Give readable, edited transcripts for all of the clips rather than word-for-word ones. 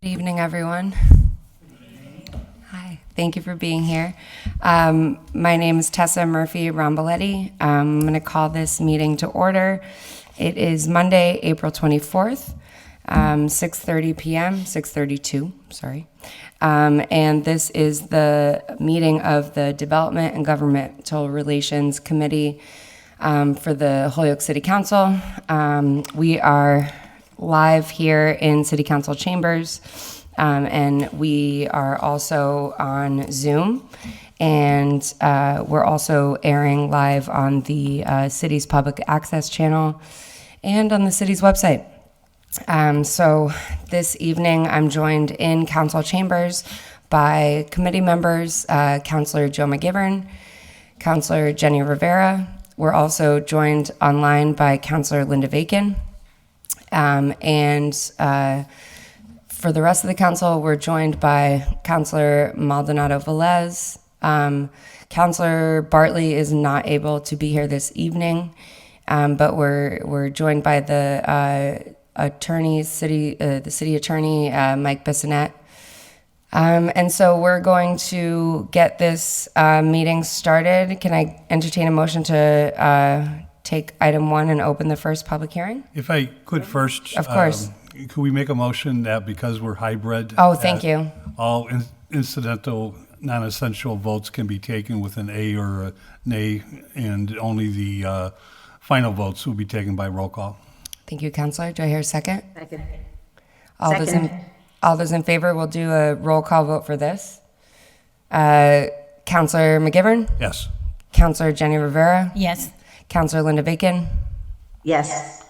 Good evening, everyone. Hi, thank you for being here. My name is Tessa MURPHY-ROMBOLETTI. I'm going to call this meeting to order. It is Monday, April 24th, 6:30 p.m., 6:32, sorry. And this is the meeting of the Development and Governmental Relations Committee for the Holyoke City Council. We are live here in City Council chambers, and we are also on Zoom, and we're also airing live on the city's public access channel and on the city's website. So this evening I'm joined in council chambers by committee members, Councilor Joe McGivern, Councilor Jenny Rivera. We're also joined online by Councilor Linda Vacan. And for the rest of the council, we're joined by Councilor Maldonado Velez. Councilor Bartley is not able to be here this evening, but we're joined by the the city attorney, Mike Bissonette. And so we're going to get this meeting started. Can I entertain a motion to take item 1 and open the first public hearing? If I could first. Of course. Could we make a motion that because we're hybrid? Oh, thank you. All incidental, non-essential votes can be taken with an A or a nay, and only the final votes will be taken by roll call. Thank you, Councilor. Do I hear a second? Second. All those in favor, we'll do a roll call vote for this. Councilor McGivern? Yes. Councilor Jenny Rivera? Yes. Councilor Linda Vacan? Yes.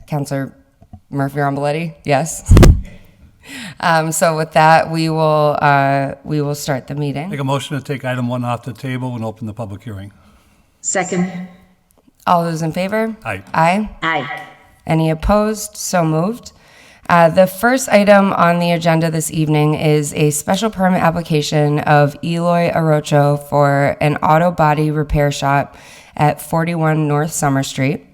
Councilor Murphy-ROMBOLETTI? Yes. So with that, we will start the meeting. Make a motion to take item 1 off the table and open the public hearing. Second. All those in favor? Aye. Aye. Aye. Any opposed? So moved. The first item on the agenda this evening is a special permit application of Eloy Arocho for an auto body repair shop at 41 North Summer Street.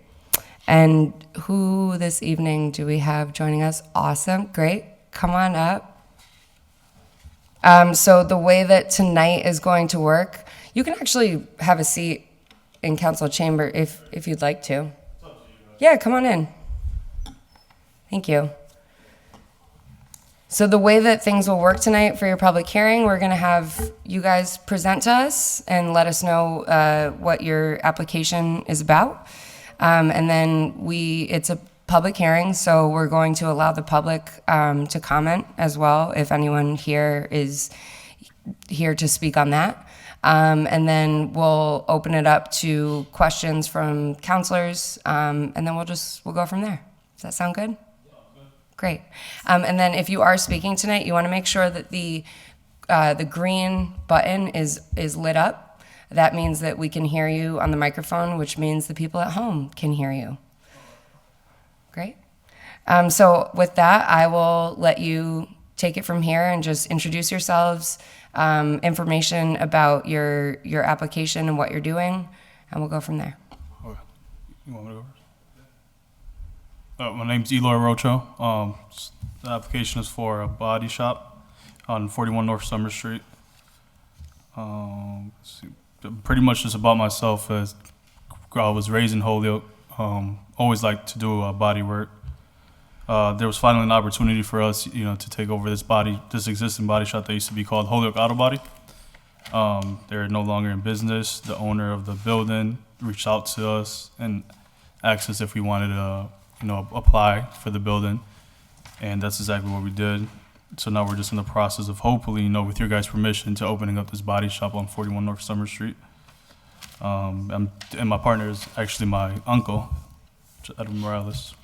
And who this evening do we have joining us? Awesome, great, come on up. So the way that tonight is going to work, you can actually have a seat in council chamber if you'd like to. Yeah, come on in. Thank you. So the way that things will work tonight for your public hearing, we're going to have you guys present to us and let us know what your application is about. And then it's a public hearing, so we're going to allow the public to comment as well if anyone here is here to speak on that. And then we'll open it up to questions from councilors, and then we'll go from there. Does that sound good? Great. And then if you are speaking tonight, you want to make sure that the green button is lit up. That means that we can hear you on the microphone, which means the people at home can hear you. Great. So with that, I will let you take it from here and just introduce yourselves, information about your application and what you're doing, and we'll go from there. You want me to go first? My name's Eloy Arocho. The application is for a body shop on 41 North Summer Street. Let's see. Pretty much just about myself. As I was raised in Holyoke, always liked to do body work. There was finally an opportunity for us, to take over this existing body shop that used to be called Holyoke Auto Body. They're no longer in business. The owner of the building reached out to us and asked us if we wanted to, apply for the building, and that's exactly what we did. So now we're just in the process of hopefully, with your guys' permission, to opening up this body shop on 41 North Summer Street. And my partner is actually my uncle, Edwin Morales.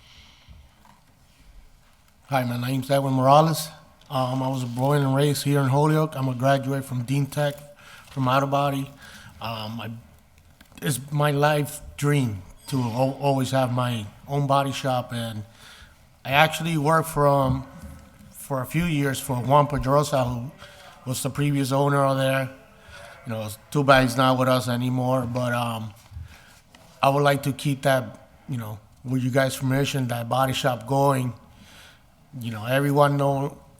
Hi, my name's Edwin Morales. I was born and raised here in Holyoke. I'm a graduate from Dean Tech, from Auto Body. It's my life dream to always have my own body shop, and I actually worked for a few years for Juan Pedrosa, who was the previous owner there. It's too bad he's not with us anymore, but I would like to keep that, with you guys' permission, that body shop going. Everyone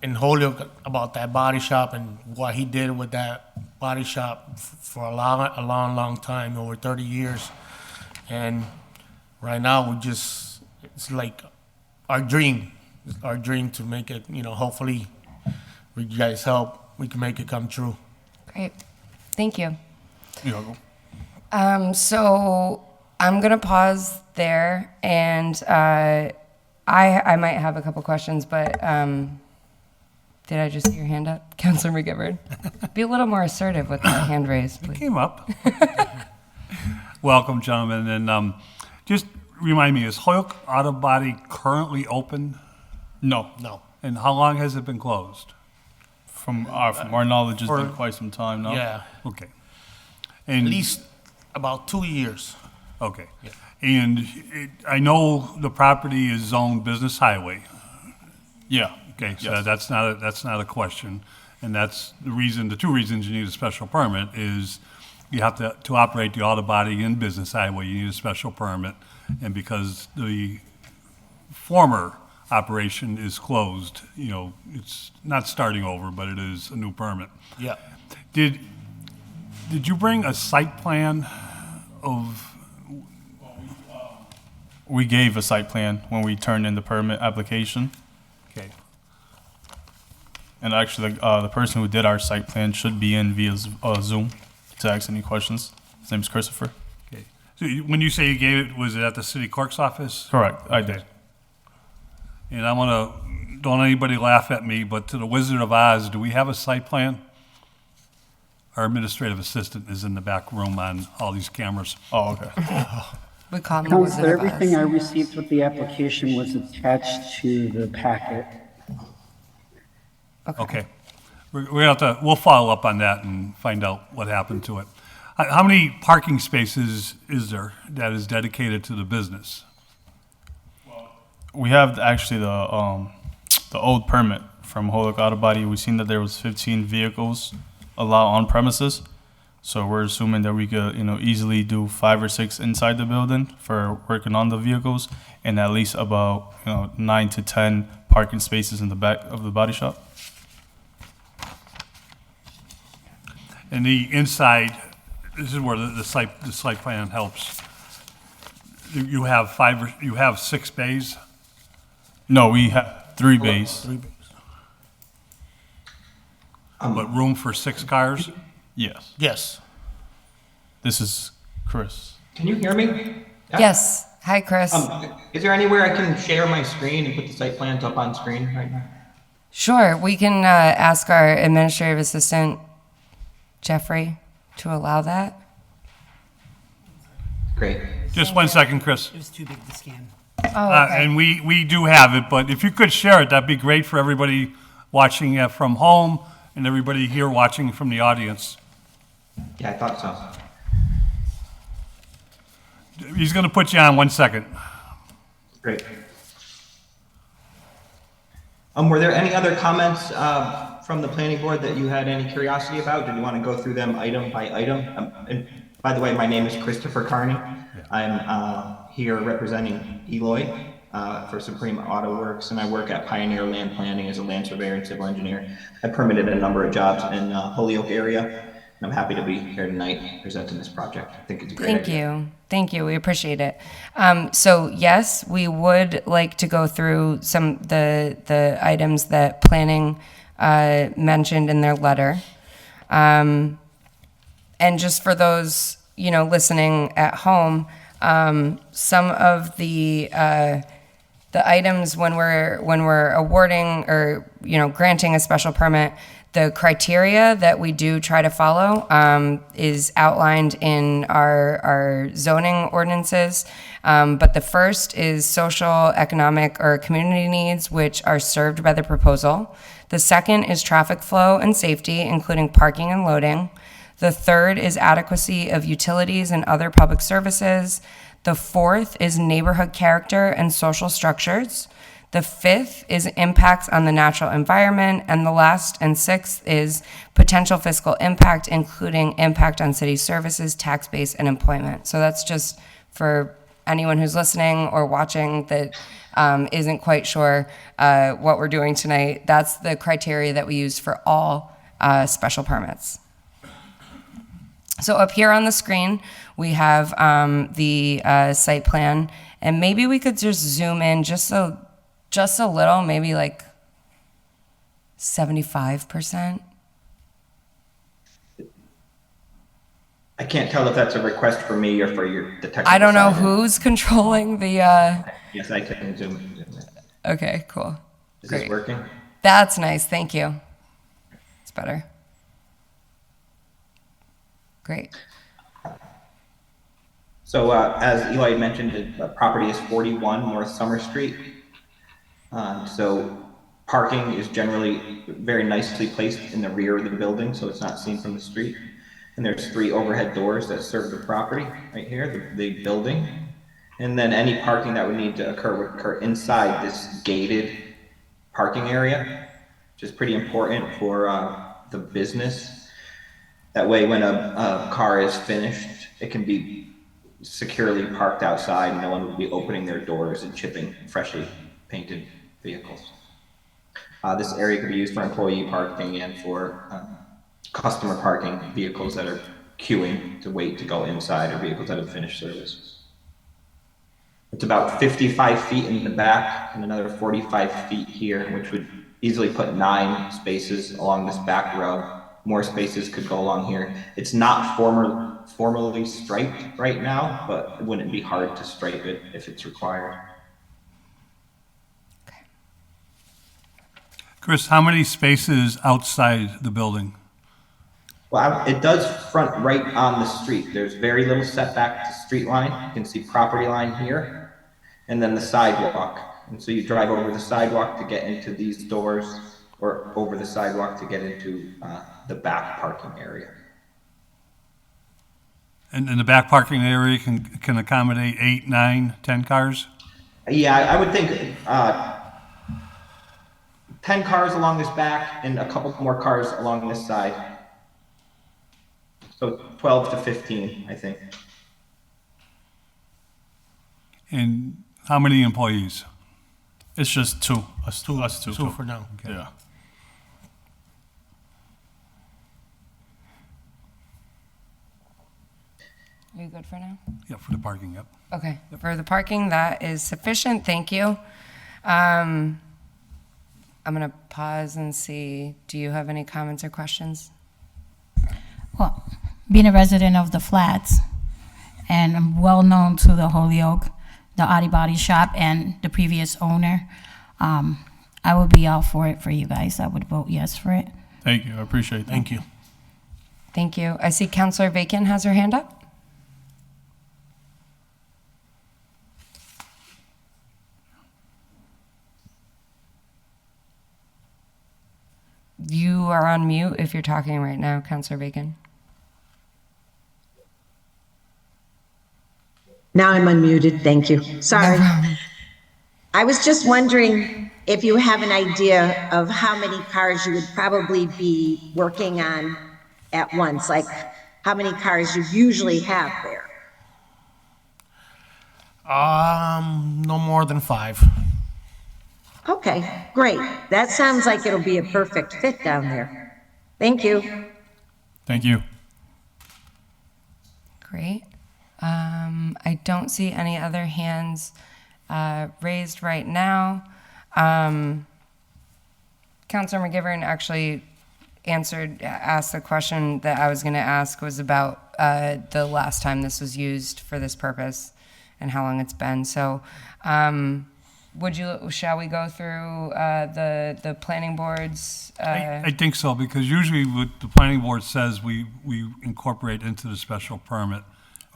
in Holyoke about that body shop and what he did with that body shop for a long time, over 30 years. And right now, it's like our dream. It's our dream to make it, hopefully with you guys' help, we can make it come true. Great. Thank you. You're welcome. So I'm going to pause there, and I might have a couple questions, but did I just see your hand up? Councilor McGivern? Be a little more assertive with that hand raised, please. Came up. Welcome, gentlemen. And just remind me, is Holyoke Auto Body currently open? No. No. And how long has it been closed? From our knowledge, it's been Or- quite some time now. Yeah. Okay. At And least about 2 years. okay. And I know the property is zoned business highway. Yeah. Okay, so Yes. that's not a question. And that's the two reasons you need a special permit is you have to operate the auto body in business highway, you need a special permit. And because the former operation is closed, it's not starting over, but it is a new permit. Yeah. Did you bring a site plan of, We gave a site plan when we turned in the permit application. okay, And actually, the person who did our site plan should be in via Zoom to ask any questions. His name is Christopher. okay. So when you say you gave it, was it at the city clerk's office? Correct, I did. And don't anybody laugh at me, but to the Wizard of Oz, do we have a site plan? Our administrative assistant is in the back room on all these cameras. Oh, okay. We call them the Wizard Counselor, of Oz. everything I received with the application was attached to the packet. Okay. We'll follow up on that and find out what happened to it. How many parking spaces is there that is dedicated to the business? We have actually the old permit from Holyoke Auto Body. We've seen that there was 15 vehicles allowed on premises. So we're assuming that we could, easily do 5 or 6 inside the building for working on the vehicles, and at least about 9 to 10 parking spaces in the back of the body shop. And the inside, this is where the site plan helps. You have 6 bays? No, we have 3 bays. 3 bays. But room for 6 cars? Yes. Yes. This is Chris. Can you hear me? Yeah. Yes. Hi, Chris. Is there anywhere I can share my screen and put the site plans up on screen right now? Sure. We can ask our administrative assistant, Jeffrey, to allow that. Great. Just 1 second, Chris. It was too big to scan. Oh, okay. And we do have it, but if you could share it, that'd be great for everybody watching from home and everybody here watching from the audience. Yeah, I thought so. He's going to put you on 1 second. Great. Were there any other comments from the planning board that you had any curiosity about? Did you want to go through them item by item? And by the way, my name is Christopher Carney. I'm here representing Eloy for Supreme Auto Works, and I work at Pioneer Land Planning as a land surveyor and civil engineer. I permitted a number of jobs in Holyoke area, and I'm happy to be here tonight presenting this project. I think it's a great idea. Thank you. We appreciate it. So yes, we would like to go through some the items that planning mentioned in their letter. And just for those, listening at home, some of the items when we're awarding or, granting a special permit, the criteria that we do try to follow is outlined in our zoning ordinances. But the first is social, economic, or community needs, which are served by the proposal. The second is traffic flow and safety, including parking and loading. The third is adequacy of utilities and other public services. The fourth is neighborhood character and social structures. The fifth is impacts on the natural environment. And the last and sixth is potential fiscal impact, including impact on city services, tax base, and employment. So that's just for anyone who's listening or watching that isn't quite sure what we're doing tonight, that's the criteria that we use for all special permits. So up here on the screen, we have the site plan, and maybe we could just zoom in just a little, maybe like 75%. I can't tell if that's a request for me or for the technical I don't know side. who's controlling the. Yes, I can zoom in. Okay, cool. Is Great. this working? That's nice. Thank you. It's better. Great. So as Eloy mentioned, the property is 41 North Summer Street. So parking is generally very nicely placed in the rear of the building, so it's not seen from the street. And there's 3 overhead doors that serve the property right here, the building. And then any parking that would need to occur would occur inside this gated parking area, which is pretty important for the business. That way, when a car is finished, it can be securely parked outside and no one will be opening their doors and chipping freshly painted vehicles. This area could be used for employee parking and for customer parking, vehicles that are queuing to wait to go inside or vehicles that have finished service. It's about 55 feet in the back and another 45 feet here, which would easily put 9 spaces along this back row. More spaces could go along here. It's not formally striped right now, but it wouldn't be hard to stripe it if it's required. Chris, how many spaces outside the building? Well, it does front right on the street. There's very little setback to street line. You can see property line here, and then the sidewalk. And so you drive over the sidewalk to get into these doors, or over the sidewalk to get into the back parking area. And the back parking area can accommodate 8, 9, 10 cars? Yeah, I would think 10 cars along this back and a couple more cars along this side. So 12 to 15, I think. And how many employees? It's just 2. Us two. 2 for now. Yeah. Are you good for now? Yeah, for the parking, yep. Okay. For the parking, that is sufficient. Thank you. I'm going to pause and see. Do you have any comments or questions? Well, being a resident of the flats, and I'm well known to the Holyoke, the Audi Body Shop, and the previous owner, I would be all for it for you guys. I would vote yes for it. Thank you. I appreciate that. Thank you. Thank you. I see Councilor Bacon has her hand up. You are on mute if you're talking right now, Councilor Bacon. Now I'm unmuted, thank you. Sorry. I was just wondering if you have an idea of how many cars you would probably be working on at once, like how many cars you usually have there? No more than 5. Okay, great. That sounds like it'll be a perfect fit down there. Thank you. Thank you. Great. I don't see any other hands raised right now. Councilor McGivern actually asked the question that I was going to ask was about the last time this was used for this purpose and how long it's been. So shall we go through the planning board's? I think so, because usually what the planning board says, we incorporate into the special permit.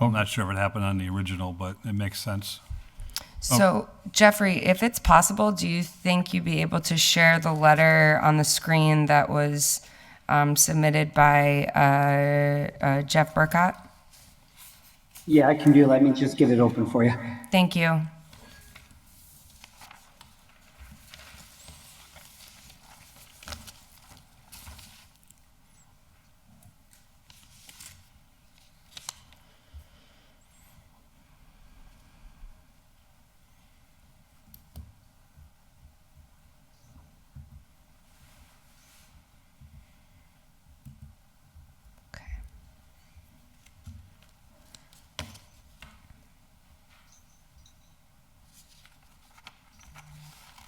I'm not sure if it happened on the original, but it makes sense. So, Jeffrey, if it's possible, do you think you'd be able to share the letter on the screen that was submitted by Jeff Burkott? Yeah, I can do it. Let me just get it open for you. Thank you.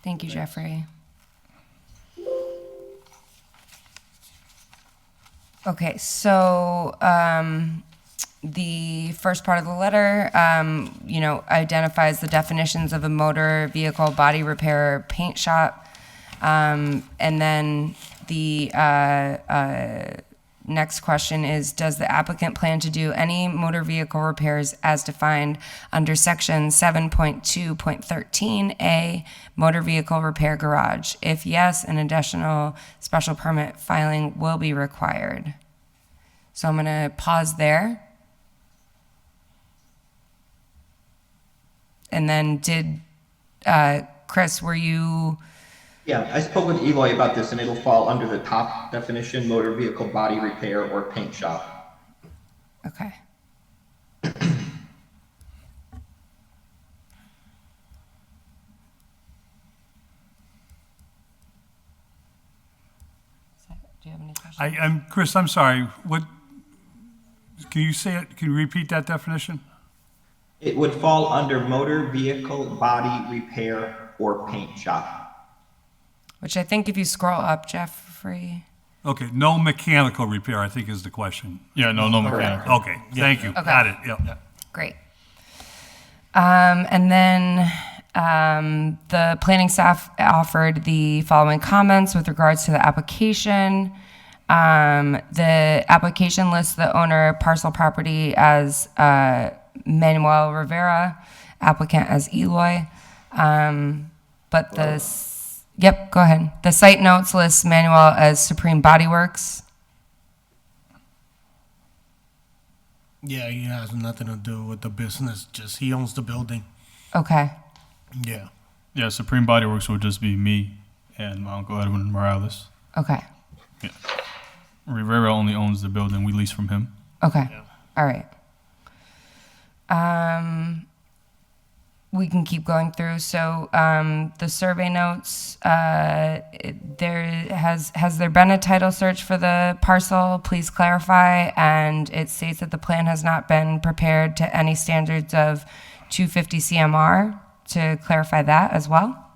Thank you, Jeffrey. Okay, so the first part of the letter, identifies the definitions of a motor vehicle body repair or paint shop. And then the next question is, does the applicant plan to do any motor vehicle repairs as defined under section 7.2.13A, motor vehicle repair garage? If yes, an additional special permit filing will be required. So I'm going to pause there. And then Chris, were you... Yeah, I spoke with Eloy about this, and it'll fall under the top definition, motor vehicle body repair or paint shop. Okay. Do you have any questions? Chris, I'm sorry, what, can you say it, can you repeat that definition? It would fall under motor vehicle body repair or paint shop. Which I think if you scroll up, Jeffrey. Okay, no mechanical repair, I think is the question. Yeah, no mechanical. Okay, thank you, Okay. got it, yep. Great. And then the planning staff offered the following comments with regards to the application. The application lists the owner parcel property as Manuel Rivera, applicant as Eloy. But yep, go ahead. The site notes lists Manuel as Supreme Body Works. Yeah, he has nothing to do with the business, just he owns the building. Okay. Yeah. Yeah, Supreme Body Works would just be me and my uncle Edwin Morales. Okay. Yeah. Rivera only owns the building. We lease from him. Okay. All right. We can keep going through. So the survey notes, has there been a title search for the parcel? Please clarify. And it states that the plan has not been prepared to any standards of 250 CMR. To clarify that as well.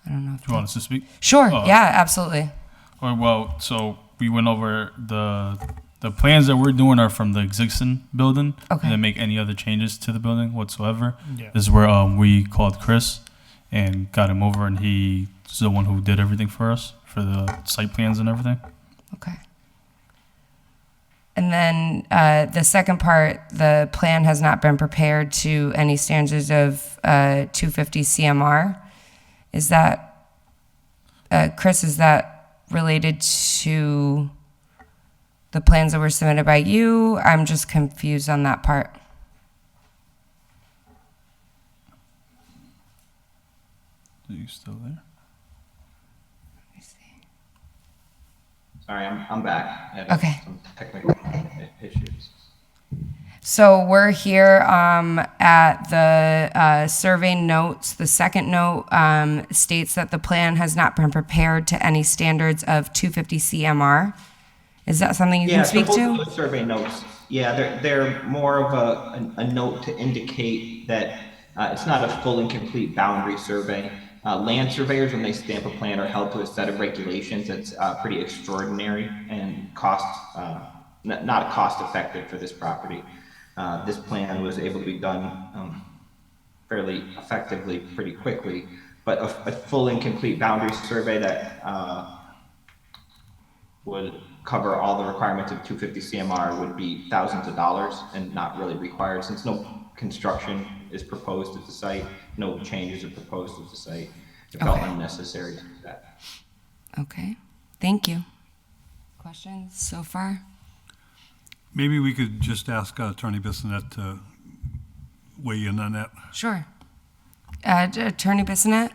I don't know if Do you want us to speak? Sure. Oh. Yeah, absolutely. Well, so we went over the plans that we're doing are from the existing building. Okay. And then make any other changes to the building whatsoever. Yeah. This is where we called Chris and got him over, and he's the one who did everything for us for the site plans and everything. Okay. And then the second part, the plan has not been prepared to any standards of 250 CMR. Is that, Chris, is that related to the plans that were submitted by you? I'm just confused on that part. Are you still there? Let me see. Sorry, I'm back. I had Okay. some technical issues. So we're here at the survey notes. The second note states that the plan has not been prepared to any standards of 250 CMR. Is that something you can speak both to? of those survey notes, they're more of a note to indicate that it's not a full and complete boundary survey. Land surveyors, when they stamp a plan, are held to a set of regulations that's pretty extraordinary and not cost effective for this property. This plan was able to be done fairly effectively, pretty quickly, but a full and complete boundary survey that would cover all the requirements of 250 CMR would be thousands of dollars and not really required, since no construction is proposed at the site, no changes are proposed at the site. It felt unnecessary to do that. Okay, thank you. Questions so far? Maybe we could just ask Attorney Bissonette to weigh in on that. Sure. Attorney Bissonette?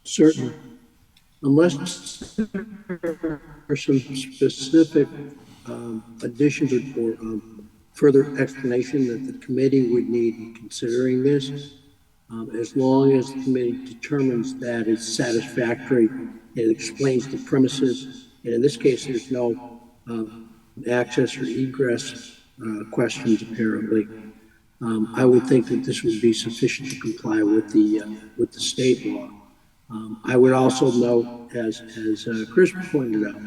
Certainly. Unless there are some specific additions or further explanation that the committee would need in considering this, as long as the committee determines that it's satisfactory and it explains the premises, and in this case, there's no access or egress questions apparently, I would think that this would be sufficient to comply with the state law. I would also note, as Chris pointed out,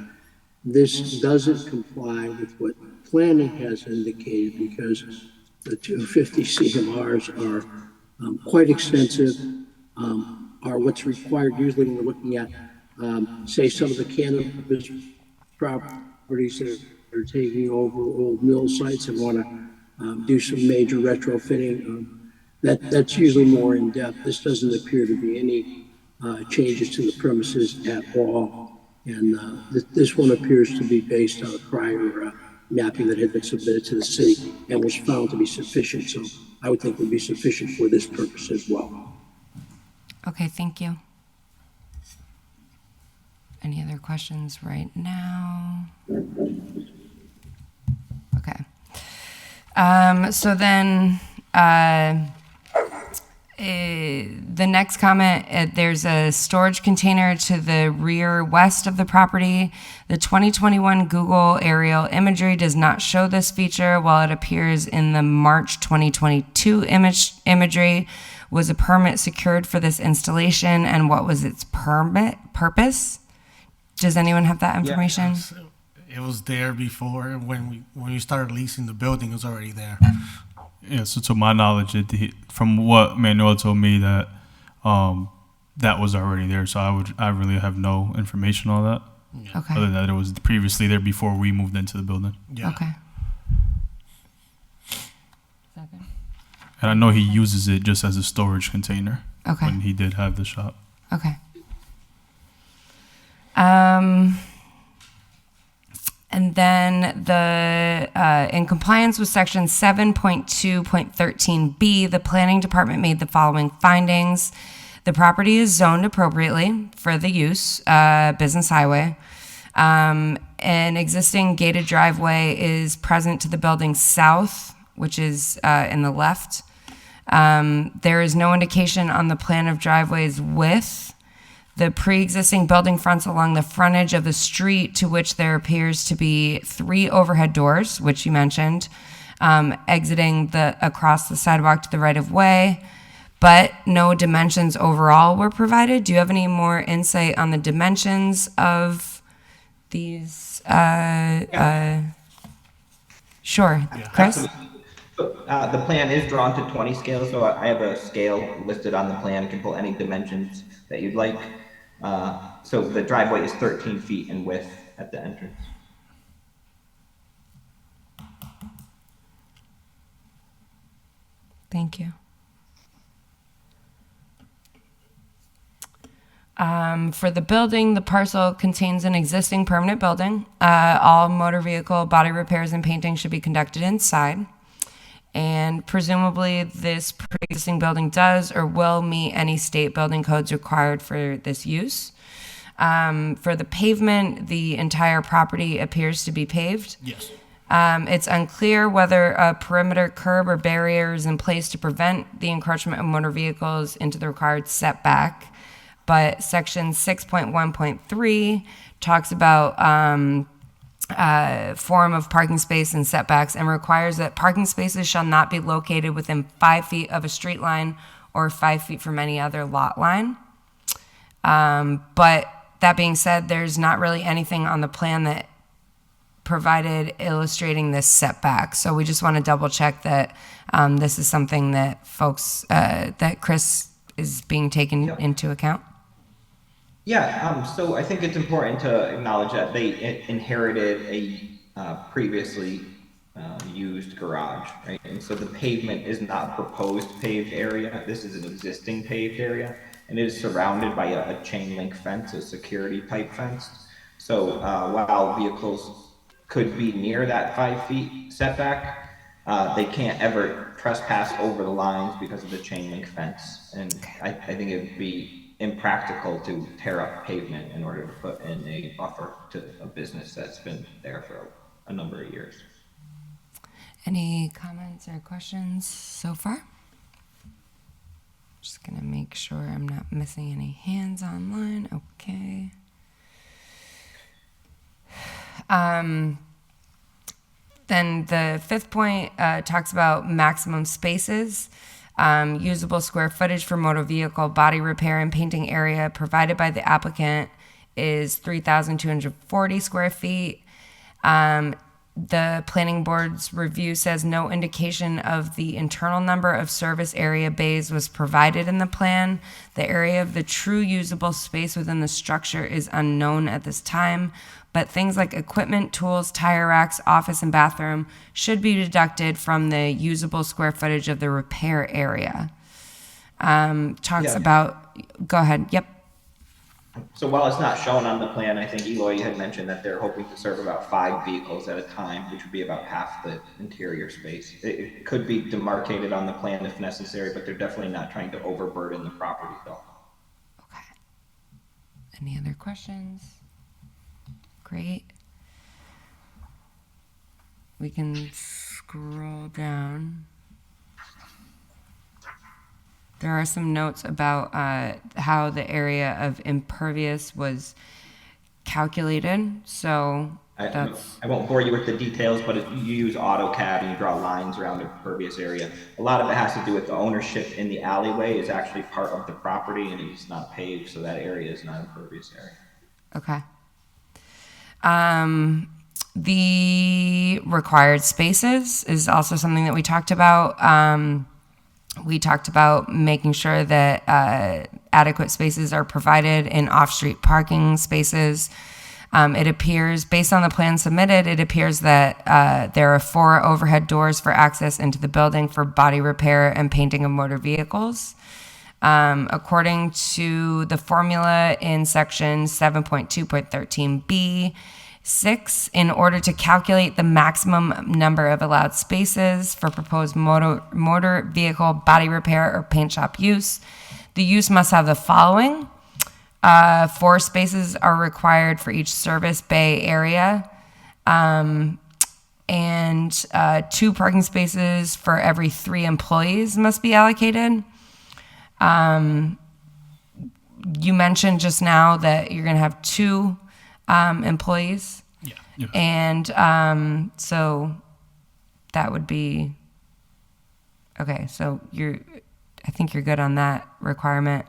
this doesn't comply with what planning has indicated because the 250 CMRs are quite extensive, are what's required usually when we're looking at, say, some of the cannabis properties that are taking over old mill sites and want to do some major retrofitting. That's usually more in depth. This doesn't appear to be any changes to the premises at all. And this one appears to be based on a prior mapping that had been submitted to the city and was found to be sufficient. So I would think would be sufficient for this purpose as well. Okay, thank you. Any other questions right now? Okay. So then the next comment, there's a storage container to the rear west of the property. The 2021 Google aerial imagery does not show this feature, while it appears in the March 2022 imagery. Was a permit secured for this installation, and what was its purpose? Does anyone have that information? It was there before when we started leasing the building. It was already there. Yeah, so to my knowledge, from what Manuel told me, that that was already there. So I really have no information on that. Yeah. Okay. Other than that, it was previously there before we moved into the building. Yeah. Okay. And I know he uses it just as a storage container. Okay. When he did have the shop. Okay. And then in compliance with section 7.2.13b, the planning department made the following findings. The property is zoned appropriately for the use, business highway. An existing gated driveway is present to the building south, which is in the left. There is no indication on the plan of driveways width. The pre-existing building fronts along the frontage of the street, to which there appears to be 3 overhead doors, which you mentioned, exiting across the sidewalk to the right of way, but no dimensions overall were provided. Do you have any more insight on the dimensions of these? Sure, Chris? The plan is drawn to 20 scale, so I have a scale listed on the plan. You can pull any dimensions that you'd like. So the driveway is 13 feet in width at the entrance. Thank you. For the building, the parcel contains an existing permanent building. All motor vehicle body repairs and painting should be conducted inside. And presumably this pre-existing building does or will meet any state building codes required for this use. For the pavement, the entire property appears to be paved. Yes. It's unclear whether a perimeter curb or barrier is in place to prevent the encroachment of motor vehicles into the required setback. But section 6.1.3 talks about form of parking space and setbacks, and requires that parking spaces shall not be located within 5 feet of a street line or 5 feet from any other lot line. But that being said, there's not really anything on the plan that provided illustrating this setback. So we just want to double check that this is something that folks, that Chris is being taken into account. Yeah, so I think it's important to acknowledge that they inherited a previously used garage, right? And so the pavement is not a proposed paved area. This is an existing paved area, and it is surrounded by a chain link fence, a security type fence. So while vehicles could be near that 5 feet setback, they can't ever trespass over the lines because of the chain link fence. And I think it would be impractical to tear up pavement in order to put in a buffer to a business that's been there for a number of years. Any comments or questions so far? Just gonna make sure I'm not missing any hands online. Okay. Then the fifth point talks about maximum spaces. Usable square footage for motor vehicle body repair and painting area provided by the applicant is 3,240 square feet. The planning board's review says no indication of the internal number of service area bays was provided in the plan. The area of the true usable space within the structure is unknown at this time, but things like equipment, tools, tire racks, office, and bathroom should be deducted from the usable square footage of the repair area. Talks about, go ahead, yep. So while it's not shown on the plan, I think Eloy had mentioned that they're hoping to serve about 5 vehicles at a time, which would be about half the interior space. It could be demarcated on the plan if necessary, but they're definitely not trying to overburden the property at all. Okay. Any other questions? Great. We can scroll down. There are some notes about how the area of impervious was calculated. So I won't bore you with the details, but you use AutoCAD and you draw lines around the impervious area. A lot of it has to do with the ownership in the alleyway is actually part of the property and it's not paved, so that area is not an impervious area. Okay. The required spaces is also something that we talked about. We talked about making sure that adequate spaces are provided in off-street parking spaces. It appears, based on the plan submitted, it appears that there are 4 overhead doors for access into the building for body repair and painting of motor vehicles. According to the formula in section 7.2.13b, 6, in order to calculate the maximum number of allowed spaces for proposed motor vehicle body repair or paint shop use, the use must have the following. 4 spaces are required for each service bay area, and 2 parking spaces for every 3 employees must be allocated. You mentioned just now that you're going to have 2 employees. Yeah. Yes. And so that would be, okay, so I think you're good on that requirement.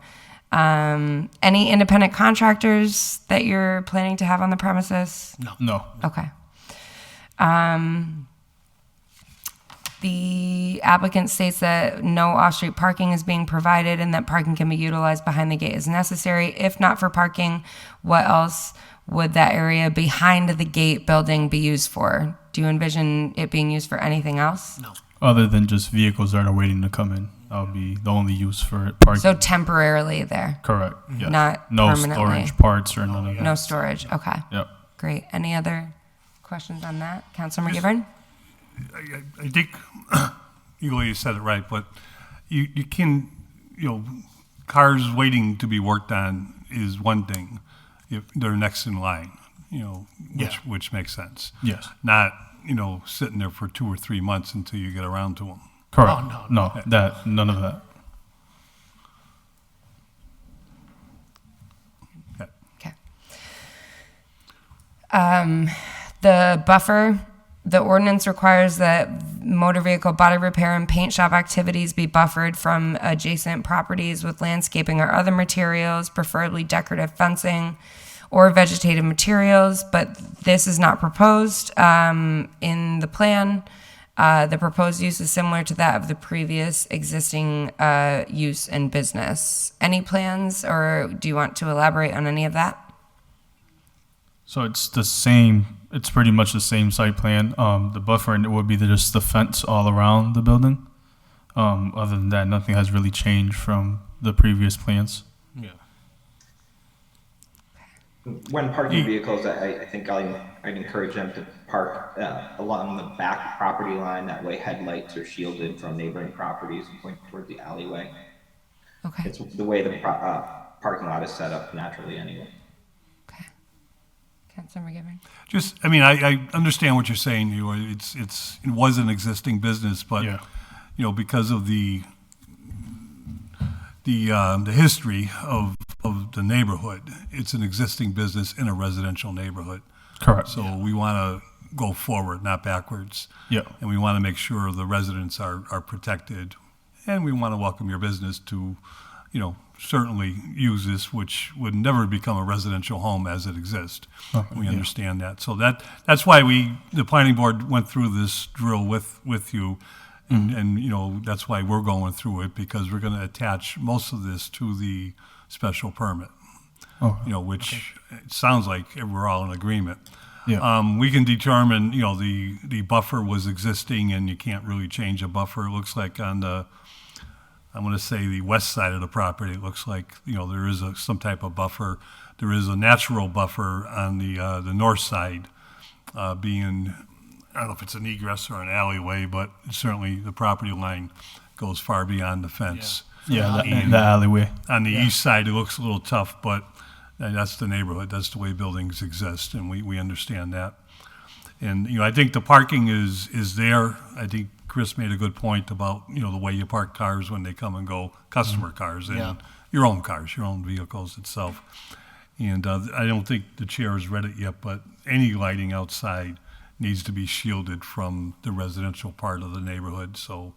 Any independent contractors that you're planning to have on the premises? No. Okay. The applicant states that no off-street parking is being provided and that parking can be utilized behind the gate as necessary. If not for parking, what else would that area behind the gate building be used for? Do you envision it being used for anything else? No. Other than just vehicles that are waiting to come in, that would be the only use for parking. So temporarily there? Correct. Yes. Not no permanently. storage parts or none of that. No storage, okay. Yep. Great. Any other questions on that? Councilor McGivern? I think, Eloy, you said it right, but you can, cars waiting to be worked on is one thing. If they're next in line, which makes sense. Yes. Not, sitting there for 2 or 3 months until you get around to them. Correct. Oh, no, none of that. Okay. The buffer, the ordinance requires that motor vehicle body repair and paint shop activities be buffered from adjacent properties with landscaping or other materials, preferably decorative fencing or vegetative materials, but this is not proposed in the plan. The proposed use is similar to that of the previous existing use in business. Any plans, or do you want to elaborate on any of that? So it's the same. It's pretty much the same site plan. The buffer would be just the fence all around the building. Other than that, nothing has really changed from the previous plans. Yeah. When parking vehicles, I think I'd encourage them to park along the back property line. That way headlights are shielded from neighboring properties and point toward the alleyway. Okay. It's the way the parking lot is set up naturally anyway. Okay. Councilor McGivern? I understand what you're saying. It was an existing business, but Yeah. Because of the history of the neighborhood, it's an existing business in a residential neighborhood. Correct. So we want to go forward, not backwards. Yeah. And we want to make sure the residents are protected. And we want to welcome your business to, certainly use this, which would never become a residential home as it exists. We understand that. So that's why the planning board went through this drill with you. And that's why we're going through it, because we're going to attach most of this to the special permit, which it sounds like we're all in agreement. Yeah. We can determine, the buffer was existing and you can't really change a buffer. It looks like on I'm going to say the west side of the property, it looks like, there is some type of buffer. There is a natural buffer on the north side, being, I don't know if it's an egress or an alleyway, but certainly the property line goes far beyond the fence. Yeah, the alleyway. On the east side, it looks a little tough, but that's the neighborhood. That's the way buildings exist, and we understand that. And, I think the parking is there. I think Chris made a good point about, the way you park cars when they come and go, customer cars, and your own cars, your own vehicles itself. And I don't think the chair has read it yet, but any lighting outside needs to be shielded from the residential part of the neighborhood. So,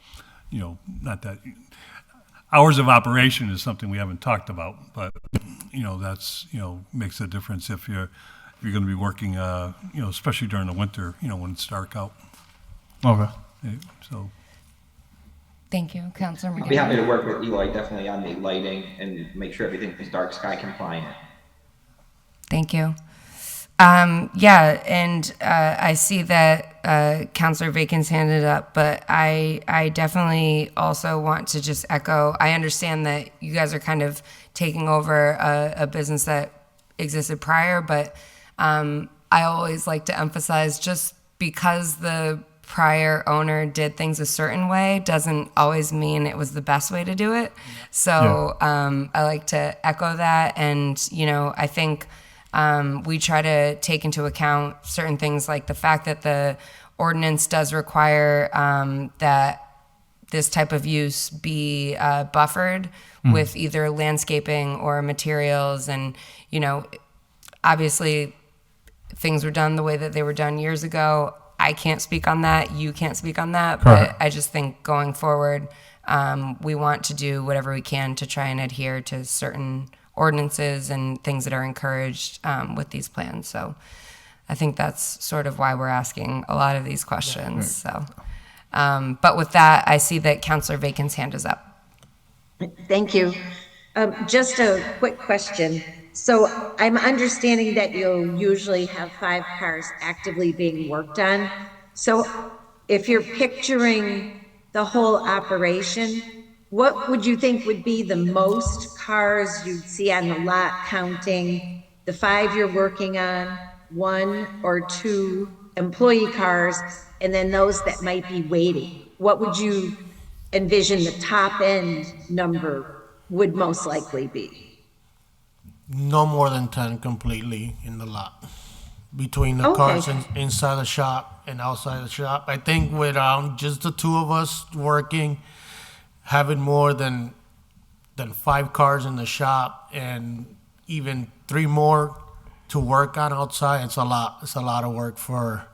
not that hours of operation is something we haven't talked about, but that's makes a difference if you're going to be working, especially during the winter, when it's dark out. Okay. So. Thank you, Councilor I'll be McGivern. happy to work with Eloy definitely on the lighting and make sure everything is dark sky compliant. Thank you. And I see that Councilor Bacon's handed up, but I definitely also want to just echo, I understand that you guys are kind of taking over a business that existed prior, but I always like to emphasize, just because the prior owner did things a certain way doesn't always mean it was the best way to do it. So I like to echo that, and I think we try to take into account certain things, like the fact that the ordinance does require that this type of use be buffered with either landscaping or materials. And, obviously things were done the way that they were done years ago. I can't speak on that. You can't speak on that. But I just think going forward, we want to do whatever we can to try and adhere to certain ordinances and things that are encouraged with these plans. So I think that's sort of why we're asking a lot of these questions. So, but with that, I see that Councilor Bacon's hand is up. Thank you. Just a quick question. So I'm understanding that you'll usually have 5 cars actively being worked on. So if you're picturing the whole operation, what would you think would be the most cars you'd see on the lot, counting the 5 you're working on, 1 or 2 employee cars, and then those that might be waiting? What would you envision the top end number would most likely be? No more than 10 completely in the lot. Between the cars inside the shop and outside the shop. I think with just the 2 of us working, having more than 5 cars in the shop and even 3 more to work on outside, it's a lot. It's a lot of work for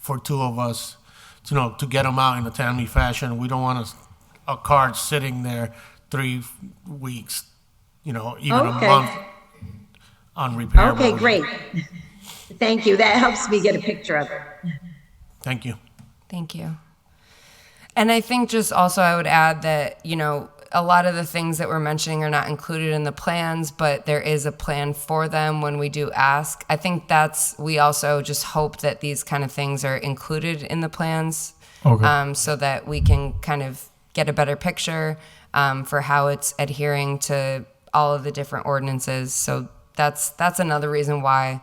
2 of us, to get them out in a timely fashion. We don't want a car sitting there 3 weeks, even a month on repair. Okay, mode. great. Thank you. That helps me get a picture of it. Thank you. Thank you. And I think just also I would add that, a lot of the things that we're mentioning are not included in the plans, but there is a plan for them when we do ask. I think we also just hope that these kind of things are included in the plans, so that we can kind of get a better picture for how it's adhering to all of the different ordinances. So that's another reason why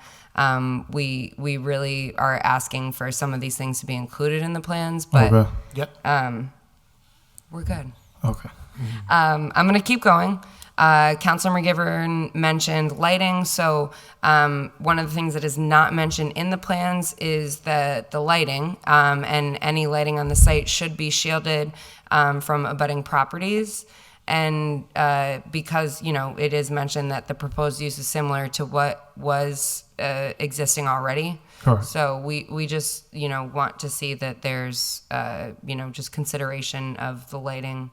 we really are asking for some of these things to be included in the plans. But we're good. Okay. I'm going to keep going. Councilor McGivern mentioned lighting. So one of the things that is not mentioned in the plans is the lighting, and any lighting on the site should be shielded from abutting properties. because, it is mentioned that the proposed use is similar to what was existing already. Correct. So we just, want to see that there's, just consideration of the lighting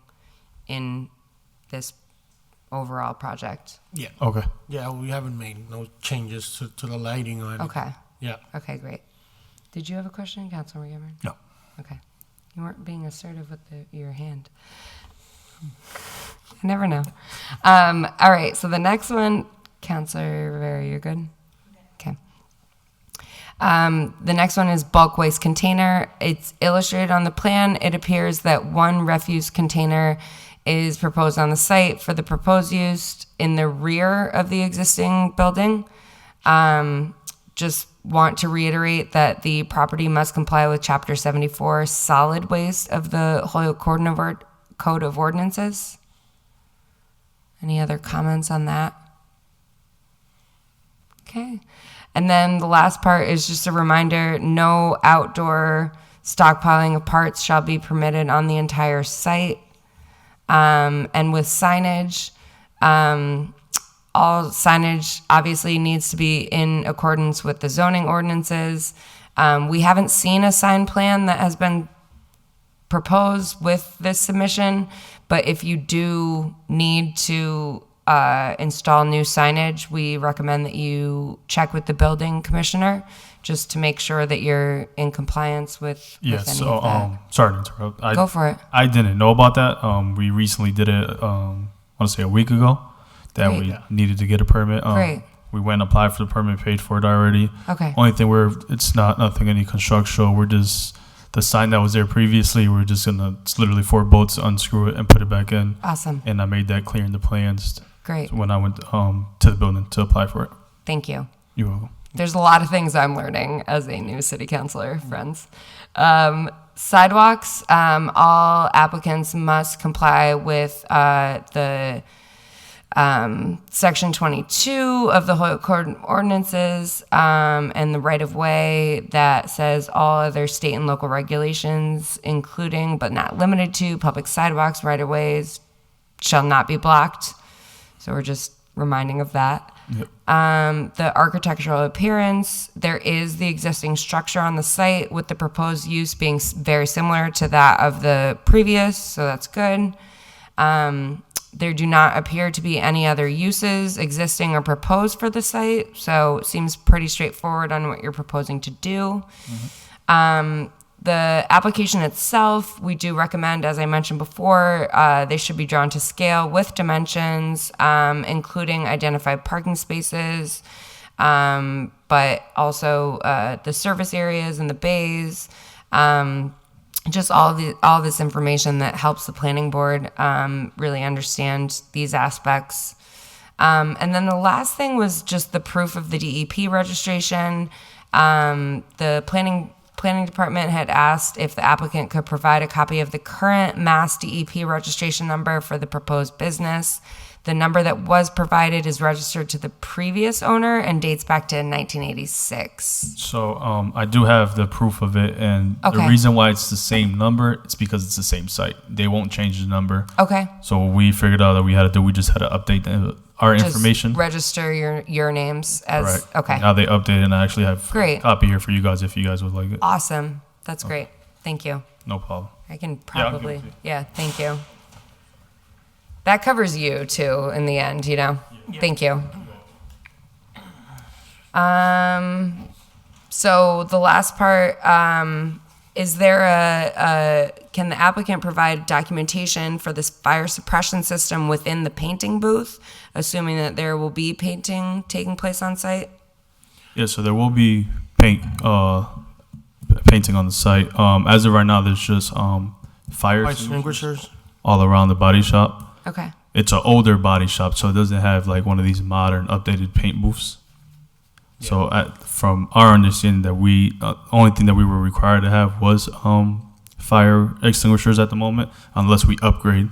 in this overall project. Yeah. Okay. Yeah, we haven't made no changes to the lighting or anything. Okay. Yeah. Okay, great. Did you have a question, Councilor Cameron? No. Okay. You weren't being assertive with your hand. I never know. All right, so the next one, Councilor Rivera, you're good? Okay. The next one is bulk waste container. It's illustrated on the plan. It appears that one refuse container is proposed on the site for the proposed use in the rear of the existing building. Just want to reiterate that the property must comply with Chapter 74 solid waste of the Holyoke Code of Ordinances. Any other comments on that? Okay. And then the last part is just a reminder, no outdoor stockpiling of parts shall be permitted on the entire site. And with signage, all signage obviously needs to be in accordance with the zoning ordinances. We haven't seen a sign plan that has been proposed with this submission, but if you do need to install new signage, we recommend that you check with the building commissioner just to make sure that you're in compliance with any of that. Sorry to interrupt. Go for it. I didn't know about that. We recently did it, I want to say a week ago, that Great. we needed to get a permit. Great. We went and applied for the permit, paid for it already. Okay. Only thing it's nothing any construction. We're just, the sign that was there previously, we're just it's literally 4 bolts, unscrew it and put it back in. Awesome. And I made that clear in the plans Great. when I went to the building to apply for it. Thank you. You're welcome. There's a lot of things I'm learning as a new city councilor, friends. Sidewalks, all applicants must comply with the Section 22 of the Holyoke Code of Ordinances and the right-of-way that says all other state and local regulations, including but not limited to public sidewalks, right-of-ways, shall not be blocked. So we're just reminding of that. Yep. The architectural appearance, there is the existing structure on the site with the proposed use being very similar to that of the previous, so that's good. There do not appear to be any other uses existing or proposed for the site, so it seems pretty straightforward on what you're proposing to do. The application itself, we do recommend, as I mentioned before, they should be drawn to scale with dimensions, including identified parking spaces, but also the service areas and the bays, just all this information that helps the planning board really understand these aspects. And then the last thing was just the proof of the DEP registration. The planning department had asked if the applicant could provide a copy of the current Mass DEP registration number for the proposed business. The number that was provided is registered to the previous owner and dates back to 1986. So I do have the proof of it, and the Okay. reason why it's the same number is because it's the same site. They won't change the number. Okay. So we figured out that we just had to update our information. Just register your names as, Right. okay. Now they updated, and I actually have Great. a copy here for you guys if you guys would like it. Awesome. That's great. Thank you. No problem. I can I'll give it probably, to you. yeah, thank you. That covers you too in the end, Thank you. So the last part, is there can the applicant provide documentation for this fire suppression system within the painting booth, assuming that there will be painting taking place on site? Yeah, so there will be painting on the site. As of right now, there's just fire Extinguishers? all around the body shop. Okay. It's an older body shop, so it doesn't have like one of these modern, updated paint booths. So from our understanding, that only thing that we were required to have was fire extinguishers at the moment, unless we upgrade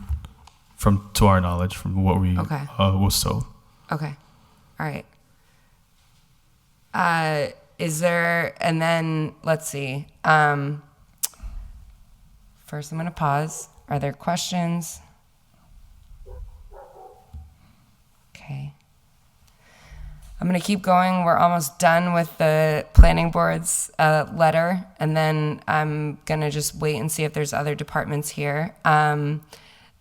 to our knowledge from what we was told. Okay. All right. Is there, and then let's see. First, I'm going to pause. Are there questions? Okay. I'm going to keep going. We're almost done with the planning board's letter, and then I'm going to just wait and see if there's other departments here.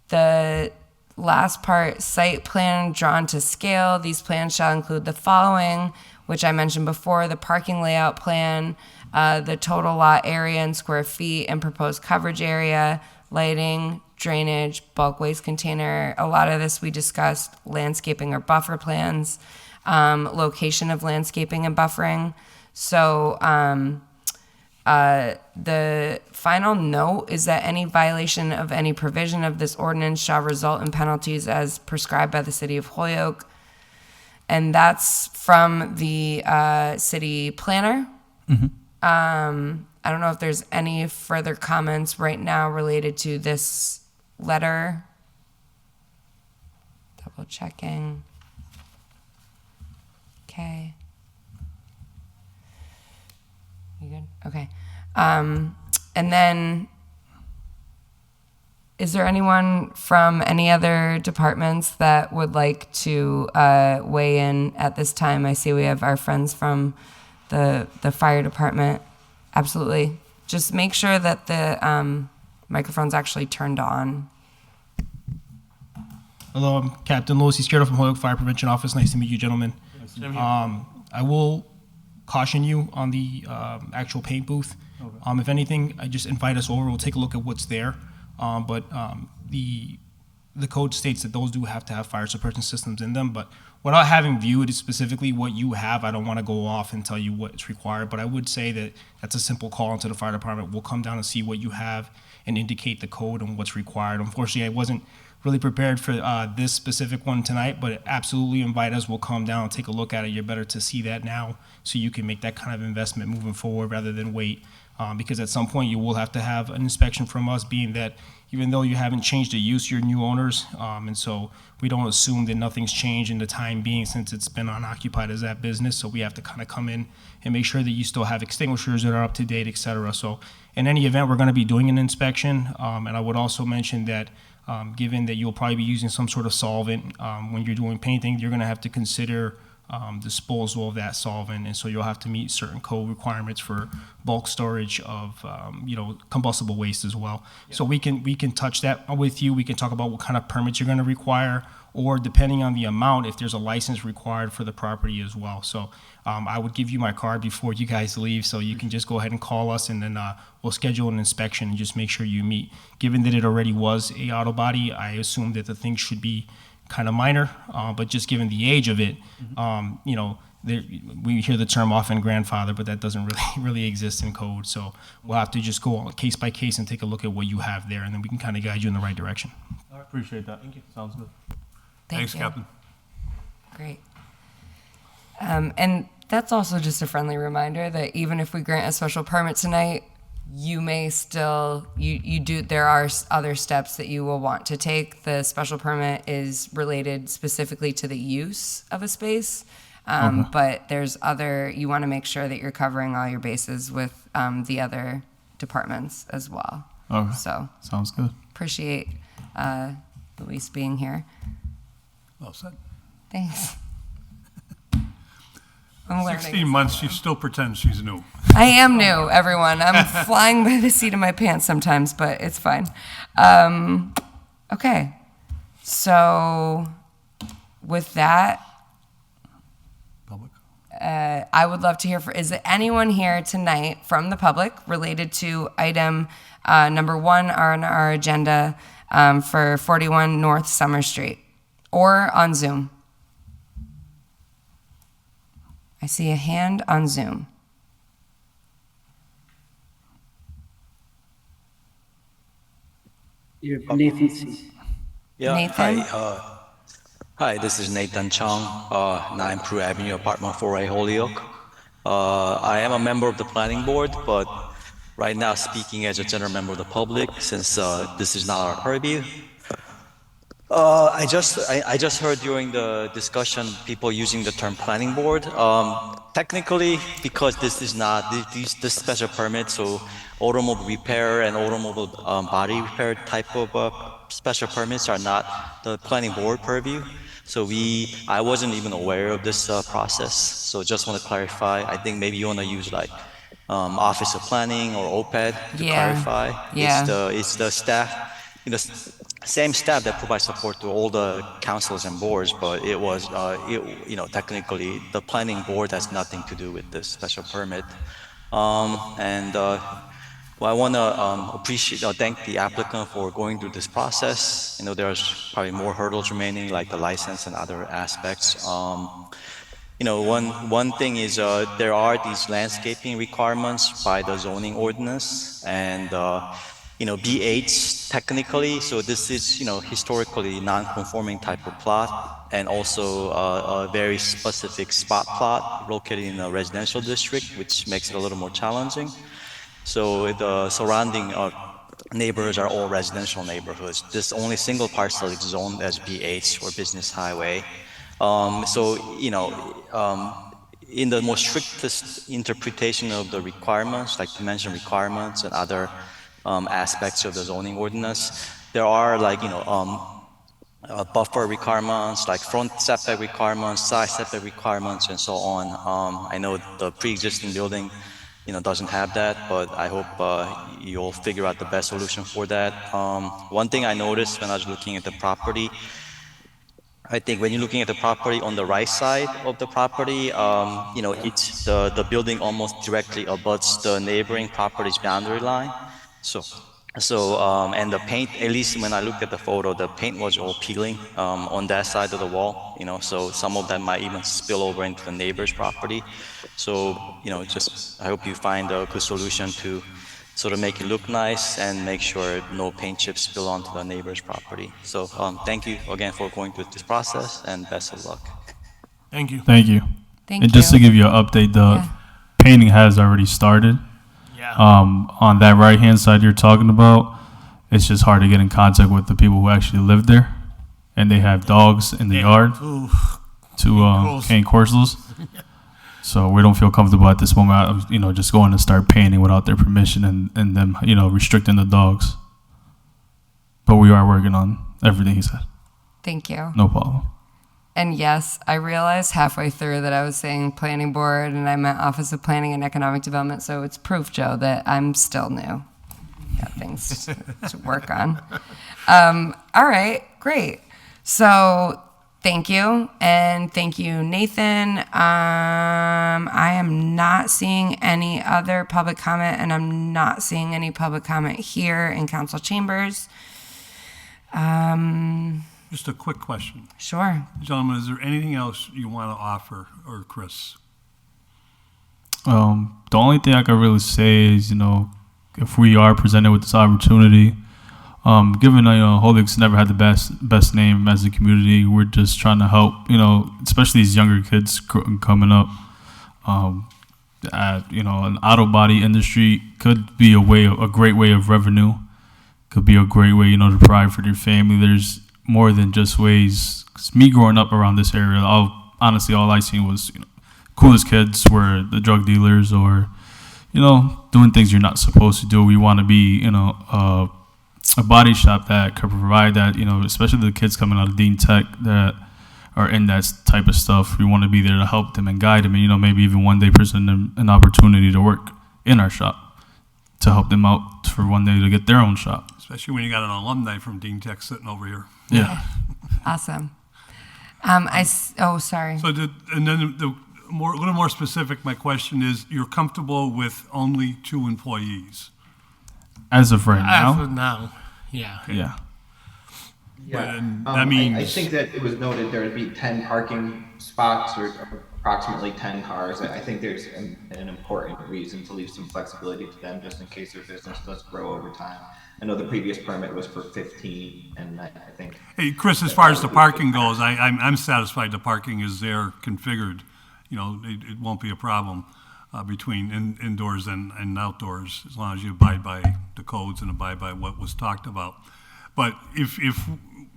The last part, site plan drawn to scale. These plans shall include the following, which I mentioned before: the parking layout plan, the total lot area in square feet and proposed coverage area, lighting, drainage, bulk waste container. A lot of this we discussed, landscaping or buffer plans, location of landscaping and buffering. So the final note is that any violation of any provision of this ordinance shall result in penalties as prescribed by the city of Holyoke. And that's from the city planner. I don't know if there's any further comments right now related to this letter. Double checking. Okay. You good? Okay. And then, is there anyone from any other departments that would like to weigh in at this time? I see we have our friends from the fire department. Absolutely. Just make sure that the microphone's actually turned on. Hello, I'm Captain Louis Izquierdo from Holyoke Fire Prevention Office. Nice to meet you, gentlemen. I will caution you on the actual paint booth. Okay. If anything, I just invite us over. We'll take a look at what's there. But the code states that those do have to have fire suppression systems in them. But without having viewed specifically what you have, I don't want to go off and tell you what's required. But I would say that that's a simple call into the fire department. We'll come down and see what you have and indicate the code and what's required. Unfortunately, I wasn't really prepared for this specific one tonight, but absolutely invite us. We'll come down and take a look at it. You're better to see that now so you can make that kind of investment moving forward rather than wait. Because at some point you will have to have an inspection from us, being that even though you haven't changed the use, you're new owners. And so we don't assume that nothing's changed in the time being since it's been unoccupied as that business. So we have to kind of come in and make sure that you still have extinguishers that are up to date, et cetera. So in any event, we're going to be doing an inspection. And I would also mention that given that you'll probably be using some sort of solvent when you're doing painting, you're going to have to consider disposal of that solvent, and so you'll have to meet certain code requirements for bulk storage of combustible waste as well. Yeah. So we can touch that with you. We can talk about what kind of permits you're going to require, or depending on the amount, if there's a license required for the property as well. So I would give you my card before you guys leave, so you can just go ahead and call us, and then we'll schedule an inspection and just make sure you meet. Given that it already was a auto body, I assume that the thing should be kind of minor, but just given the age of it, we hear the term often grandfather, but that doesn't really exist in code. So we'll have to just go case by case and take a look at what you have there, and then we can kind of guide you in the right direction. I appreciate that. Thank you. Sounds good. Thanks, Captain. Great. And that's also just a friendly reminder that even if we grant a special permit tonight, you may still, there are other steps that you will want to take. The special permit is related specifically to the use of a space, but there's you want to make sure that you're covering all your bases with the other departments as well. Okay. So sounds good. Appreciate Luis being here. Well said. Thanks. I'm learning. 16 months, she still pretends she's new. I am new, everyone. I'm flying by the seat of my pants sometimes, but it's fine. Okay. So with that, Public. I would love to hear is there anyone here tonight from the public related to item number 1 on our agenda for 41 North Summer Street or on Zoom? I see a hand on Zoom. You have Nathan C. Yeah, Nathan? hi, this is Nathan Chung, 9 Prue Avenue, apartment 4A, Holyoke. I am a member of the planning board, but right now speaking as a general member of the public, since this is not our purview. I just heard during the discussion people using the term planning board. Technically, because this is not this special permit, so automobile repair and automobile body repair type of special permits are not the planning board purview. So I wasn't even aware of this process. So just want to clarify. I think maybe you want to use like Office of Planning or OPED to Yeah. clarify. Yeah. It's the staff, same staff that provides support to all the councils and boards, but it was, technically the planning board has nothing to do with this special permit. Well, I want to thank the applicant for going through this process. There's probably more hurdles remaining, like the license and other aspects. One thing is there are these landscaping requirements by the zoning ordinance, and B8 technically. So this is historically non-conforming type of plot, and also a very specific spot plot located in a residential district, which makes it a little more challenging. So the surrounding neighbors are all residential neighborhoods. This only single parcel is zoned as B8 or business highway. In the most strictest interpretation of the requirements, like dimension requirements and other aspects of the zoning ordinance, there are buffer requirements, like front setback requirements, side setback requirements, and so on. I know the pre-existing building doesn't have that, but I hope you'll figure out the best solution for that. One thing I noticed when I was looking at the property, I think when you're looking at the property on the right side of the property, it's the building almost directly abuts the neighboring property's boundary line. And the paint, at least when I looked at the photo, the paint was all peeling on that side of the wall, so some of that might even spill over into the neighbor's property. So, I hope you find a good solution to sort of make it look nice and make sure no paint chips spill onto the neighbor's property. So, thank you again for going through this process, and best of luck. Thank you. Thank you. Thank And just you. to give you an update, the painting has already started. Yeah. On that right-hand side you're talking about, it's just hard to get in contact with the people who actually live there, and they have dogs in the yard Ooh. to paint coursels. So we don't feel comfortable at this moment, just going to start painting without their permission and them, restricting the dogs. But we are working on everything he said. Thank you. No problem. And yes, I realized halfway through that I was saying planning board and I meant Office of Planning and Economic Development. So it's proof, Joe, that I'm still new. Got things to work on. All right, great. So thank you. And thank you, Nathan. I am not seeing any other public comment, and I'm not seeing any public comment here in council chambers. Just a quick question. Sure. Gentlemen, is there anything else you want to offer, or Chris? The only thing I can really say is, if we are presented with this opportunity, given Holyoke's never had the best name as a community, we're just trying to help, especially these younger kids coming up. An auto body industry could be a great way of revenue. Could be a great way, to provide for your family. There's more than just ways. 'Cause me growing up around this area, honestly, all I seen was, coolest kids were the drug dealers or, doing things you're not supposed to do. We want to be, a body shop that could provide that, especially the kids coming out of Dean Tech that are in that type of stuff. We want to be there to help them and guide them, and maybe even one day present them an opportunity to work in our shop to help them out for one day to get their own shop. Especially when you got an alumni from Dean Tech sitting over here. Yeah. Awesome. Sorry. So, and then a little more specific, my question is, you're comfortable with only 2 employees? As of right As now. of now, yeah. Yeah. Yeah, And that I means- think that it was noted there would be 10 parking spots or approximately 10 cars. I think there's an important reason to leave some flexibility to them just in case their business does grow over time. I know the previous permit was for 15, and I think. Hey, Chris, as far as the parking goes, I'm satisfied the parking is there configured. It won't be a problem between indoors and outdoors, as long as you abide by the codes and abide by what was talked about. But if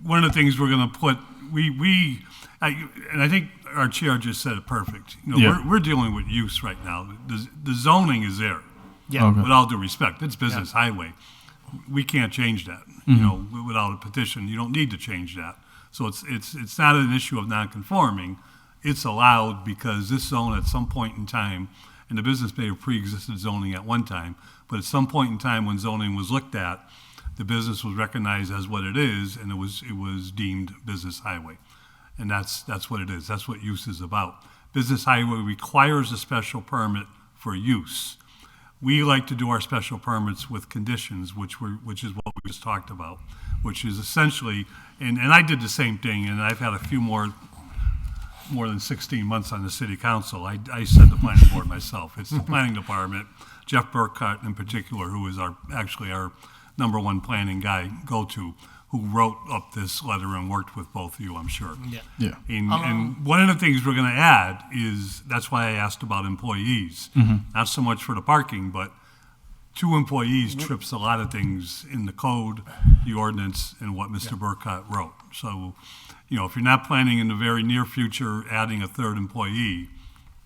one of the things we're going to put, and I think our chair just said it perfect. We're dealing with use right now. The zoning is there. Yeah. Okay. With all due respect, it's business highway. We can't change that. Without a petition, you don't need to change that. So it's not an issue of non-conforming. It's allowed because this zone at some point in time, and the business may have pre-existed zoning at one time, but at some point in time when zoning was looked at, the business was recognized as what it is, and it was deemed business highway. And that's what it is. That's what use is about. Business highway requires a special permit for use. We like to do our special permits with conditions, which is what we just talked about, which is essentially, and I did the same thing, and I've had a few more than 16 months on the city council. I said the planning board myself. It's the planning department, Jeff Burkott in particular, who is our number one planning guy, go-to, who wrote up this letter and worked with both of you, I'm sure. Yeah. And one of the things we're going to add is, that's why I asked about employees. Not so much for the parking, but 2 employees trips a lot of things in the code, the ordinance, and what Mr. Burkott wrote. So, if you're not planning in the very near future adding a 3rd employee,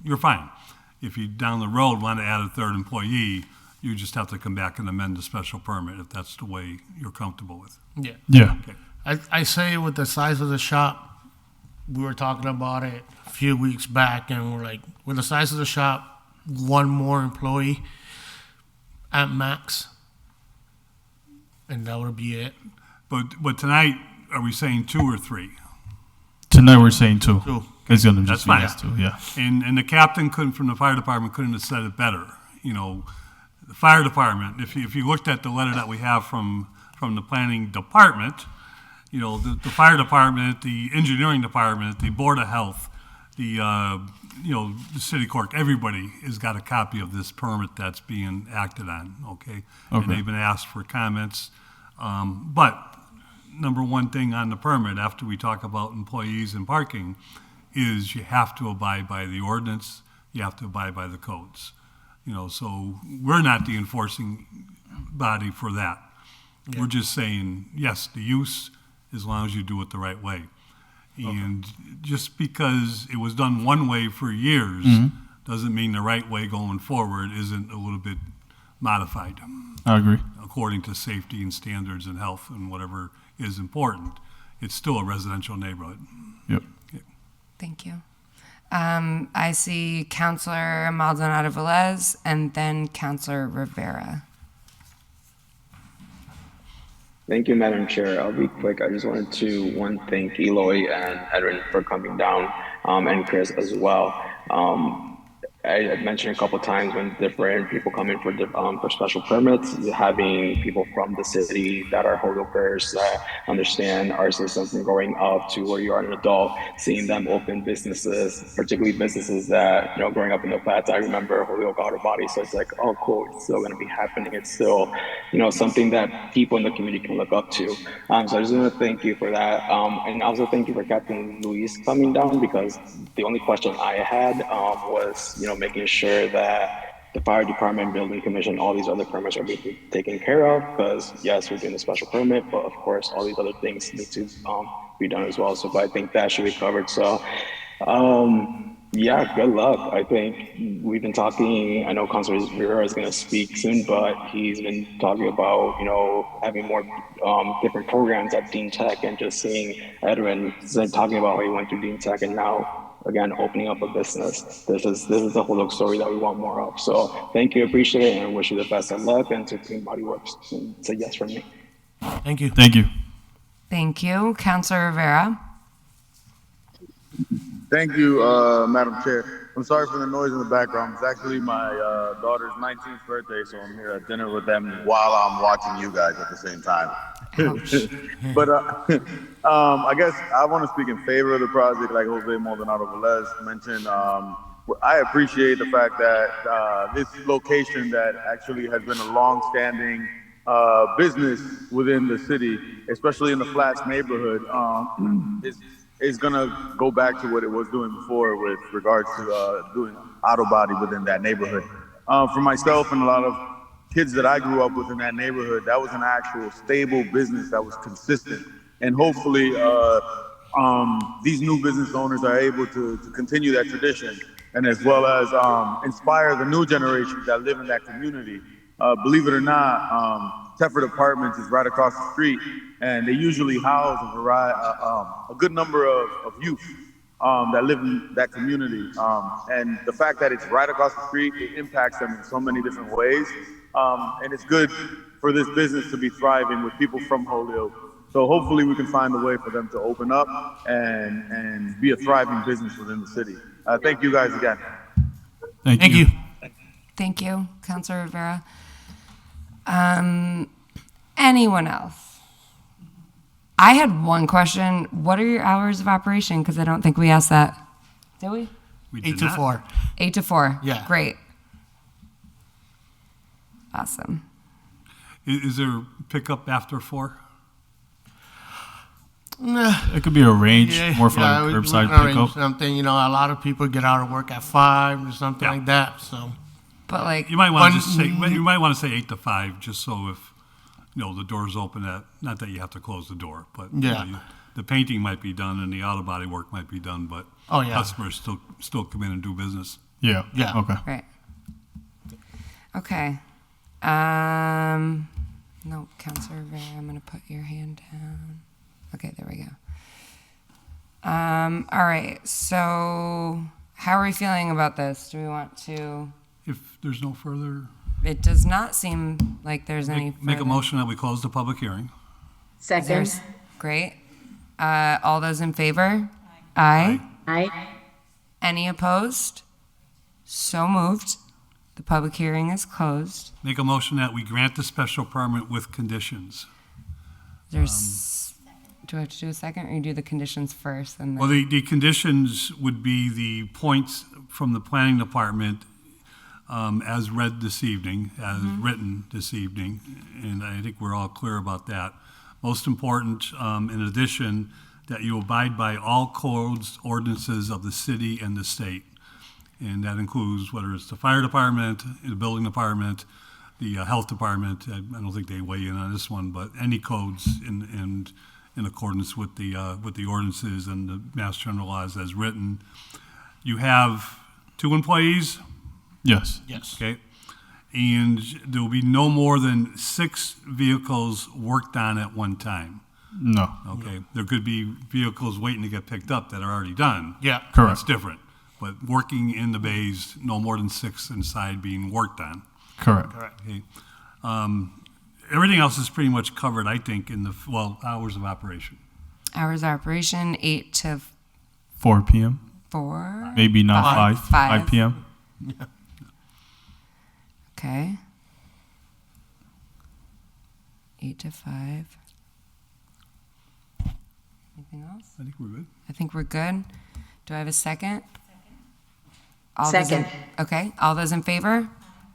you're fine. If you down the road want to add a 3rd employee, you just have to come back and amend the special permit if that's the way you're comfortable with. Yeah. Okay. I say with the size of the shop, we were talking about it a few weeks back, and we're like, with the size of the shop, 1 more employee at max, and that would be it. But tonight, are we saying 2 or 3? Tonight we're saying 2. 2. It's going to That's just be fine. us 2, yeah. And the captain from the fire department couldn't have said it better. The fire department, if you looked at the letter that we have from the planning department, the fire department, the engineering department, the board of health, the city clerk, everybody has got a copy of this permit that's being acted on, okay? And they've been asked for comments. But number one thing on the permit, after we talk about employees and parking, is you have to abide by the ordinance, you have to abide by the codes. So we're not the enforcing body for that. We're just saying, yes, the use, as long as you do it the right way. And just because it was done one way for years doesn't mean the right way going forward isn't a little bit modified. I agree. According to safety and standards and health and whatever is important. It's still a residential neighborhood. Yep. Thank you. I see Councilor Maldonado Velez and then Councilor Rivera. Thank you, Madam Chair. I'll be quick. I just wanted to, thank Eloy and Edwin for coming down, and Chris as well. I had mentioned a couple of times when different people come in for special permits, having people from the city that are Holyokers that understand our system from growing up to where you are an adult, seeing them open businesses, particularly businesses that, growing up in the flats, I remember Holyoke Auto Body. So it's like, oh, cool, it's still going to be happening. It's still, something that people in the community can look up to. So I just want to thank you for that. And also thank you for Captain Luis coming down, because the only question I had was, making sure that the fire department, building commission, all these other permits are being taken care of, because yes, we're doing a special permit, but of course all these other things need to be done as well. So but I think that should be covered. So yeah, good luck. I think we've been talking, I know Councilor Rivera is going to speak soon, but he's been talking about, having more different programs at Dean Tech, and just seeing Edwin talking about how he went to Dean Tech and now again opening up a business. This is the Holyoke story that we want more of. So thank you, appreciate it, and I wish you the best of luck, and to Team Body Works. It's a yes from me. Thank you. Thank you. Thank you. Councilor Rivera. Thank you, Madam Chair. I'm sorry for the noise in the background. It's actually my daughter's 19th birthday, so I'm here at dinner with them while I'm watching you guys at the same time. But I guess I want to speak in favor of the project, like Jose Maldonado Velez mentioned. I appreciate the fact that this location that actually has been a long-standing business within the city, especially in the Flats neighborhood, is going to go back to what it was doing before with regards to doing auto body within that neighborhood. For myself and a lot of kids that I grew up with in that neighborhood, that was an actual stable business that was consistent. And hopefully these new business owners are able to continue that tradition, and as well as inspire the new generation that live in that community. Believe it or not, Teford Apartments is right across the street, and they usually house a good number of youth that live in that community. And the fact that it's right across the street, it impacts them in so many different ways. And it's good for this business to be thriving with people from Holyoke. So hopefully we can find a way for them to open up and be a thriving business within the city. Thank you guys again. Thank you. Thank you, Councilor Rivera. Anyone else? I had one question. What are your hours of operation? Because I don't think we asked that. Did we? We 8 did to not. 4. 8 to 4. Yeah. Great. Awesome. Is there pickup after 4? It could be arranged more for like we curbside can arrange pickup. something. You know, a lot of people get out of work at 5 or something Yeah. like that. So But like, You might want to But- just say, you might want to say 8 to 5, just so if, the door's open at, not that you have to close the door, but Yeah. the painting might be done and the auto body work might be done, but Oh, yeah. customers still come in and do business. Yeah. Yeah. Okay. right. Okay. No, Councilor Rivera, I'm going to put your hand down. Okay, there we go. All right, so how are we feeling about this? Do we want to, If there's no further, it does not seem like there's any. make a further- motion that we close the public hearing. Second. There's, great. All those in favor? Aye. Aye. Any opposed? So moved. The public hearing is closed. Make a motion that we grant the special permit with conditions. There's, do I have to do a second, or you do the conditions first and Well, then? the conditions would be the points from the planning department as read this evening, as written this evening, and I think we're all clear about that. Most important, in addition, that you abide by all codes, ordinances of the city and the state. And that includes whether it's the fire department, the building department, the health department. I don't think they weigh in on this one, but any codes in accordance with the ordinances and the Mass General laws as written. You have 2 employees, Yes. Yes. okay? And there will be no more than 6 vehicles worked on at one time, No. okay? There could be vehicles waiting to get picked up that are already done. Yeah. That's Correct. different. But working in the bays, no more than 6 inside being worked on. Correct. Okay. Everything else is pretty much covered, I think, in the, hours of operation. Hours of operation, 8 to 4 p.m. 4? Maybe not 5. 5 p.m. Okay. 8 to 5. Anything else? I think we're good. I think we're good. Do I have a second? All those in- Second. Okay, all those in favor?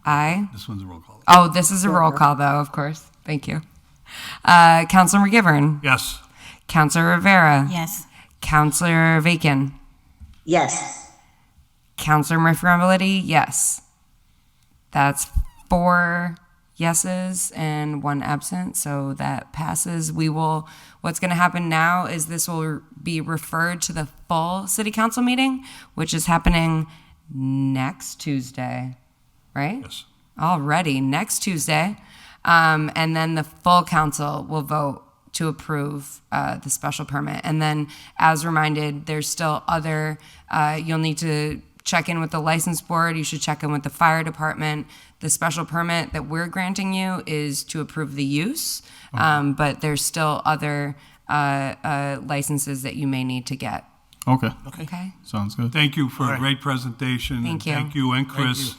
Aye. This one's a roll call. Oh, this is a roll call, though, of course. Thank you. Councilor McGivern. Yes. Councilor Rivera. Yes. Councilor Vacan. Yes. Councilor Murphy-ROMBOLETTI, yes. That's 4 yeses and 1 absent, so that passes. What's going to happen now is this will be referred to the full city council meeting, which is happening next Tuesday, right? Yes. Already, next Tuesday. And then the full council will vote to approve the special permit. And then, as reminded, there's still other, you'll need to check in with the license board. You should check in with the fire department. The special permit that we're granting you is to approve the use, but there's still other licenses that you may need to get. Okay. Okay? Sounds good. Thank you for a great presentation. Thank you. Thank you and Chris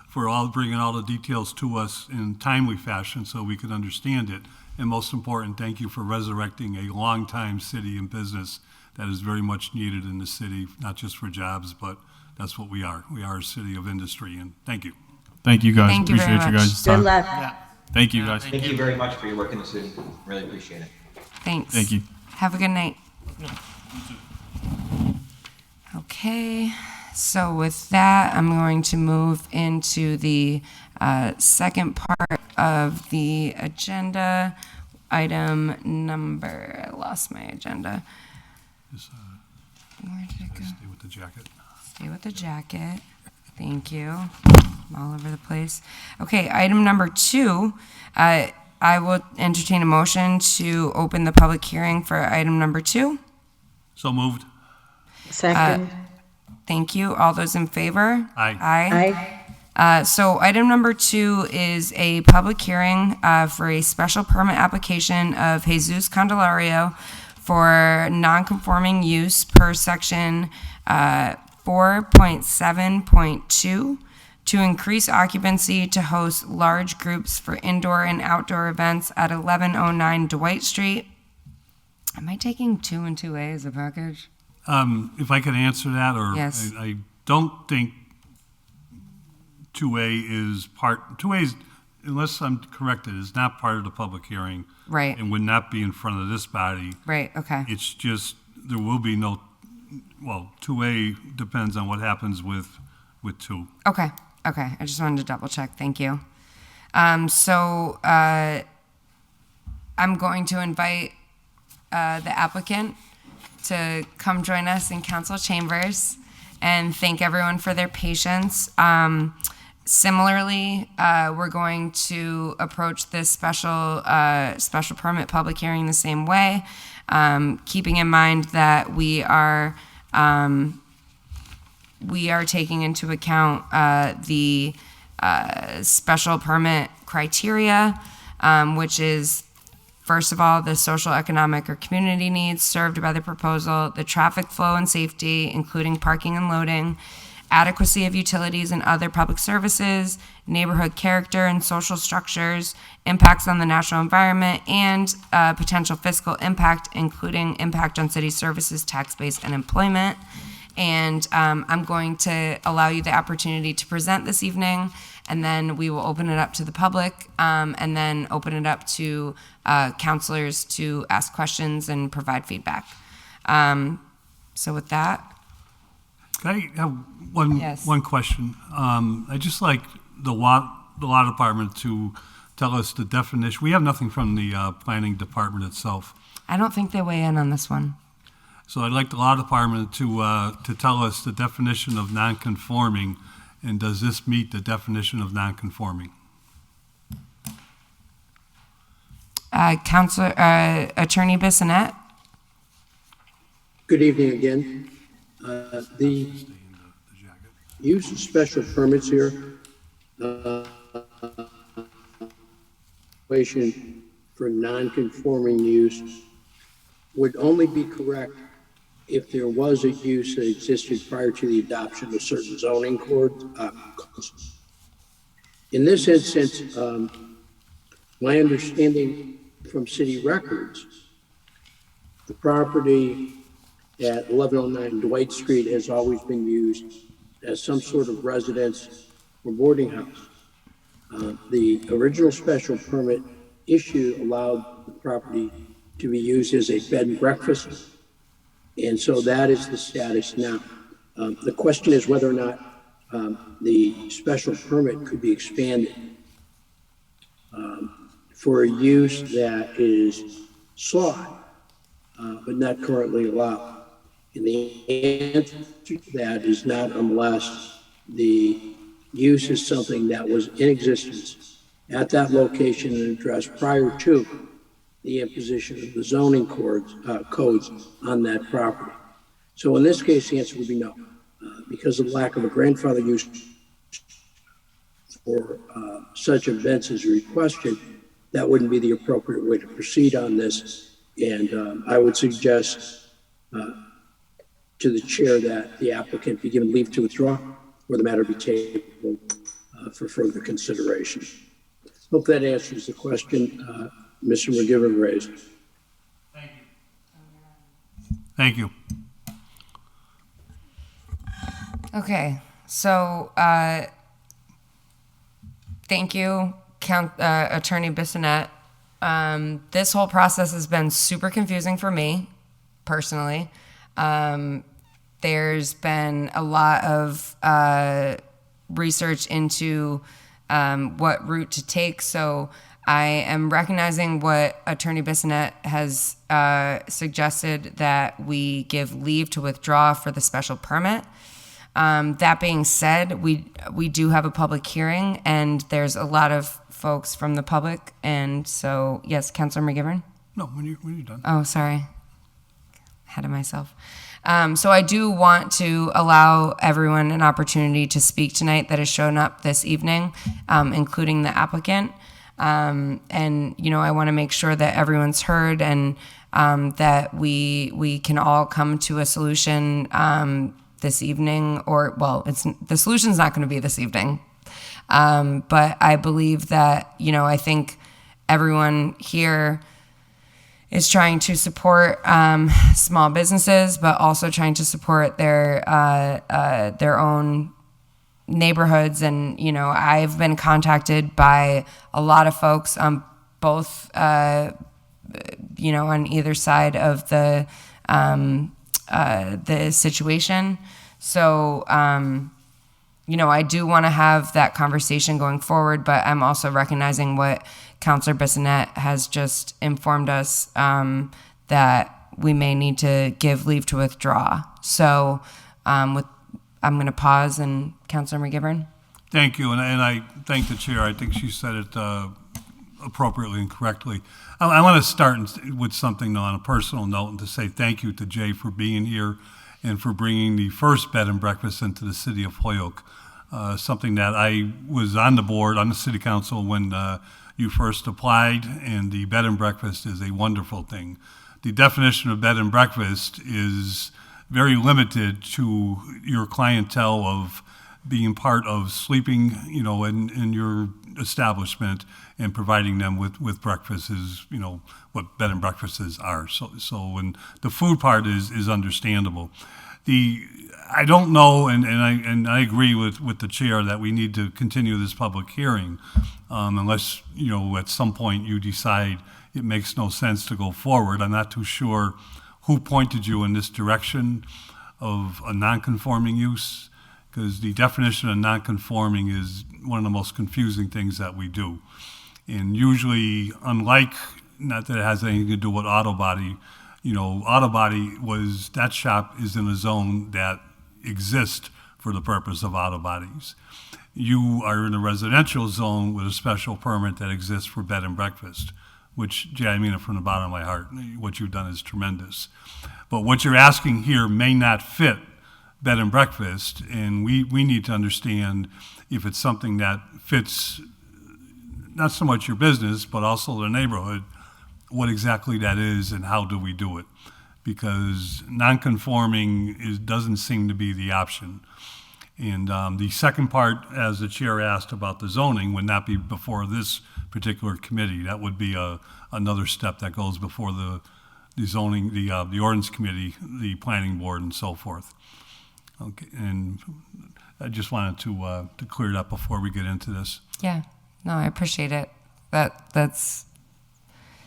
for bringing all the details to us in timely fashion so we could understand it. And most important, thank you for resurrecting a longtime city and business that is very much needed in the city, not just for jobs, but that's what we are. We are a city of industry, and thank you. Thank you guys. Thank you very Appreciate you much. guys' Good time. luck. Thank you guys. Thank you very much for your work in the city. Really appreciate it. Thanks. Thank you. Have a good night. Okay, so with that, I'm going to move into the second part of the agenda. Item number, I lost my agenda. Just, Where did it go? stay with the jacket. Stay with the jacket. Thank you. I'm all over the place. Okay, item number 2 I will entertain a motion to open the public hearing for item number 2. So moved. Second. Thank you. All those in favor? Aye. Aye. So item number 2 is a public hearing for a special permit application of Jesus Candelario for non-conforming use per section 4.7.2 to increase occupancy to host large groups for indoor and outdoor events at 1109 Dwight Street. Am I taking 2 and 2A as a package? If I could answer that, or Yes. I don't think 2A is part, 2A is, unless I'm corrected, is not part of the public hearing. Right. And would not be in front of this body. Right, okay. It's just, there will be no, well, 2A depends on what happens with 2. Okay. I just wanted to double check. Thank you. I'm going to invite the applicant to come join us in council chambers and thank everyone for their patience. Similarly, we're going to approach this special permit public hearing the same way, keeping in mind that we are taking into account the special permit criteria, which is, first of all, the social, economic, or community needs served by the proposal, the traffic flow and safety, including parking and loading, adequacy of utilities and other public services, neighborhood character and social structures, impacts on the natural environment, and potential fiscal impact, including impact on city services, tax base, and employment. And I'm going to allow you the opportunity to present this evening, and then we will open it up to the public, and then open it up to counselors to ask questions and provide feedback. So with that, Can I have one Yes. one question? I just like the law department to tell us the definition. We have nothing from the planning department itself. I don't think they weigh in on this one. So I'd like the law department to tell us the definition of non-conforming, and does this meet the definition of non-conforming? Attorney Bissonnette? Good evening again. The use of special permits here, for non-conforming use would only be correct if there was a use that existed prior to the adoption of certain zoning codes. In this instance, my understanding from city records, the property at 1109 Dwight Street has always been used as some sort of residence or boarding house. The original special permit issue allowed the property to be used as a bed and breakfast, and so that is the status now. The question is whether or not the special permit could be expanded for a use that is sought but not currently allowed. And the answer to that is not unless the use is something that was in existence at that location and addressed prior to the imposition of the zoning codes on that property. So in this case, the answer would be no. Because of lack of a grandfather use for such events as requested, that wouldn't be the appropriate way to proceed on this. And I would suggest to the chair that the applicant be given leave to withdraw or the matter be tabled for further consideration. Hope that answers the question Mr. McGivern raised. Thank you. Okay, so thank you, Attorney Bissonnette. This whole process has been super confusing for me, personally. There's been a lot of research into what route to take, so I am recognizing what Attorney Bissonnette has suggested, that we give leave to withdraw for the special permit. That being said, we do have a public hearing, and there's a lot of folks from the public, and so, yes, Councilor McGivern? No, when you're done. Oh, sorry. Ahead of myself. So I do want to allow everyone an opportunity to speak tonight that has shown up this evening, including the applicant. And, I want to make sure that everyone's heard and that we can all come to a solution this evening, the solution's not going to be this evening. But I believe that, I think everyone here is trying to support small businesses, but also trying to support their own neighborhoods. And, I've been contacted by a lot of folks on both, on either side of the situation. So, I do want to have that conversation going forward, but I'm also recognizing what Councilor Bissonnette has just informed us, that we may need to give leave to withdraw. So I'm going to pause, and Councilor McGivern. Thank you, and I thank the chair. I think she said it appropriately and correctly. I want to start with something on a personal note and to say thank you to Jay for being here and for bringing the first bed and breakfast into the city of Holyoke. Something that I was on the board, on the city council when you first applied, and the bed and breakfast is a wonderful thing. The definition of bed and breakfast is very limited to your clientele of being part of sleeping, in your establishment and providing them with breakfast is, what bed and breakfasts are. So when the food part is understandable. I don't know, and I agree with the chair that we need to continue this public hearing unless, at some point you decide it makes no sense to go forward. I'm not too sure who pointed you in this direction of a non-conforming use, because the definition of non-conforming is one of the most confusing things that we do. And usually, unlike, not that it has anything to do with auto body, auto body that shop is in a zone that exists for the purpose of auto bodies. You are in a residential zone with a special permit that exists for bed and breakfast, which, Jay, I mean it from the bottom of my heart. What you've done is tremendous. But what you're asking here may not fit bed and breakfast, and we need to understand if it's something that fits not so much your business, but also the neighborhood, what exactly that is and how do we do it. Because non-conforming doesn't seem to be the option. And the second part, as the chair asked about the zoning, would not be before this particular committee. That would be another step that goes before the zoning, the ordinance committee, the planning board, and so forth. Okay, and I just wanted to clear it up before we get into this. Yeah, no, I appreciate it. That's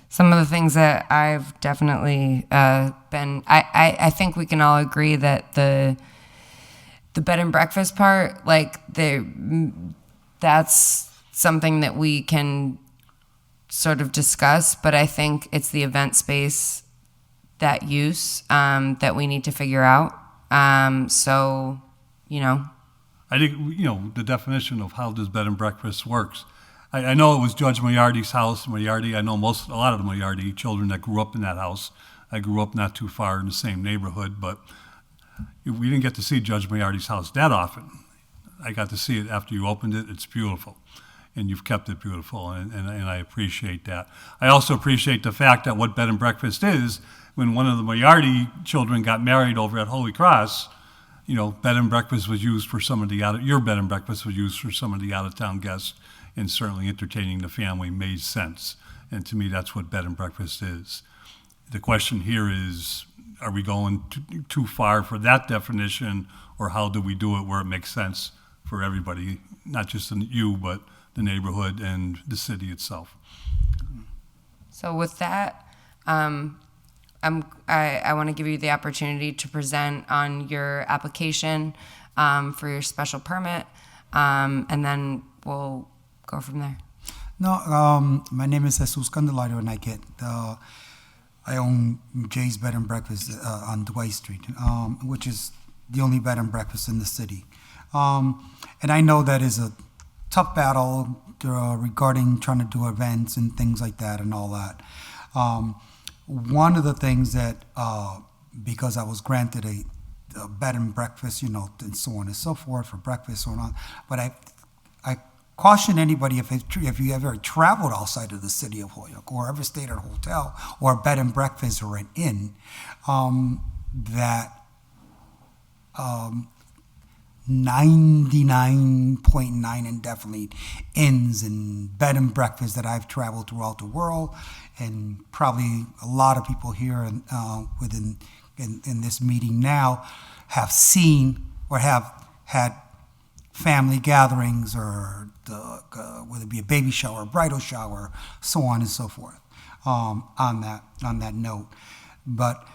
some of the things that I've definitely been. I think we can all agree that the bed and breakfast part, that's something that we can sort of discuss. But I think it's the event space, that use, that we need to figure out. I think, the definition of how does bed and breakfast works. I know it was Judge Maiardi's house. I know a lot of the Maiardi children that grew up in that house. I grew up not too far in the same neighborhood, but we didn't get to see Judge Maiardi's house that often. I got to see it after you opened it. It's beautiful, and you've kept it beautiful, and I appreciate that. I also appreciate the fact that what bed and breakfast is, when one of the Maiardi children got married over at Holy Cross, bed and breakfast was used for some of your bed and breakfast was used for some of the out-of-town guests, and certainly entertaining the family made sense. And to me, that's what bed and breakfast is. The question here is, are we going too far for that definition, or how do we do it where it makes sense for everybody, not just you, but the neighborhood and the city itself? So with that, I want to give you the opportunity to present on your application for your special permit, and then we'll go from there. No, my name is Jesus Candelario, and I own Jay's Bed and Breakfast on Dwight Street, which is the only bed and breakfast in the city. And I know that is a tough battle regarding trying to do events and things like that and all that. One of the things that, because I was granted a bed and breakfast, and so on and so forth for breakfast or not, but I caution anybody if you ever traveled outside of the city of Holyoke or ever stayed at a hotel or a bed and breakfast or an inn, that 99.9 indefinite inns and bed and breakfast that I've traveled throughout the world, and probably a lot of people here in this meeting now have seen or have had family gatherings or whether it be a baby shower, bridal shower, so on and so forth. On that note, but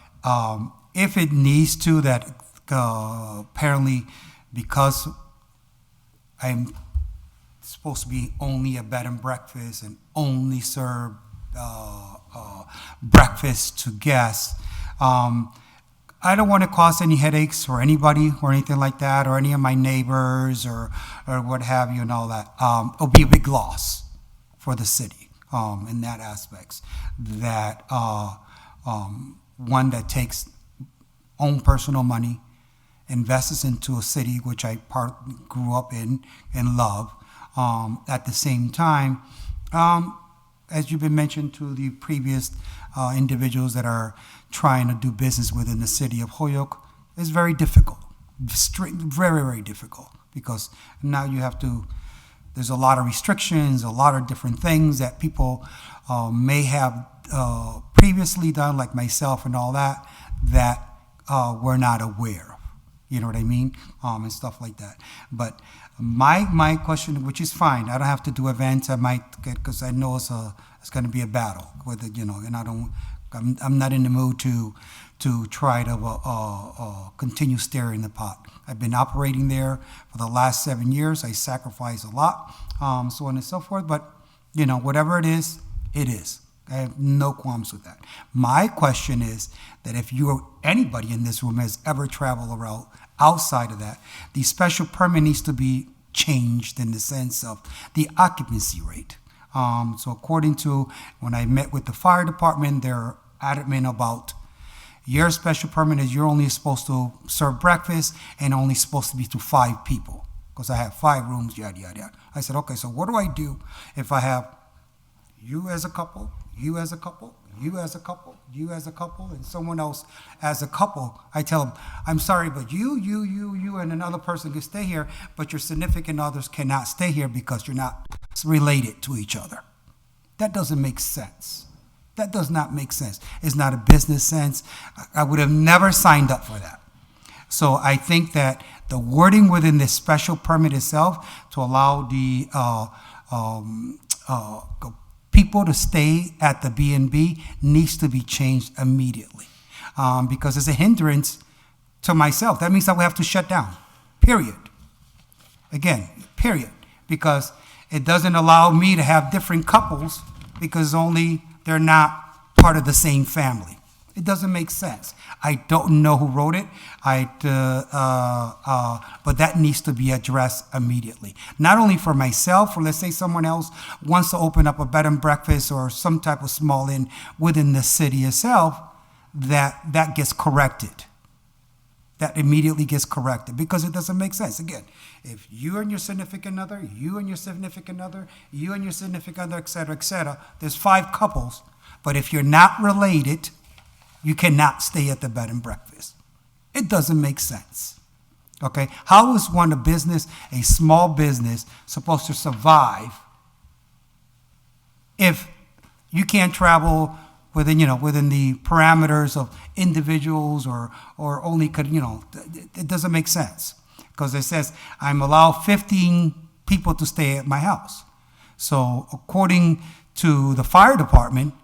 if it needs to, that apparently because I'm supposed to be only a bed and breakfast and only serve breakfast to guests, I don't want to cause any headaches for anybody or anything like that, or any of my neighbors or what have you and all that. It'll be a big loss for the city in that aspects. That one that takes own personal money, invests into a city which I grew up in and love. At the same time, as you've been mentioned to the previous individuals that are trying to do business within the city of Holyoke, is very difficult, very, very difficult, because now you have to, there's a lot of restrictions, a lot of different things that people may have previously done, like myself and all that, that we're not aware of. You know what I mean? And stuff like that. But my question, which is fine, I don't have to do events. I might get, because I know it's going to be a battle with it, and I'm not in the mood to try to continue stirring the pot. I've been operating there for the last 7 years. I sacrifice a lot, so on and so forth. But whatever it is, it is. I have no qualms with that. My question is that if anybody in this room has ever traveled around outside of that, the special permit needs to be changed in the sense of the occupancy rate. So according to when I met with the fire department, they're adamant about your special permit is you're only supposed to serve breakfast and only supposed to be to 5 people, because I have 5 rooms, yada, yada, yada. I said, okay, so what do I do if I have you as a couple, you as a couple, you as a couple, you as a couple, and someone else as a couple? I tell them, I'm sorry, but you, and another person can stay here, but your significant others cannot stay here because you're not related to each other. That doesn't make sense. That does not make sense. It's not a business sense. I would have never signed up for that. So I think that the wording within this special permit itself to allow the people to stay at the B&B needs to be changed immediately, because it's a hindrance to myself. That means I will have to shut down, period. Again, period, because it doesn't allow me to have different couples because they're not part of the same family. It doesn't make sense. I don't know who wrote it. But that needs to be addressed immediately. Not only for myself, or let's say someone else wants to open up a bed and breakfast or some type of small inn within the city itself, that gets corrected. That immediately gets corrected, because it doesn't make sense. Again, if you and your significant other, you and your significant other, you and your significant other, et cetera, there's 5 couples, but if you're not related, you cannot stay at the bed and breakfast. It doesn't make sense. Okay? How is a small business, supposed to survive if you can't travel within the parameters of individuals or only could, it doesn't make sense. Because it says I'm allowed 15 people to stay at my house. So according to the fire department,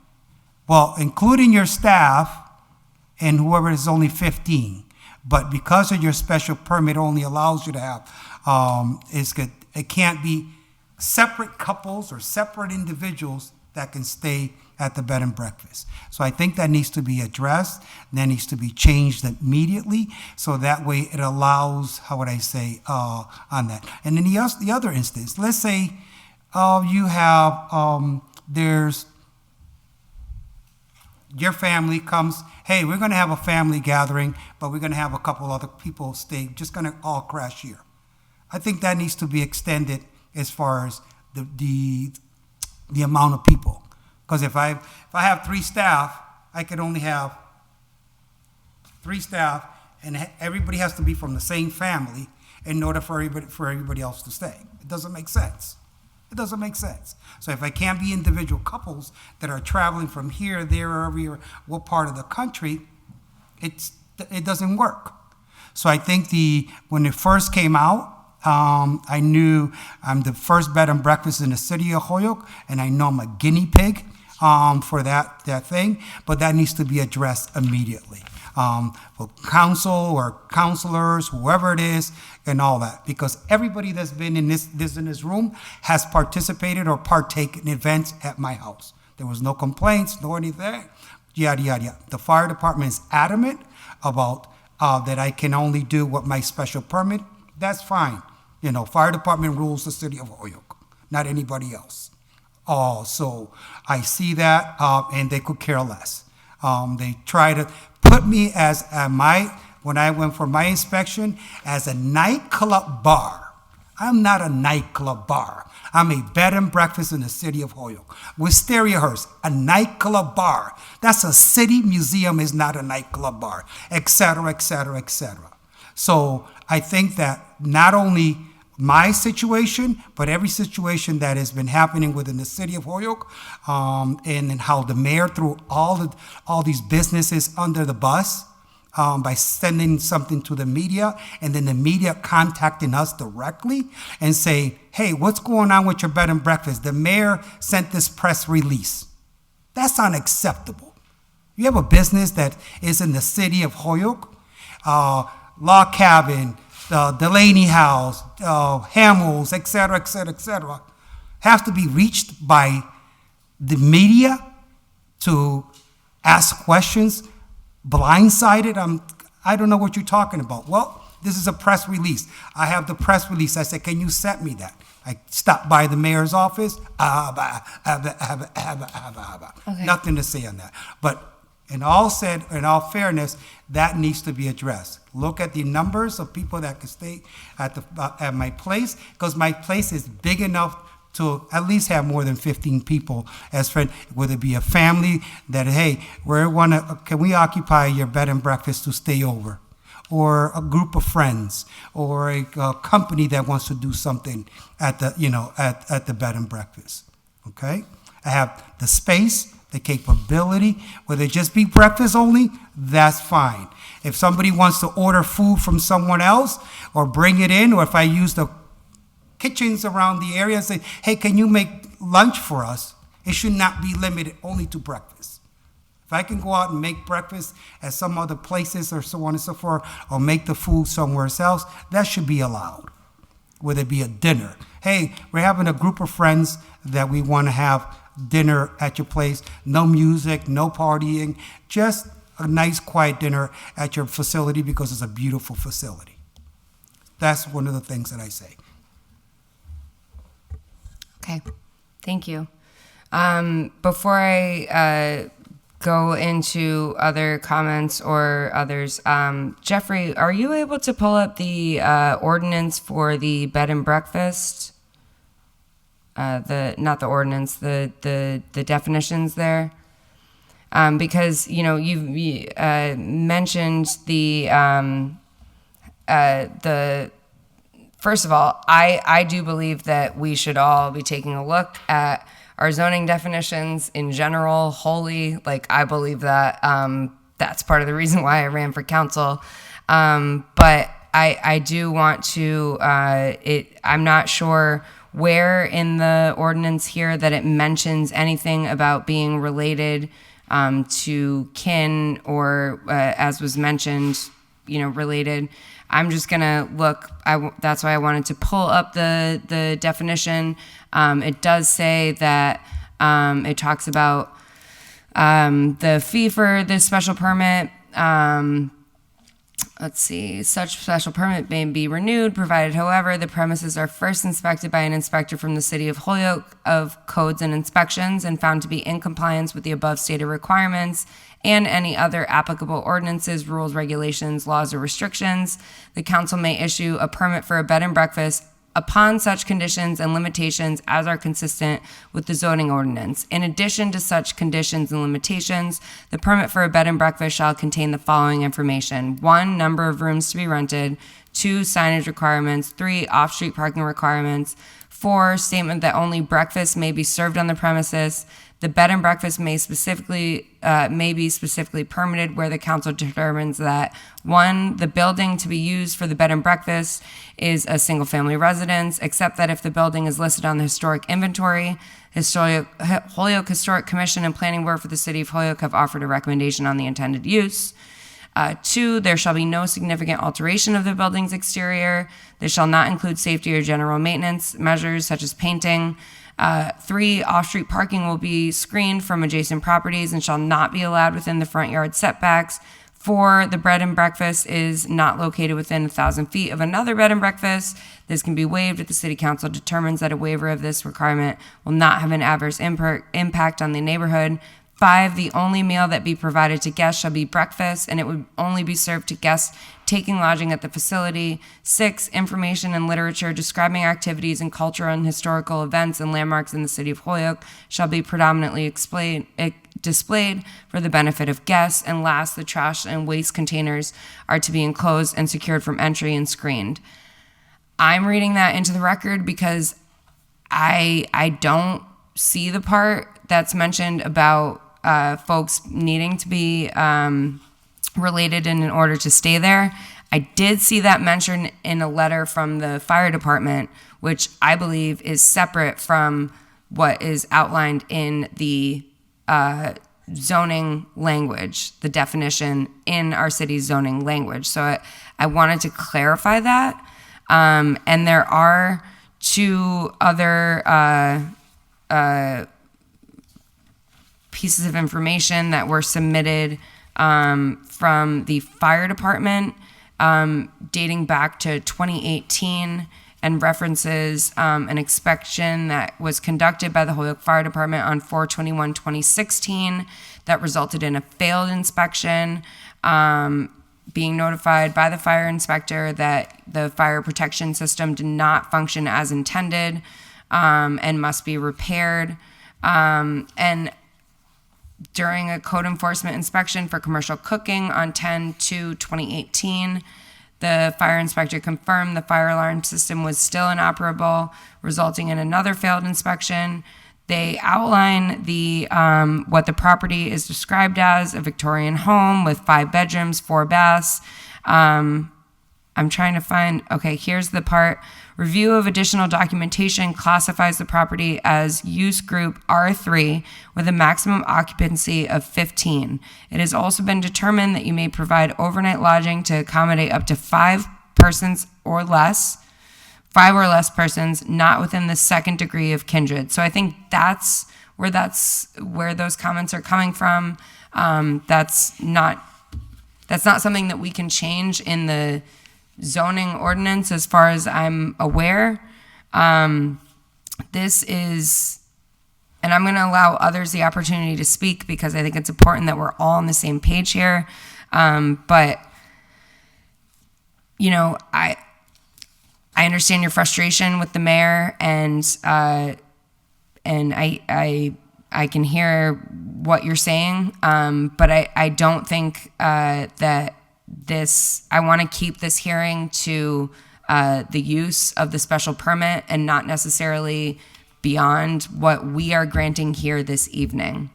well, including your staff and whoever is only 15, but because of your special permit only allows you to have, it can't be separate couples or separate individuals that can stay at the bed and breakfast. So I think that needs to be addressed, that needs to be changed immediately, so that way it allows, how would I say, on that. And then the other instance, let's say you have, there's, your family comes, hey, we're gonna have a family gathering, but we're gonna have a couple other people stay, just gonna all crash here. I think that needs to be extended as far as the amount of people. Because if I have 3 staff, I could only have 3 staff, and everybody has to be from the same family in order for everybody else to stay. It doesn't make sense. It doesn't make sense. So if I can't be individual couples that are traveling from here, there, or everywhere, what part of the country, it doesn't work. So I think when it first came out, I knew I'm the first bed and breakfast in the city of Holyoke, and I know I'm a guinea pig for that thing, but that needs to be addressed immediately. For council or counselors, whoever it is, and all that, because everybody that's been in this room has participated or partaken in events at my house. There was no complaints, no anything, yada, yada, yada. The fire department is adamant about that I can only do what my special permit. That's fine. You know, fire department rules the city of Holyoke, not anybody else. So I see that, and they could care less. They try to put me as when I went for my inspection, as a nightclub bar. I'm not a nightclub bar. I'm a bed and breakfast in the city of Holyoke. Wisteriahurst, a nightclub bar. That's a city museum, is not a nightclub bar, et cetera, et cetera, et cetera. So I think that not only my situation, but every situation that has been happening within the city of Holyoke, and how the mayor threw all these businesses under the bus by sending something to the media, and then the media contacting us directly and say, hey, what's going on with your bed and breakfast? The mayor sent this press release. That's unacceptable. You have a business that is in the city of Holyoke, Log Cabin, Delaney House, Hamels, et cetera, et cetera, et cetera, have to be reached by the media to ask questions, blindsided. I don't know what you're talking about. Well, this is a press release. I have the press release. I said, can you send me that? I stopped by the mayor's office. Okay. Nothing to say on that. But in all fairness, that needs to be addressed. Look at the numbers of people that can stay at my place, because my place is big enough to at least have more than 15 people as friends, whether it be a family that, hey, can we occupy your bed and breakfast to stay over? Or a group of friends, or a company that wants to do something at the bed and breakfast. Okay? I have the space, the capability. Whether it just be breakfast only, that's fine. If somebody wants to order food from someone else or bring it in, or if I use the kitchens around the area and say, hey, can you make lunch for us? It should not be limited only to breakfast. If I can go out and make breakfast at some other places or so on and so forth, or make the food somewhere else, that should be allowed. Whether it be a dinner. Hey, we're having a group of friends that we want to have dinner at your place. No music, no partying, just a nice quiet dinner at your facility because it's a beautiful facility. That's one of the things that I say. Okay, thank you. Before I go into other comments or others, Jeffrey, are you able to pull up the ordinance for the bed and breakfast? Not the ordinance, the definitions there. Because, you know, you mentioned the first of all, I do believe that we should all be taking a look at our zoning definitions in general, wholly. Like, I believe that that's part of the reason why I ran for council. But I do want to, I'm not sure where in the ordinance here that it mentions anything about being related to kin or, as was mentioned, you know, related. I'm just gonna look. That's why I wanted to pull up the definition. It does say that it talks about The fee for this special permit, let's see, such special permit may be renewed, provided, however, the premises are first inspected by an inspector from the City of Holyoke of Codes and Inspections and found to be in compliance with the above stated requirements and any other applicable ordinances, rules, regulations, laws, or restrictions. The council may issue a permit for a bed and breakfast upon such conditions and limitations as are consistent with the zoning ordinance. In addition to such conditions and limitations, the permit for a bed and breakfast shall contain the following information: 1, number of rooms to be rented; 2, signage requirements; 3, off-street parking requirements; 4, statement that only breakfast may be served on the premises. The bed and breakfast may be specifically permitted where the council determines that 1, the building to be used for the bed and breakfast is a single-family residence, except that if the building is listed on the historic inventory, Holyoke Historic Commission and Planning Board for the City of Holyoke have offered a recommendation on the intended use. 2, there shall be no significant alteration of the building's exterior. This shall not include safety or general maintenance measures such as painting. 3, off-street parking will be screened from adjacent properties and shall not be allowed within the front yard setbacks. 4, the bed and breakfast is not located within 1,000 feet of another bed and breakfast. This can be waived if the city council determines that a waiver of this requirement will not have an adverse impact on the neighborhood. 5, the only meal that be provided to guests shall be breakfast, and it would only be served to guests taking lodging at the facility. 6, information and literature describing activities and cultural and historical events and landmarks in the city of Holyoke shall be predominantly displayed for the benefit of guests. And last, the trash and waste containers are to be enclosed and secured from entry and screened. I'm reading that into the record because I don't see the part that's mentioned about folks needing to be related in order to stay there. I did see that mentioned in a letter from the fire department, which I believe is separate from what is outlined in the zoning language, the definition in our city's zoning language. So I wanted to clarify that. And there are 2 other pieces of information that were submitted from the fire department dating back to 2018 and references an inspection that was conducted by the Holyoke Fire Department on 4/21/2016 that resulted in a failed inspection, being notified by the fire inspector that the fire protection system did not function as intended and must be repaired. And during a code enforcement inspection for commercial cooking on 10/2/2018, the fire inspector confirmed the fire alarm system was still inoperable, resulting in another failed inspection. They outline the what the property is described as: a Victorian home with 5 bedrooms, 4 baths. I'm trying to find, okay, here's the part. Review of additional documentation classifies the property as use group R3 with a maximum occupancy of 15. It has also been determined that you may provide overnight lodging to accommodate up to 5 persons or less, 5 or less persons not within the second degree of kindred. So I think that's where those comments are coming from. That's not something that we can change in the zoning ordinance as far as I'm aware. This is, and I'm going to allow others the opportunity to speak because I think it's important that we're all on the same page here. But, you know, I understand your frustration with the mayor, and I can hear what you're saying, but I don't think that I want to keep this hearing to the use of the special permit and not necessarily beyond what we are granting here this evening.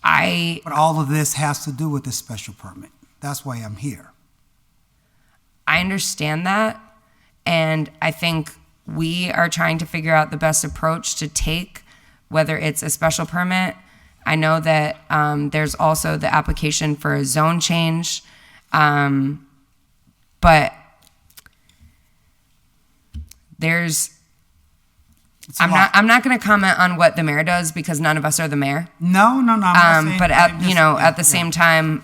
But all of this has to do with the special permit. That's why I'm here. I understand that, and I think we are trying to figure out the best approach to take, whether it's a special permit. I know that there's also the application for a zone change. But there's a lot. I'm not going to comment on what the mayor does because none of us are the mayor. No. I'm not saying, But I'm just- at the same time,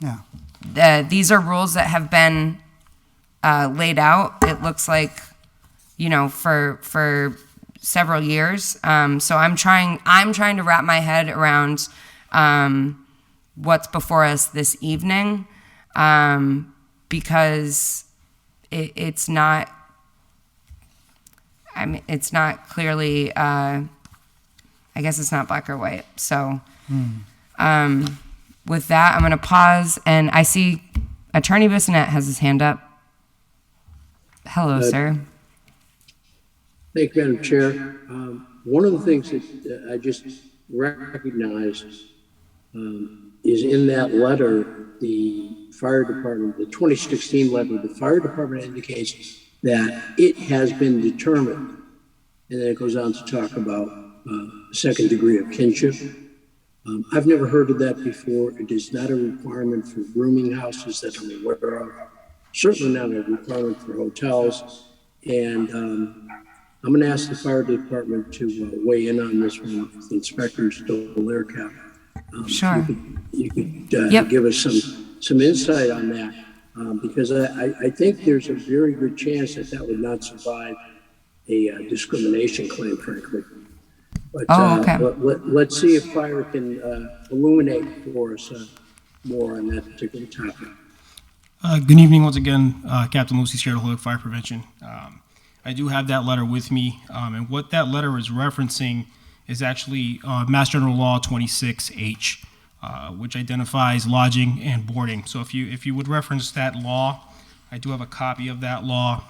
yeah. these are rules that have been laid out. It looks like, for several years. So I'm trying to wrap my head around what's before us this evening, because it's not. I mean, it's not clearly. I guess it's not black or white. So, with that, I'm going to pause, and I see Attorney Bissonette has his hand up. Hello, sir. Thank you, Madam Chair. One of the things that I just recognized is in that letter, the fire department, the 2016 letter, the fire department indicates that it has been determined, and then it goes on to talk about second degree of kinship. I've never heard of that before. It is not a requirement for rooming houses that I'm aware of. Certainly not a requirement for hotels. And I'm going to ask the fire department to weigh in on this one. If the inspectors don't their cap. Sure. You could give us some insight on that, because I think there's a very good chance that would not survive a discrimination claim, frankly. But okay. Let's see if fire can illuminate for us more on that particular topic. Good evening once again, Captain Lucy, Chair of Holyoke Fire Prevention. I do have that letter with me, and what that letter is referencing is actually Mass General Law 26H, which identifies lodging and boarding. So if you would reference that law, I do have a copy of that law.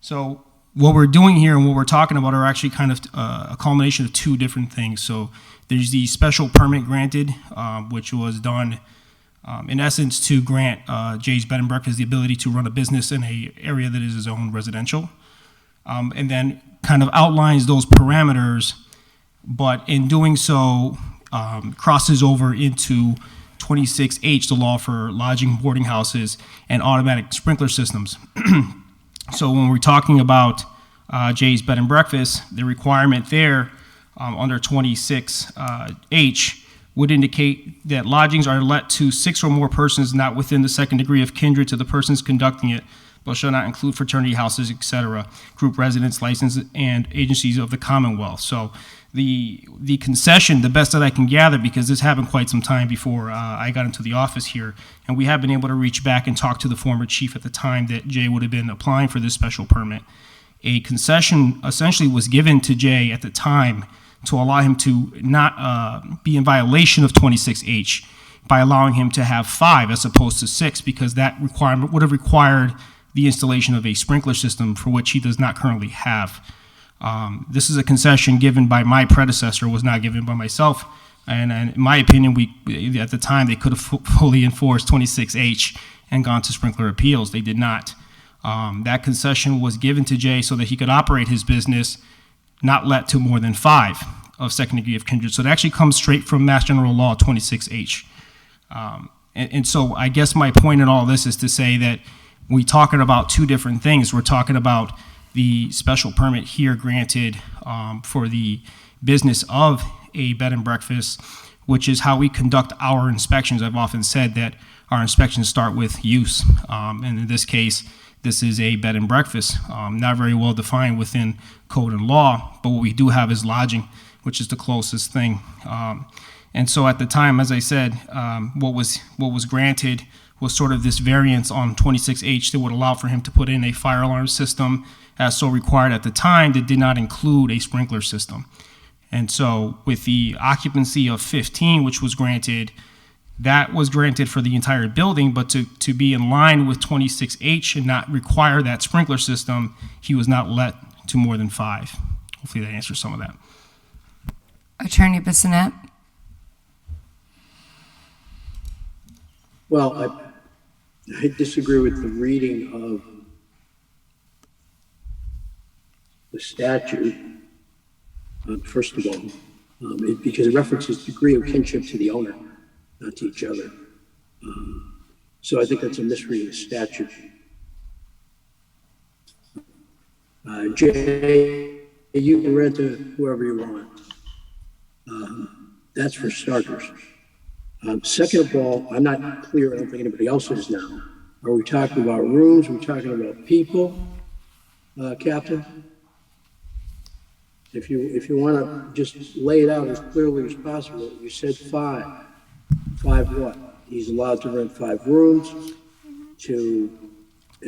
So what we're doing here and what we're talking about are actually kind of a culmination of two different things. So there's the special permit granted, which was done in essence to grant Jay's Bed and Breakfast the ability to run a business in an area that is his own residential, and then kind of outlines those parameters, but in doing so crosses over into 26H, the law for lodging, boarding houses, and automatic sprinkler systems. So when we're talking about Jay's Bed and Breakfast, the requirement there under 26H would indicate that lodgings are let to 6 or more persons not within the second degree of kindred to the persons conducting it, but shall not include fraternity houses, etc., group residence licenses, and agencies of the Commonwealth. So the concession, the best that I can gather, because this happened quite some time before I got into the office here, and we have been able to reach back and talk to the former chief at the time that Jay would have been applying for this special permit. A concession essentially was given to Jay at the time to allow him to not be in violation of 26H by allowing him to have 5 as opposed to 6, because that requirement would have required the installation of a sprinkler system for which he does not currently have. This is a concession given by my predecessor, was not given by myself. And in my opinion, at the time, they could have fully enforced 26H and gone to sprinkler appeals. They did not. That concession was given to Jay so that he could operate his business, not let to more than 5 of second degree of kindred. So it actually comes straight from Mass General Law 26H. And so I guess my point in all this is to say that we're talking about two different things. We're talking about the special permit here granted for the business of a bed and breakfast, which is how we conduct our inspections. I've often said that our inspections start with use. And in this case, this is a bed and breakfast, not very well defined within code and law, but what we do have is lodging, which is the closest thing. And so at the time, as I said, what was granted was sort of this variance on 26H that would allow for him to put in a fire alarm system as so required at the time that did not include a sprinkler system. And so with the occupancy of 15, which was granted, that was granted for the entire building, but to be in line with 26H and not require that sprinkler system, he was not let to more than 5. Hopefully that answers some of that. Attorney Bissonette. Well, I disagree with the reading of the statute, first of all, because it references degree of kinship to the owner, not to each other. So I think that's a misreading of statute. Jay you can rent to whoever you want. That's for starters. Second of all, I'm not clear, I don't think anybody else is now. Are we talking about rooms? Are we talking about people, Captain? If you want to just lay it out as clearly as possible, you said 5. 5 what? He's allowed to rent 5 rooms to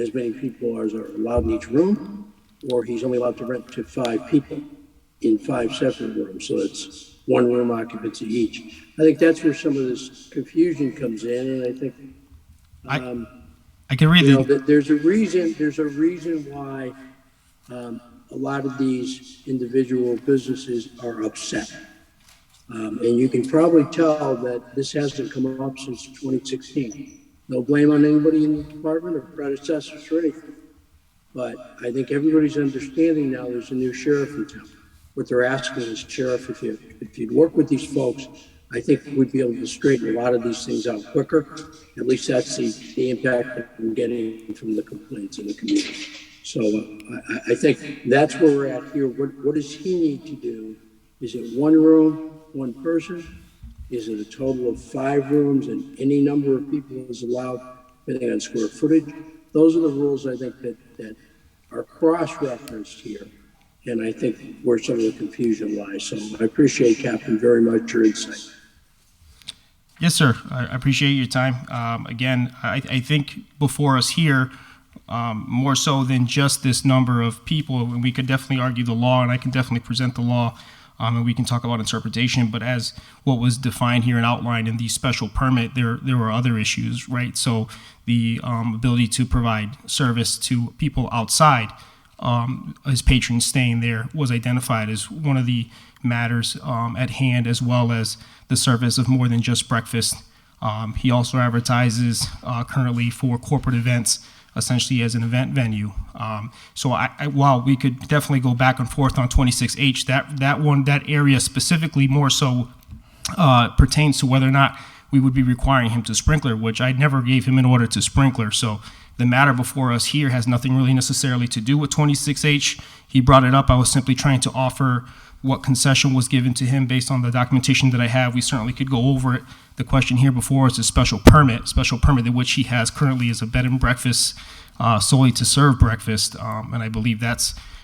as many people as are allowed in each room, or he's only allowed to rent to 5 people in 5 separate rooms. So it's 1 room occupancy each. I think that's where some of this confusion comes in, and I think I can read it. There's a reason why a lot of these individual businesses are upset. And you can probably tell that this hasn't come up since 2016. No blame on anybody in the department or predecessors or anything. But I think everybody's understanding now there's a new sheriff in town. What they're asking is, Sheriff, if you'd work with these folks, I think we'd be able to straighten a lot of these things out quicker. At least that's the impact that I'm getting from the complaints in the community. So I think that's where we're at here. What does he need to do? Is it 1 room, 1 person? Is it a total of 5 rooms and any number of people is allowed depending on square footage? Those are the rules I think that are cross-referenced here. And I think where some of the confusion lies. So I appreciate, Captain, very much your insight. Yes, sir. I appreciate your time. Again, I think before us here, more so than just this number of people, and we could definitely argue the law, and I can definitely present the law, and we can talk about interpretation. But as what was defined here and outlined in the special permit, there were other issues, right? So the ability to provide service to people outside his patrons staying there was identified as one of the matters at hand, as well as the service of more than just breakfast. He also advertises currently for corporate events, essentially as an event venue. So while we could definitely go back and forth on 26H, that area specifically more so pertains to whether or not we would be requiring him to sprinkler, which I never gave him an order to sprinkler. So the matter before us here has nothing really necessarily to do with 26H. He brought it up. I was simply trying to offer what concession was given to him based on the documentation that I have. We certainly could go over it. The question here before us is special permit in which he has currently is a bed and breakfast solely to serve breakfast. And I believe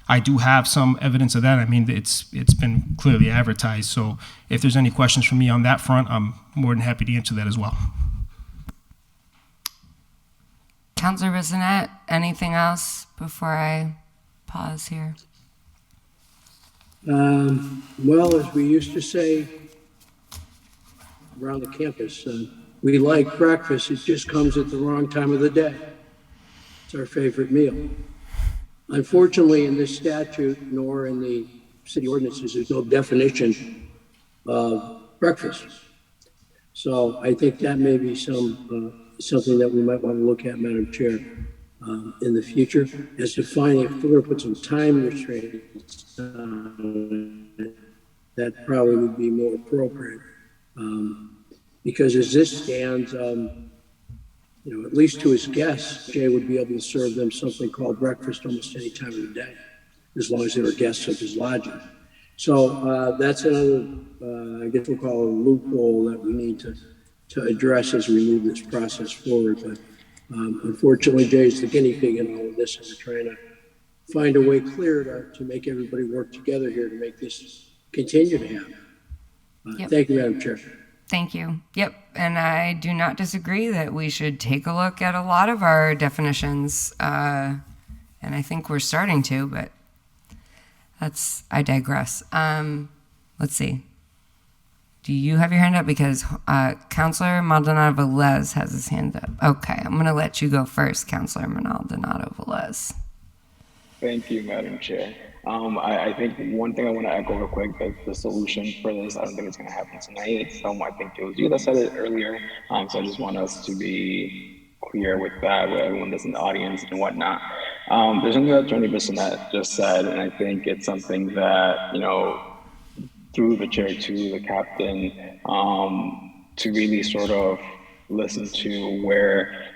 I do have some evidence of that. I mean, it's been clearly advertised. So if there's any questions from me on that front, I'm more than happy to answer that as well. Councilor Bissonnette, anything else before I pause here? Well, as we used to say around the campus, we like breakfast. It just comes at the wrong time of the day. It's our favorite meal. Unfortunately, in this statute, nor in the city ordinances, there's no definition of breakfast. So I think that may be something that we might want to look at, Madam Chair, in the future, as defining if we're going to put some time restraints, that probably would be more appropriate. Because as this stands, at least to his guests, Jay would be able to serve them something called breakfast almost any time of the day, as long as they were guests of his lodging. So that's another, I guess we'll call it a loophole that we need to address as we move this process forward. But unfortunately, Jay's the guinea pig in all of this, and we're trying to find a way clear to make everybody work together here to make this continue to happen. Yep. Thank you, Madam Chair. Thank you. Yep. And I do not disagree that we should take a look at a lot of our definitions. And I think we're starting to, but I digress. Let's see. Do you have your hand up? Because Councilor Maldonado-Velez has his hand up. Okay, I'm going to let you go first, Councilor Maldonado-Velez. Thank you, Madam Chair. I think one thing I want to echo real quick, that the solution for this, I don't think it's going to happen tonight. So I think it was you that said it earlier. So I just want us to be clear with that, with everyone that's in the audience and whatnot. There's something that Attorney Bissonnette just said, and I think it's something that, through the chair to the captain, to really sort of listen to where,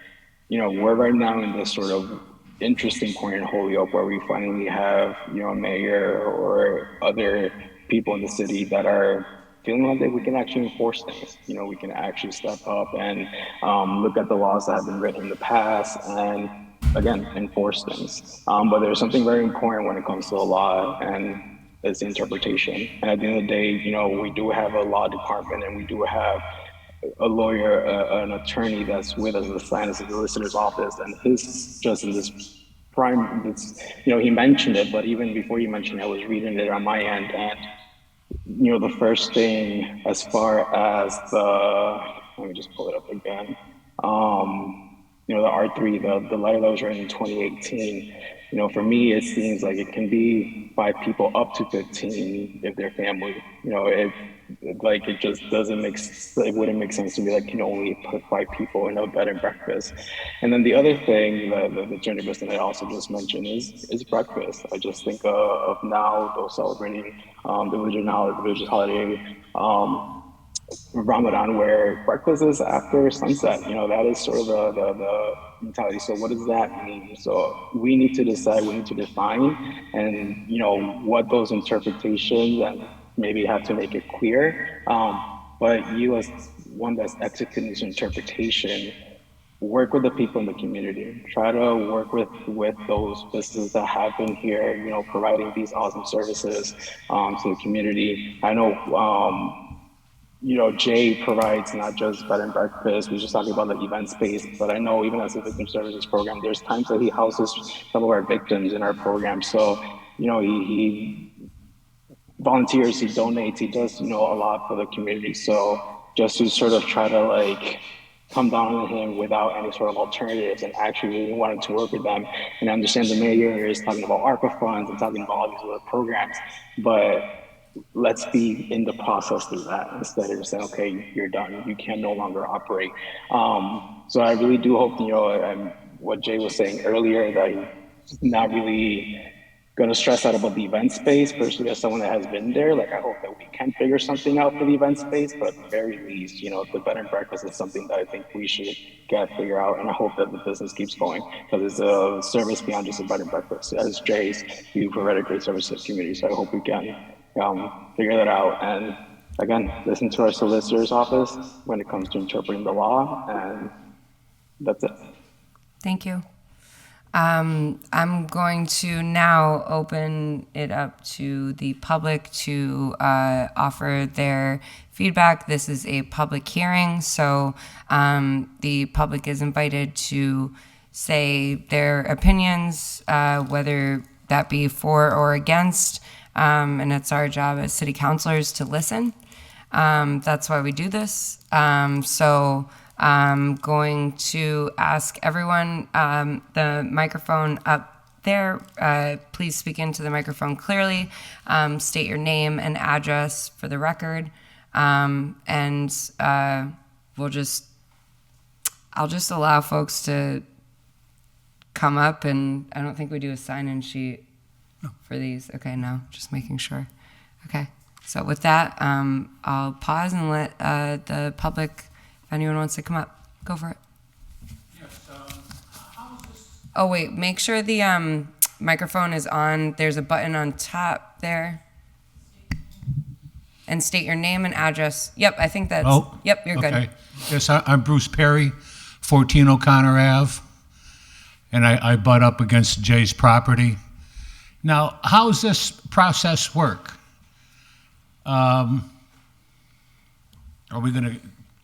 we're right now in this sort of interesting point in Holyoke where we finally have, a mayor or other people in the city that are feeling like that we can actually enforce things. We can actually step up and look at the laws that have been written in the past and, again, enforce things. But there's something very important when it comes to the law, and it's the interpretation. And at the end of the day, we do have a law department, and we do have a lawyer, an attorney that's with us at the sign, the solicitor's office, and his just in this he mentioned it, but even before he mentioned it, I was reading it on my end, and the first thing as far as let me just pull it up again. The R3, the letter that was written in 2018, for me, it seems like it can be 5 people up to 15 if they're family. It just doesn't it wouldn't make sense to me that can only put 5 people in a bed and breakfast. And then the other thing, the gender person that I also just mentioned is breakfast. I just think of now those celebrating the religious holiday, Ramadan, where breakfast is after sunset. That is sort of the mentality. So what does that mean? So we need to decide, we need to define, and what those interpretations, and maybe have to make it clear. But you, as one that's executing this interpretation, work with the people in the community. Try to work with those businesses that have been here, providing these awesome services to the community. I know. Jay provides not just bed and breakfast. We were just talking about the event space, but I know even as a victim services program, there's times that he houses some of our victims in our program. So, he volunteers, he donates, he does, a lot for the community. So just to sort of try to come down on him without any sort of alternatives and actually really wanting to work with them. And I understand the mayor is talking about ARPA funds and talking about all these other programs, but let's be in the process through that instead of just saying, okay, you're done, you can no longer operate. So I really do hope, what Jay was saying earlier, that he's not really going to stress out about the event space. Personally, as someone that has been there, I hope that we can figure something out for the event space, but at the very least, the bed and breakfast is something that I think we should figure out, and I hope that the business keeps going, because it's a service beyond just a bed and breakfast. As Jay's, you provide a great service to the community, so I hope we can figure that out, and again, listen to our solicitor's office when it comes to interpreting the law, and that's it. Thank you. I'm going to now open it up to the public to offer their feedback. This is a public hearing, so the public is invited to say their opinions, whether that be for or against, and it's our job as city councilors to listen. That's why we do this. So I'm going to ask everyone, the microphone up there, please speak into the microphone clearly, state your name and address for the record, and I'll just allow folks to come up, and I don't think we do a sign-in sheet for these. Okay, no, just making sure. Okay, so with that, I'll pause and let the public, if anyone wants to come up, go for it. Yes, oh, wait, make sure the microphone is on. There's a button on top there. And state your name and address. Yep, I think that's, yep, you're good. Okay. Yes, I'm Bruce Perry, 14 O'Connor Ave, and I butt up against Jay's property. Now, how does this process work? Are we going to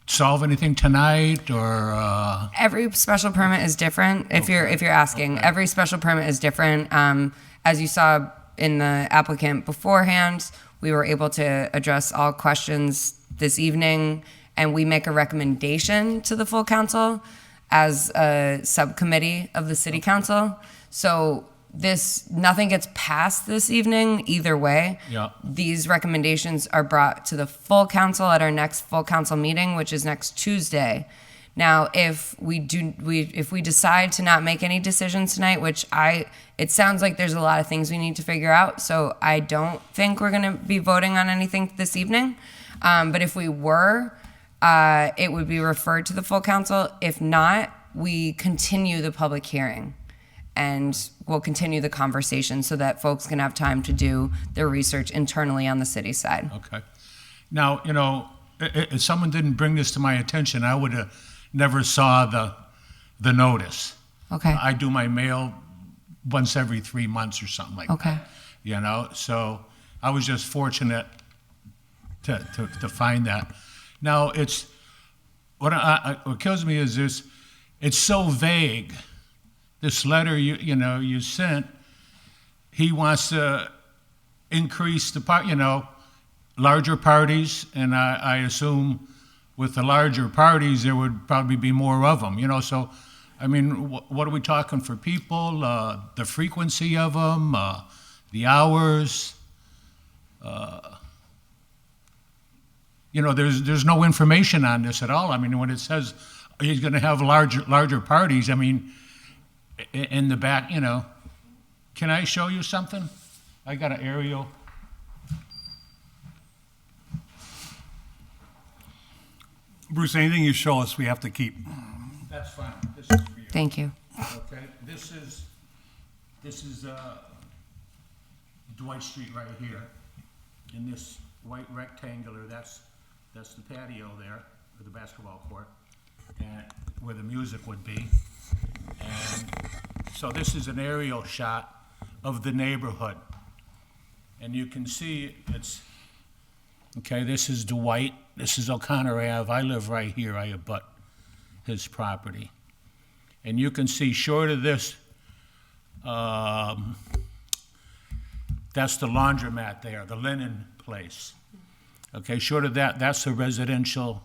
solve anything tonight, or? Every special permit is different. If you're asking, every special permit is different. As you saw in the applicant beforehand, we were able to address all questions this evening, and we make a recommendation to the full council as a subcommittee of the city council. So nothing gets passed this evening either way. Yeah. These recommendations are brought to the full council at our next full council meeting, which is next Tuesday. Now, if we decide to not make any decisions tonight, it sounds like there's a lot of things we need to figure out, so I don't think we're gonna be voting on anything this evening. But if we were, it would be referred to the full council. If not, we continue the public hearing. and we'll continue the conversation so that folks can have time to do their research internally on the city side. Okay. Now, you know, if someone didn't bring this to my attention, I would have never saw the notice. Okay. I do my mail once every 3 months or something like Okay. that. You know, so I was just fortunate to find that. Now, it's what kills me is this. It's so vague. This letter you sent. He wants to increase the larger parties, and I assume with the larger parties there would probably be more of them. You know, so I mean, what are we talking for people? The frequency of them, the hours. You know, there's no information on this at all. I mean, when it says he's going to have larger parties, I mean, in the back, you know, can I show you something? I got an aerial. Bruce, anything you show us, we have to keep. That's fine. This is for you. Thank you. Okay, this is Dwight Street right here. In this white rectangular, that's the patio there, or the basketball court, and where the music would be. And so this is an aerial shot of the neighborhood. And you can see this is Dwight, this is O'Connor Ave. I live right here, I abut his property. And you can see short of this, that's the laundromat there, the linen place. Okay, short of that, that's the residential,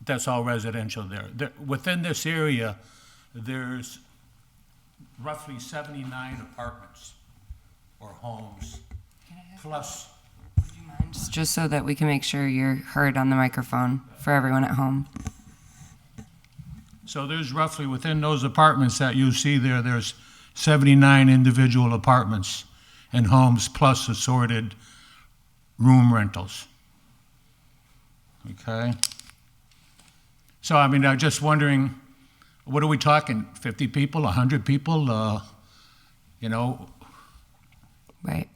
that's all residential there. Within this area, there's roughly 79 apartments or homes, plus. Just so that we can make sure you're heard on the microphone for everyone at home. So there's roughly, within those apartments that you see there, there's 79 individual apartments and homes plus assorted room rentals. Okay? So, I mean, I'm just wondering, what are we talking, 50 people, 100 people, you know? Right.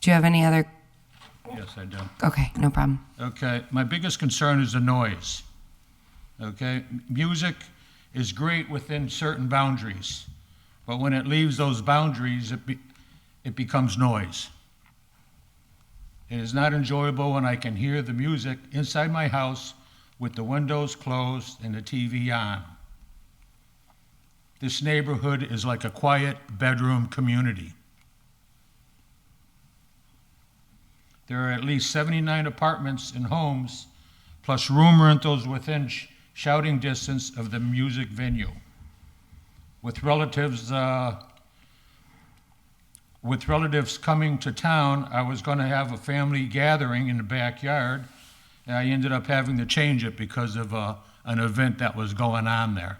Do you have any other? Yes, I do. Okay, no problem. Okay, my biggest concern is the noise. Okay, music is great within certain boundaries, but when it leaves those boundaries, it becomes noise. It is not enjoyable when I can hear the music inside my house with the windows closed and the TV on. This neighborhood is like a quiet bedroom community. There are at least 79 apartments and homes, plus room rentals within shouting distance of the music venue. With relatives coming to town, I was going to have a family gathering in the backyard, and I ended up having to change it because of an event that was going on there.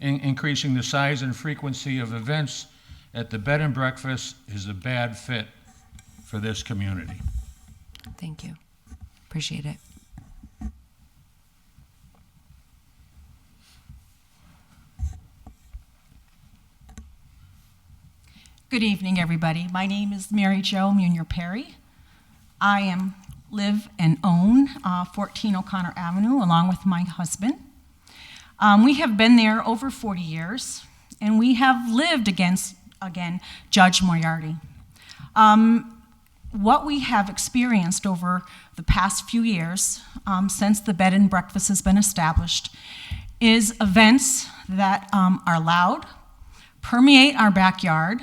Increasing the size and frequency of events at the bed and breakfast is a bad fit for this community. Thank you. Appreciate it. Good evening, everybody. My name is Mary Jo Munier Perry. I live and own 14 O'Connor Avenue along with my husband. We have been there over 40 years, and we have lived against, again, Judge Moriarty. What we have experienced over the past few years, since the bed and breakfast has been established, is events that are loud, permeate our backyard,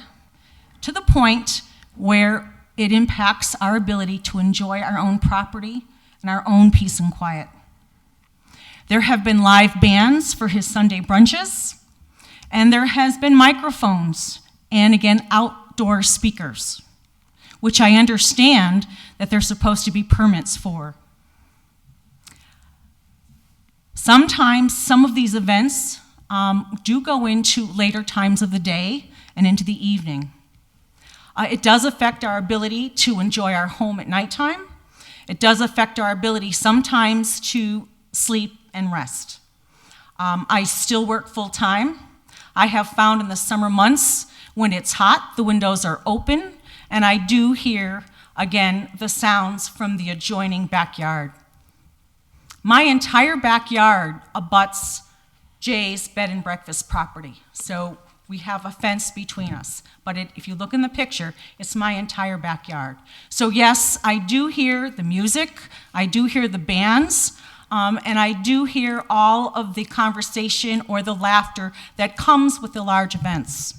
to the point where it impacts our ability to enjoy our own property and our own peace and quiet. There have been live bands for his Sunday brunches, and there has been microphones and, again, outdoor speakers, which I understand that there's supposed to be permits for. Sometimes some of these events do go into later times of the day and into the evening. It does affect our ability to enjoy our home at nighttime. It does affect our ability sometimes to sleep and rest. I still work full-time. I have found in the summer months when it's hot, the windows are open, and I do hear, again, the sounds from the adjoining backyard. My entire backyard abuts Jay's bed and breakfast property, so we have a fence between us. But if you look in the picture, it's my entire backyard. So yes, I do hear the music, I do hear the bands, and I do hear all of the conversation or the laughter that comes with the large events.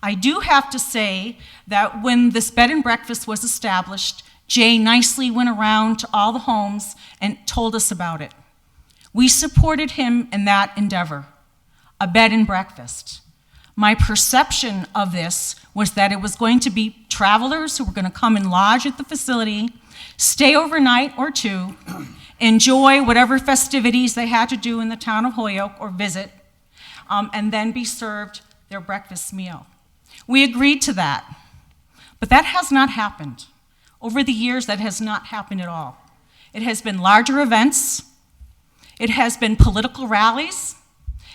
I do have to say that when this bed and breakfast was established, Jay nicely went around to all the homes and told us about it. We supported him in that endeavor, a bed and breakfast. My perception of this was that it was going to be travelers who were going to come and lodge at the facility, stay overnight or two, enjoy whatever festivities they had to do in the town of Holyoke or visit, and then be served their breakfast meal. We agreed to that, but that has not happened. Over the years, that has not happened at all. It has been larger events, it has been political rallies,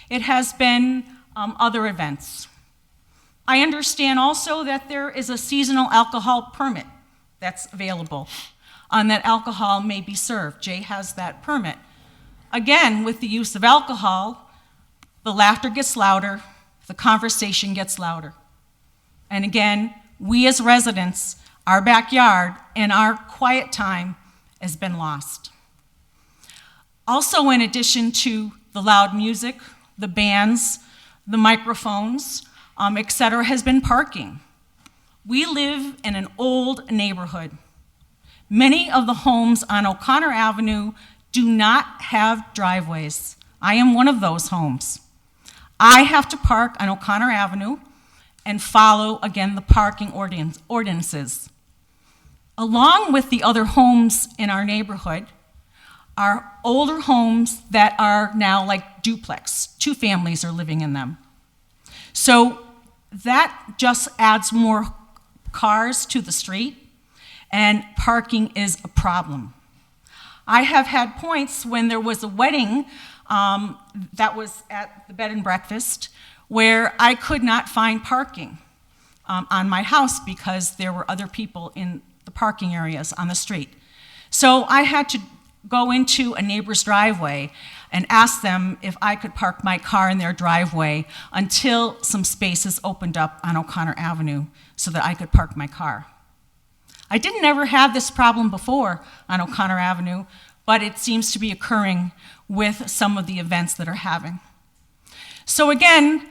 it has been other events. I understand also that there is a seasonal alcohol permit that's available, and that alcohol may be served. Jay has that permit. Again, with the use of alcohol, the laughter gets louder, the conversation gets louder. And again, we as residents, our backyard and our quiet time has been lost. Also, in addition to the loud music, the bands, the microphones, etc., has been parking. We live in an old neighborhood. Many of the homes on O'Connor Avenue do not have driveways. I am one of those homes. I have to park on O'Connor Avenue and follow, again, the parking ordinances. Along with the other homes in our neighborhood are older homes that are now like duplex. 2 families are living in them. So that just adds more cars to the street, and parking is a problem. I have had points when there was a wedding that was at the bed and breakfast where I could not find parking on my house because there were other people in the parking areas on the street. So I had to go into a neighbor's driveway and ask them if I could park my car in their driveway until some spaces opened up on O'Connor Avenue so that I could park my car. I didn't ever have this problem before on O'Connor Avenue, but it seems to be occurring with some of the events that are having. So again,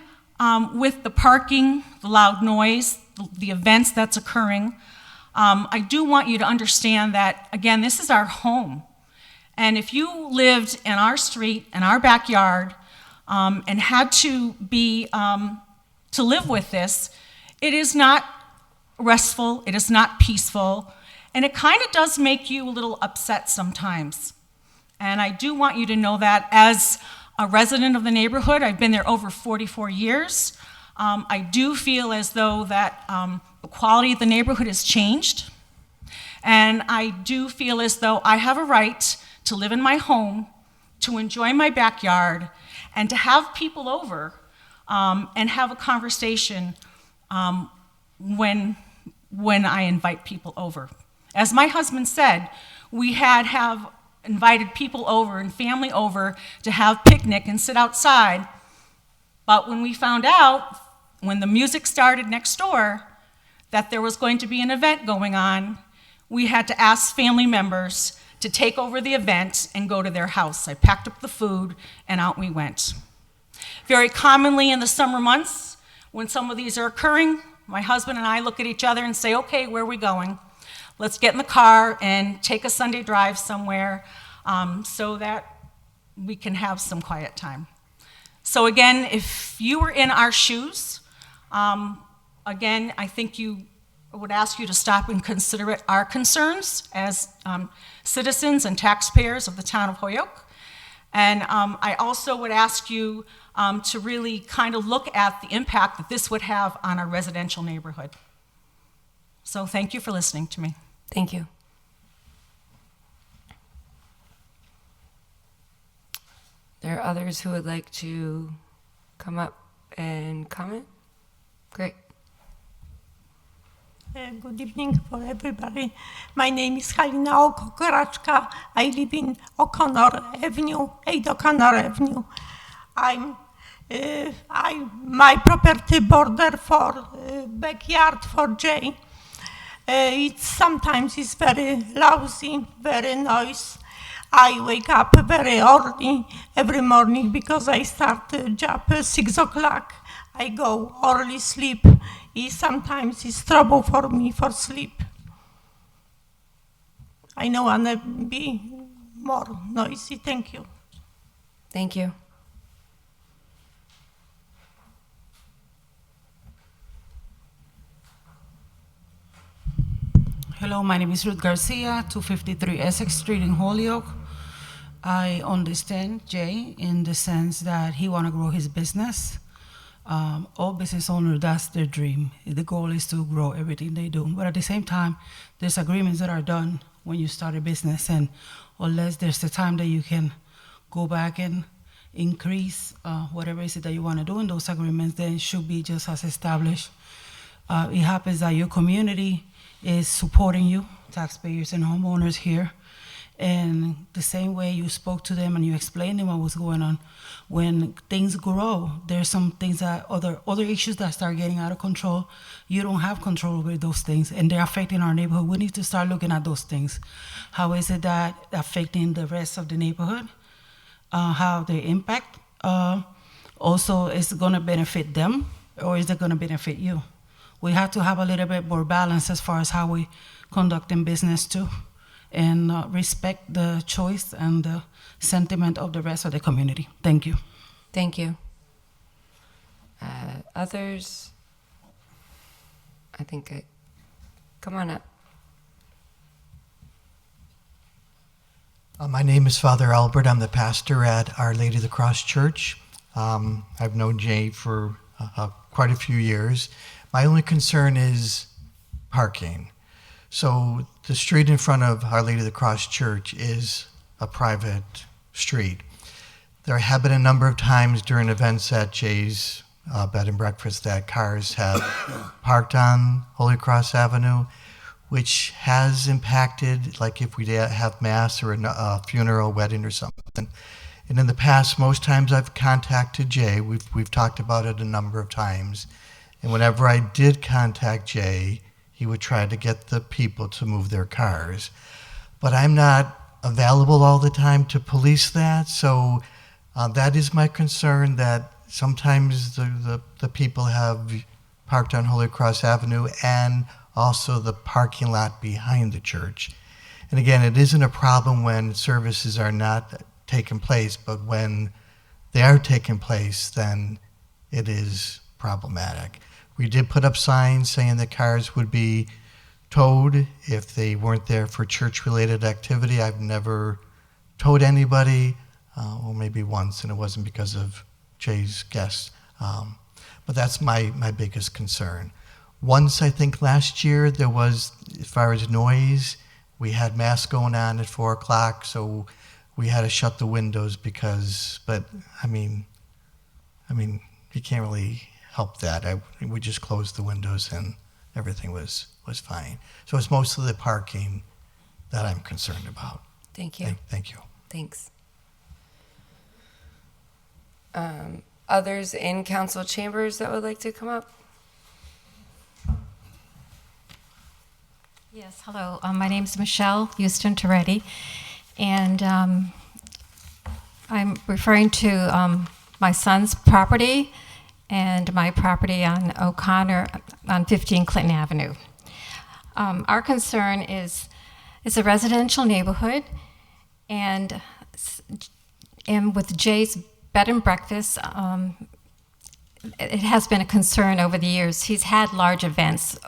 with the parking, the loud noise, the events that's occurring, I do want you to understand that, again, this is our home. And if you lived in our street, in our backyard, and had to live with this, it is not restful, it is not peaceful, and it kind of does make you a little upset sometimes. And I do want you to know that as a resident of the neighborhood, I've been there over 44 years, I do feel as though that the quality of the neighborhood has changed, and I do feel as though I have a right to live in my home, to enjoy my backyard, and to have people over and have a conversation when I invite people over. As my husband said, we have invited people over and family over to have picnic and sit outside, but when we found out, when the music started next door, that there was going to be an event going on, we had to ask family members to take over the event and go to their house. I packed up the food and out we went. Very commonly in the summer months, when some of these are occurring, my husband and I look at each other and say, okay, where are we going? Let's get in the car and take a Sunday drive somewhere so that we can have some quiet time. So again, if you were in our shoes, again, I think I would ask you to stop and consider it our concerns as citizens and taxpayers of the town of Holyoke. And I also would ask you to really kind of look at the impact that this would have on our residential neighborhood. So thank you for listening to me. Thank you. There are others who would like to come up and comment? Great. Good evening for everybody. My name is Halina Okokraczka. I live in O'Connor Avenue, 8 O'Connor Avenue. My property border for backyard for Jay. Sometimes it's very lousy, very noise. I wake up very early every morning because I start job at 6 o'clock. I go early sleep. Sometimes it's trouble for me for sleep. I know I wanna be more noisy. Thank you. Thank you. Hello, my name is Ruth Garcia, 253 Essex Street in Holyoke. I understand Jay in the sense that he want to grow his business. All business owners, that's their dream. The goal is to grow everything they do. But at the same time, there's agreements that are done when you start a business, and unless there's the time that you can go back and increase whatever is it that you want to do in those agreements, then it should be just as established. It happens that your community is supporting you, taxpayers and homeowners here. And the same way you spoke to them and you explained to them what was going on, when things grow, there's some things that other issues that start getting out of control. You don't have control over those things, and they're affecting our neighborhood. We need to start looking at those things. How is it that affecting the rest of the neighborhood? How they impact? Also, is it going to benefit them, or is it going to benefit you? We have to have a little bit more balance as far as how we conduct in business too, and respect the choice and the sentiment of the rest of the community. Thank you. Thank you. Others? Come on up. My name is Father Albert. I'm the pastor at Our Lady of the Cross Church. I've known Jay for quite a few years. My only concern is parking. So the street in front of Our Lady of the Cross Church is a private street. There have been a number of times during events at Jay's Bed and Breakfast that cars have parked on Holy Cross Avenue, which has impacted, like if we have mass or a funeral, wedding or something. And in the past, most times I've contacted Jay. We've talked about it a number of times. And whenever I did contact Jay, he would try to get the people to move their cars. But I'm not available all the time to police that, so that is my concern, that sometimes the people have parked on Holy Cross Avenue and also the parking lot behind the church. And again, it isn't a problem when services are not taking place, but when they are taking place, then it is problematic. We did put up signs saying that cars would be towed if they weren't there for church-related activity. I've never towed anybody, or maybe once, and it wasn't because of Jay's guests. But that's my biggest concern. Once, I think last year, there was, as far as noise, we had mass going on at 4 o'clock, so we had to shut the windows but I mean, you can't really help that. We just closed the windows and everything was fine. So it's mostly the parking that I'm concerned about. Thank you. Thank you. Thanks. Others in council chambers that would like to come up? Yes, hello. My name is M.G.L Houston Toretti, and I'm referring to my son's property and my property on O'Connor on 15 Clinton Avenue. Our concern is it's a residential neighborhood, and with Jay's Bed and Breakfast, it has been a concern over the years. He's had large events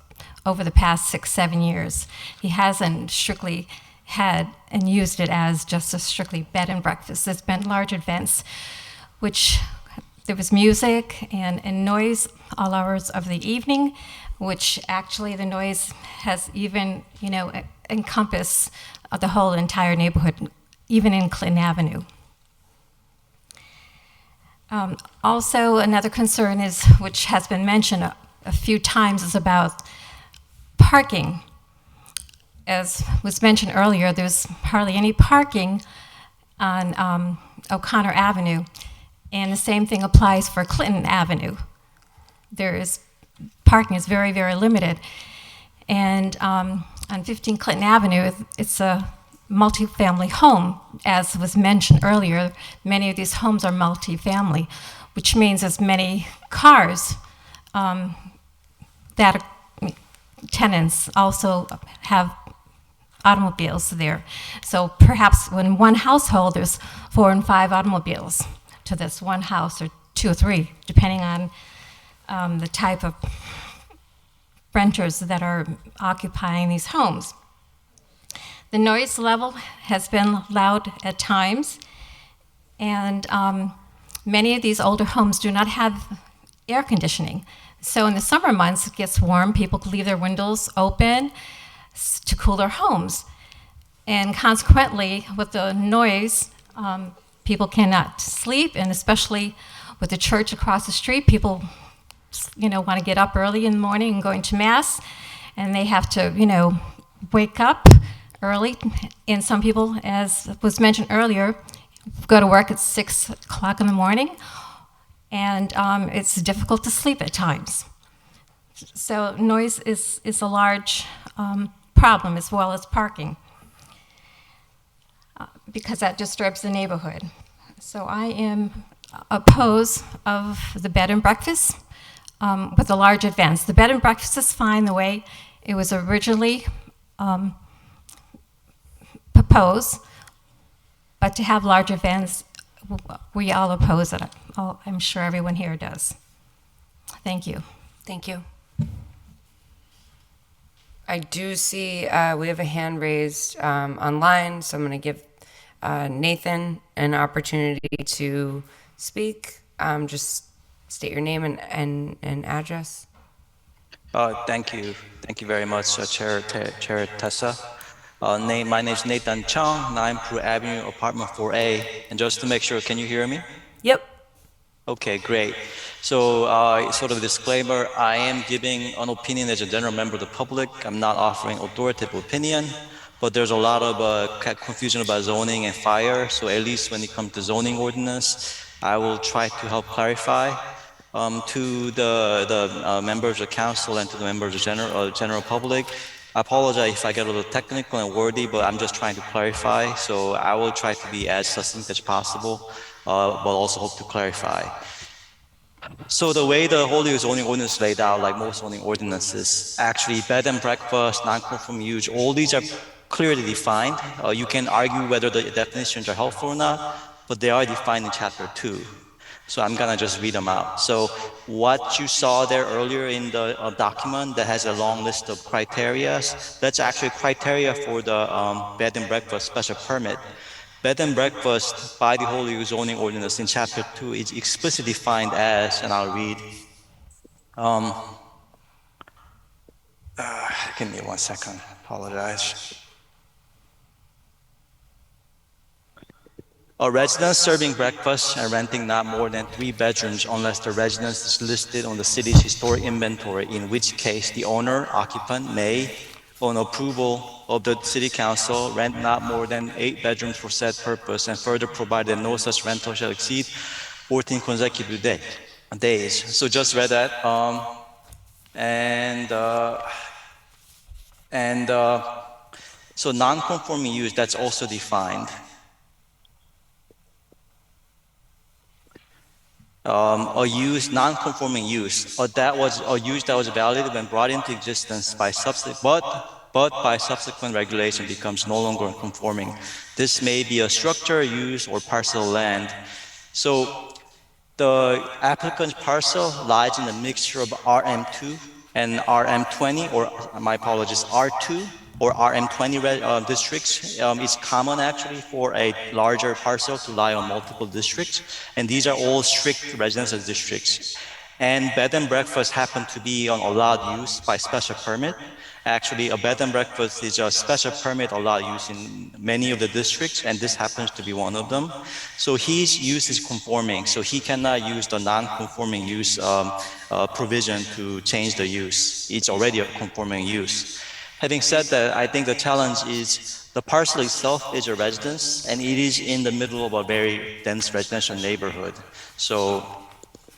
over the past 6-7 years. He hasn't strictly had and used it as just a strictly bed and breakfast. There's been large events, which there was music and noise all hours of the evening. which actually the noise has even, encompassed the whole entire neighborhood, even in Clinton Avenue. Also, another concern is, which has been mentioned a few times, is about parking. As was mentioned earlier, there's hardly any parking on O'Connor Avenue, and the same thing applies for Clinton Avenue. Parking is very, very limited. And on 15 Clinton Avenue, it's a multifamily home. As was mentioned earlier, many of these homes are multifamily, which means as many cars that tenants also have automobiles there. So perhaps when one household, there's 4 and 5 automobiles to this one house, or 2 or 3, depending on the type of renters that are occupying these homes. The noise level has been loud at times, and many of these older homes do not have air conditioning. So in the summer months, it gets warm, people leave their windows open to cool their homes. And consequently, with the noise, people cannot sleep, and especially with the church across the street, people want to get up early in the morning and going to Mass, and they have to, wake up early. And some people, as was mentioned earlier, go to work at 6 o'clock in the morning, and it's difficult to sleep at times. So noise is a large problem, as well as parking, because that disturbs the neighborhood. So I am opposed of the bed and breakfast with a large advance. The bed and breakfast is fine the way it was originally proposed, but to have large events, we all oppose it. I'm sure everyone here does. Thank you. Thank you. I do see we have a hand raised online, so I'm going to give Nathan an opportunity to speak. Just state your name and address. Thank you. Thank you very much, Chair Tessa. My name is Nathan Chung, 9 Prue Avenue, apartment 4A. And just to make sure, can you hear me? Yep. Okay, great. So, sort of disclaimer, I am giving an opinion as a general member of the public. I'm not offering authoritative opinion, but there's a lot of confusion about zoning and fire. So at least when it comes to zoning ordinance, I will try to help clarify to the members of council and to the members of general public. I apologize if I get a little technical and wordy, but I'm just trying to clarify. So I will try to be as succinct as possible, but also hope to clarify. So the way the Holyoke zoning ordinance laid out, like most zoning ordinances, actually bed and breakfast, non-conforming use, all these are clearly defined. You can argue whether the definitions are helpful or not, but they are defined in Chapter 2. So I'm gonna just read them out. So what you saw there earlier in the document that has a long list of criteria, that's actually criteria for the bed and breakfast special permit. Bed and breakfast by the Holyoke zoning ordinance in Chapter 2 is explicitly defined as, and I'll read, give me 1 second, apologize. A residence serving breakfast and renting not more than 3 bedrooms unless the residence is listed on the city's historic inventory, in which case the owner, occupant may, on approval of the city council, rent not more than 8 bedrooms for said purpose, and further provide that no such rental shall exceed 14 consecutive days. So just read that. So non-conforming use, that's also defined. A use, non-conforming use, that was a use that was validated when brought into existence by but by subsequent regulation becomes no longer conforming. This may be a structure, use, or parcel of land. So the applicant's parcel lies in a mixture of RM2 and RM20, or my apologies, R2 or RM20 districts. It's common actually for a larger parcel to lie on multiple districts, and these are all strict residential districts. and bed and breakfast happen to be on allowed use by special permit. Actually, a bed and breakfast is a special permit allowed use in many of the districts, and this happens to be one of them. So his use is conforming, so he cannot use the non-conforming use provision to change the use. It's already a conforming use. Having said that, I think the challenge is the parcel itself is a residence, and it is in the middle of a very dense residential neighborhood. So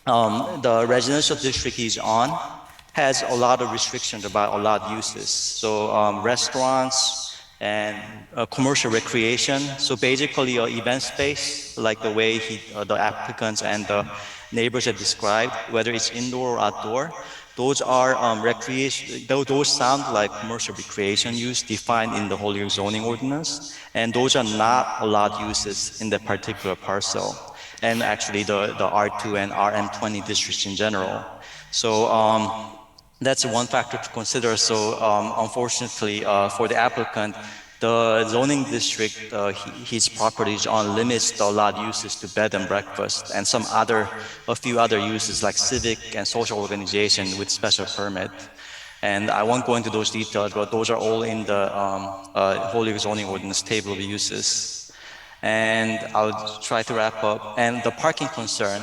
the residential district he's on has a lot of restrictions about allowed uses. So restaurants and commercial recreation. So basically an event space, like the way the applicants and the neighbors have described, whether it's indoor or outdoor, those are recreation, those sound like commercial recreation use defined in the Holyoke zoning ordinance, and those are not allowed uses in the particular parcel, and actually the R2 and RM20 districts in general. So that's one factor to consider. So unfortunately for the applicant, the zoning district, his properties on limits the allowed uses to bed and breakfast and a few other uses like civic and social organization with special permit. And I won't go into those details, but those are all in the Holyoke zoning ordinance table of uses. And I'll try to wrap up. And the parking concern,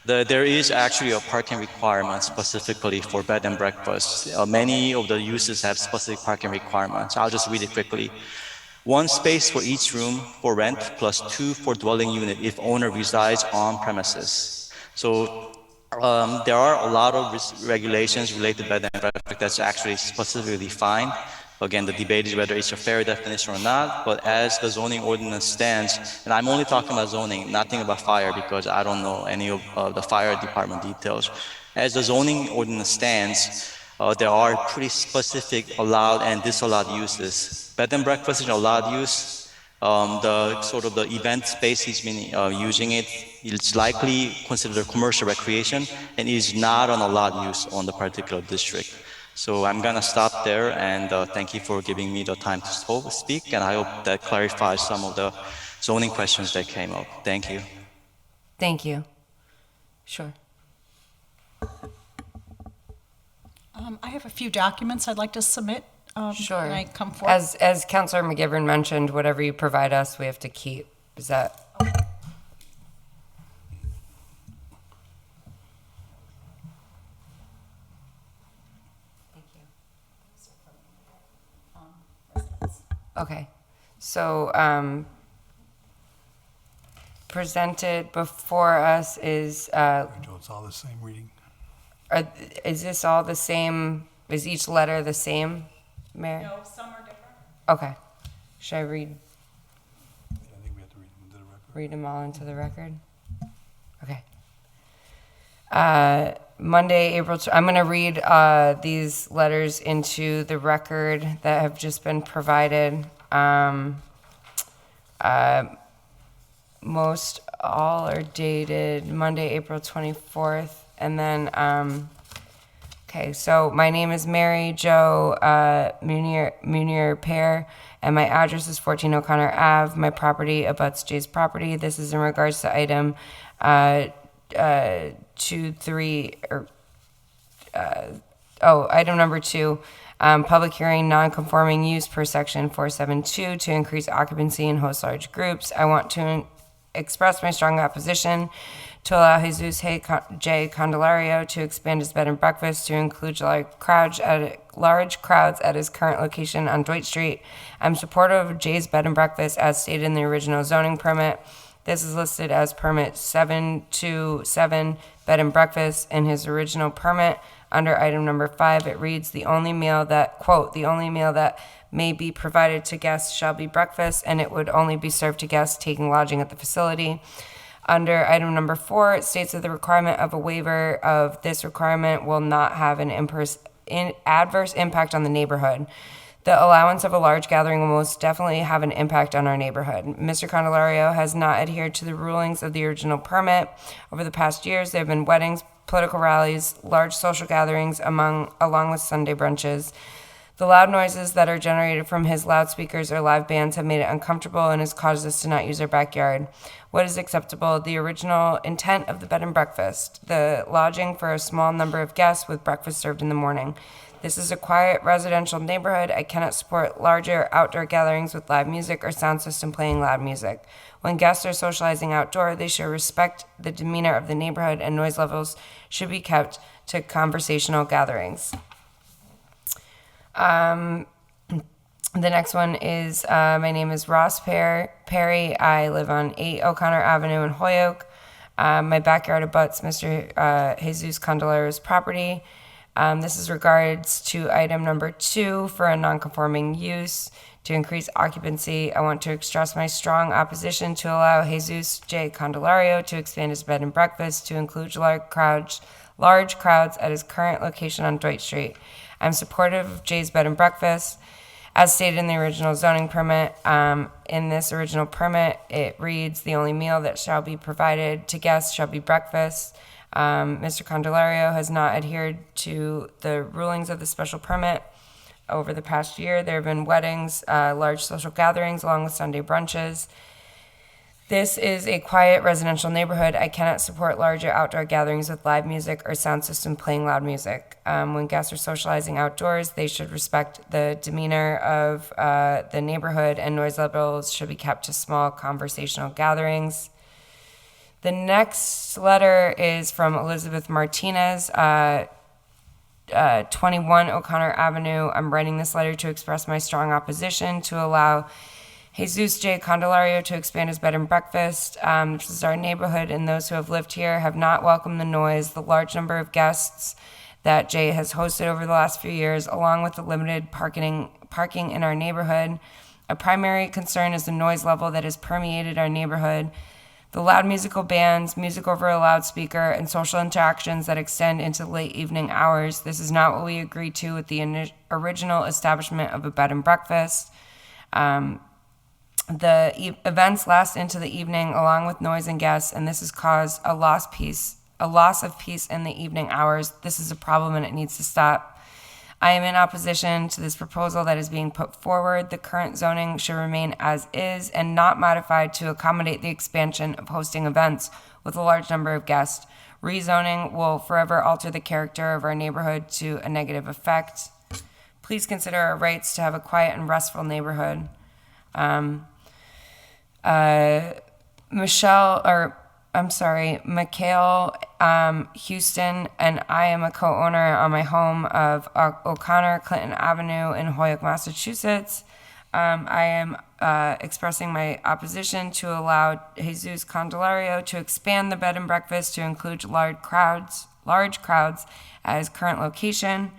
there is actually a parking requirement specifically for bed and breakfast. Many of the uses have specific parking requirements. I'll just read it quickly. 1 space for each room for rent plus 2 for dwelling unit if owner resides on premises. So there are a lot of regulations related to bed and breakfast that's actually specifically fine. Again, the debate is whether it's a fair definition or not, but as the zoning ordinance stands, and I'm only talking about zoning, nothing about fire because I don't know any of the fire department details. As the zoning ordinance stands, there are pretty specific allowed and disallowed uses. Bed and breakfast is allowed use. The event space he's been using it's likely considered commercial recreation and is not an allowed use on the particular district. So I'm gonna stop there, and thank you for giving me the time to speak, and I hope that clarifies some of the zoning questions that came up. Thank you. Thank you. Sure. I have a few documents I'd like to submit. Sure. When I come forward. As Councilor McGivern mentioned, whatever you provide us, we have to keep. Is that? Okay. Okay, so presented before us is, It's all the same reading. is this all the same, is each letter the same, Mayor? No, some are different. Okay, should I read, I think we have to read them into the record. read them all into the record? Okay. Monday, I'm going to read these letters into the record that have just been provided. Most all are dated Monday, April 24th. And then, okay, so my name is Mary Jo Munir Pear, and my address is 14 O'Connor Ave. My property abuts Jay's property. This is in regards to item 2.3, item number 2, public hearing non-conforming use per section 472 to increase occupancy and host large groups. I want to express my strong opposition to allow Jesus J. Candelario to expand his bed and breakfast to include large crowds at his current location on Dwight Street. I'm supportive of Jay's bed and breakfast as stated in the original zoning permit. This is listed as permit 727 bed and breakfast in his original permit. Under item number 5, it reads, the only meal that, quote, the only meal that may be provided to guests shall be breakfast, and it would only be served to guests taking lodging at the facility. Under item number 4, it states that the requirement of a waiver of this requirement will not have an adverse impact on the neighborhood. The allowance of a large gathering will most definitely have an impact on our neighborhood. Mr. Candelario has not adhered to the rulings of the original permit. Over the past years, there have been weddings, political rallies, large social gatherings, along with Sunday brunches. The loud noises that are generated from his loudspeakers or live bands have made it uncomfortable and has caused us to not use our backyard. What is acceptable? The original intent of the bed and breakfast, the lodging for a small number of guests with breakfast served in the morning. This is a quiet residential neighborhood. I cannot support larger outdoor gatherings with live music or sound system playing loud music. When guests are socializing outdoor, they should respect the demeanor of the neighborhood, and noise levels should be kept to conversational gatherings. The next one is, my name is Ross Perry. I live on 8 O'Connor Avenue in Holyoke. My backyard abuts Mr. Jesus Candelario's property. This is regards to item number 2 for a non-conforming use to increase occupancy. I want to express my strong opposition to allow Jesus J. Candelario to expand his bed and breakfast to include large crowds at his current location on Dwight Street. I'm supportive of Jay's bed and breakfast. As stated in the original zoning permit, in this original permit, it reads, the only meal that shall be provided to guests shall be breakfast. Mr. Candelario has not adhered to the rulings of the special permit. Over the past year, there have been weddings, large social gatherings, along with Sunday brunches. This is a quiet residential neighborhood. I cannot support larger outdoor gatherings with live music or sound system playing loud music. When guests are socializing outdoors, they should respect the demeanor of the neighborhood, and noise levels should be kept to small conversational gatherings. The next letter is from Elizabeth Martinez, 21 O'Connor Avenue. I'm writing this letter to express my strong opposition to allow Jesus J. Candelario to expand his bed and breakfast. This is our neighborhood, and those who have lived here have not welcomed the noise, the large number of guests that Jay has hosted over the last few years, along with the limited parking in our neighborhood. A primary concern is the noise level that has permeated our neighborhood. The loud musical bands, music over a loudspeaker, and social interactions that extend into late evening hours. This is not what we agreed to with the original establishment of a bed and breakfast. The events last into the evening along with noise and guests, and this has caused a loss of peace in the evening hours. This is a problem and it needs to stop. I am in opposition to this proposal that is being put forward. The current zoning should remain as is and not modified to accommodate the expansion of hosting events with a large number of guests. Rezoning will forever alter the character of our neighborhood to a negative effect. Please consider our rights to have a quiet and restful neighborhood. McHale Houston, and I am a co-owner on my home of O'Connor Clinton Avenue in Holyoke, Massachusetts. I am expressing my opposition to allow Jesus Candelario to expand the bed and breakfast to include large crowds at his current location.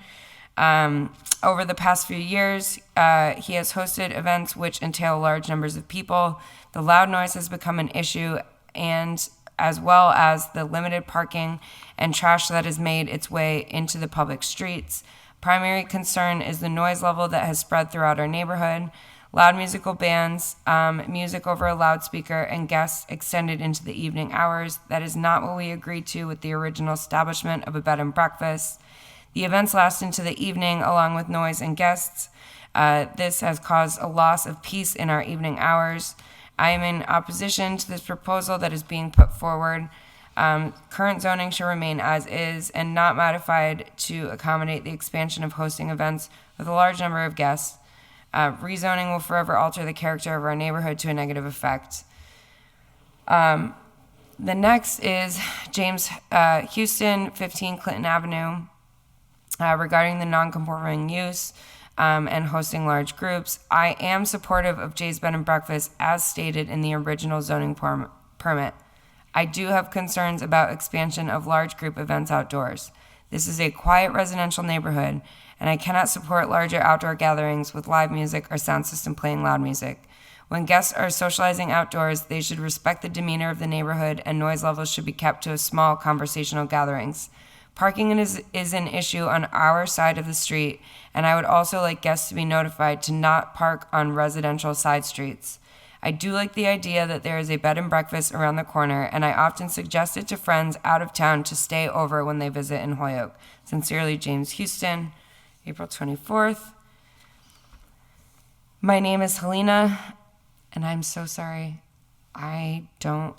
Over the past few years, he has hosted events which entail large numbers of people. The loud noise has become an issue, and as well as the limited parking and trash that has made its way into the public streets. Primary concern is the noise level that has spread throughout our neighborhood. Loud musical bands, music over a loudspeaker, and guests extended into the evening hours. That is not what we agreed to with the original establishment of a bed and breakfast. The events last into the evening along with noise and guests. This has caused a loss of peace in our evening hours. I am in opposition to this proposal that is being put forward. Current zoning should remain as is and not modified to accommodate the expansion of hosting events with a large number of guests. Rezoning will forever alter the character of our neighborhood to a negative effect. The next is James Houston, 15 Clinton Avenue, regarding the non-conforming use and hosting large groups. I am supportive of Jay's Bed and Breakfast as stated in the original zoning permit. I do have concerns about expansion of large group events outdoors. This is a quiet residential neighborhood, and I cannot support larger outdoor gatherings with live music or sound system playing loud music. When guests are socializing outdoors, they should respect the demeanor of the neighborhood, and noise levels should be kept to small conversational gatherings. Parking is an issue on our side of the street, and I would also like guests to be notified to not park on residential side streets. I do like the idea that there is a bed and breakfast around the corner, and I often suggest it to friends out of town to stay over when they visit in Holyoke. Sincerely, James Houston, April 24th. My name is Helena, and I'm so sorry. I don't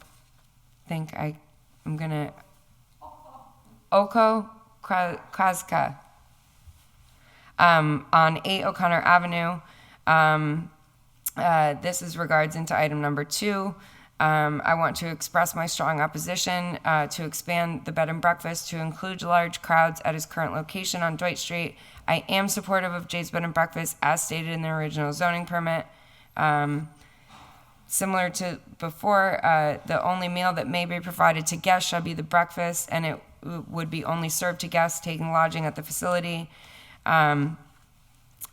think I'm gonna. Oko Kraska. On 8 O'Connor Avenue. This is regards into item number 2. I want to express my strong opposition to expand the bed and breakfast to include large crowds at its current location on Dwight Street. I am supportive of Jay's Bed and Breakfast as stated in the original zoning permit. Similar to before, the only meal that may be provided to guests shall be the breakfast, and it would be only served to guests taking lodging at the facility. Mr.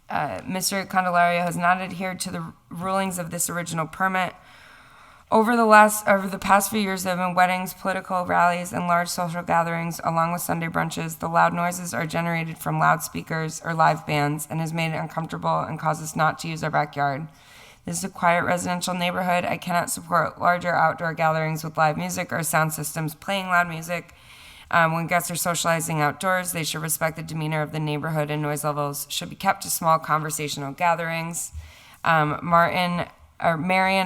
Candelario has not adhered to the rulings of this original permit. Over the past few years, there have been weddings, political rallies, and large social gatherings, along with Sunday brunches. The loud noises are generated from loudspeakers or live bands and has made it uncomfortable and caused us not to use our backyard. This is a quiet residential neighborhood. I cannot support larger outdoor gatherings with live music or sound systems playing loud music. When guests are socializing outdoors, they should respect the demeanor of the neighborhood, and noise levels should be kept to small conversational gatherings. Marion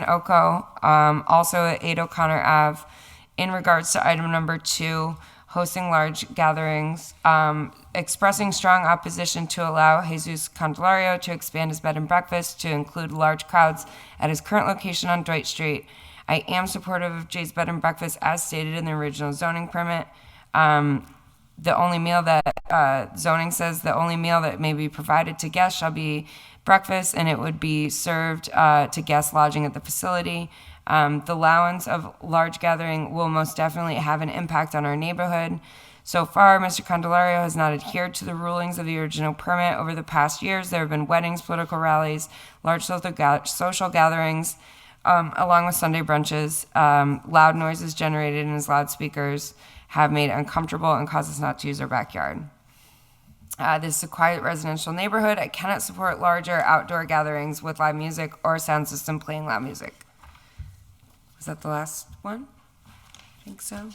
Oko, also at 8 O'Connor Ave, in regards to item number 2, hosting large gatherings, expressing strong opposition to allow Jesus Candelario to expand his bed and breakfast to include large crowds at his current location on Dwight Street. I am supportive of Jay's Bed and Breakfast as stated in the original zoning permit. The only meal that zoning says the only meal that may be provided to guests shall be breakfast, and it would be served to guests lodging at the facility. The allowance of large gathering will most definitely have an impact on our neighborhood. So far, Mr. Candelario has not adhered to the rulings of the original permit. Over the past years, there have been weddings, political rallies, large social gatherings, along with Sunday brunches. Loud noises generated in his loudspeakers have made it uncomfortable and caused us not to use our backyard. This is a quiet residential neighborhood. I cannot support larger outdoor gatherings with live music or a sound system playing loud music. Was that the last one? I think so.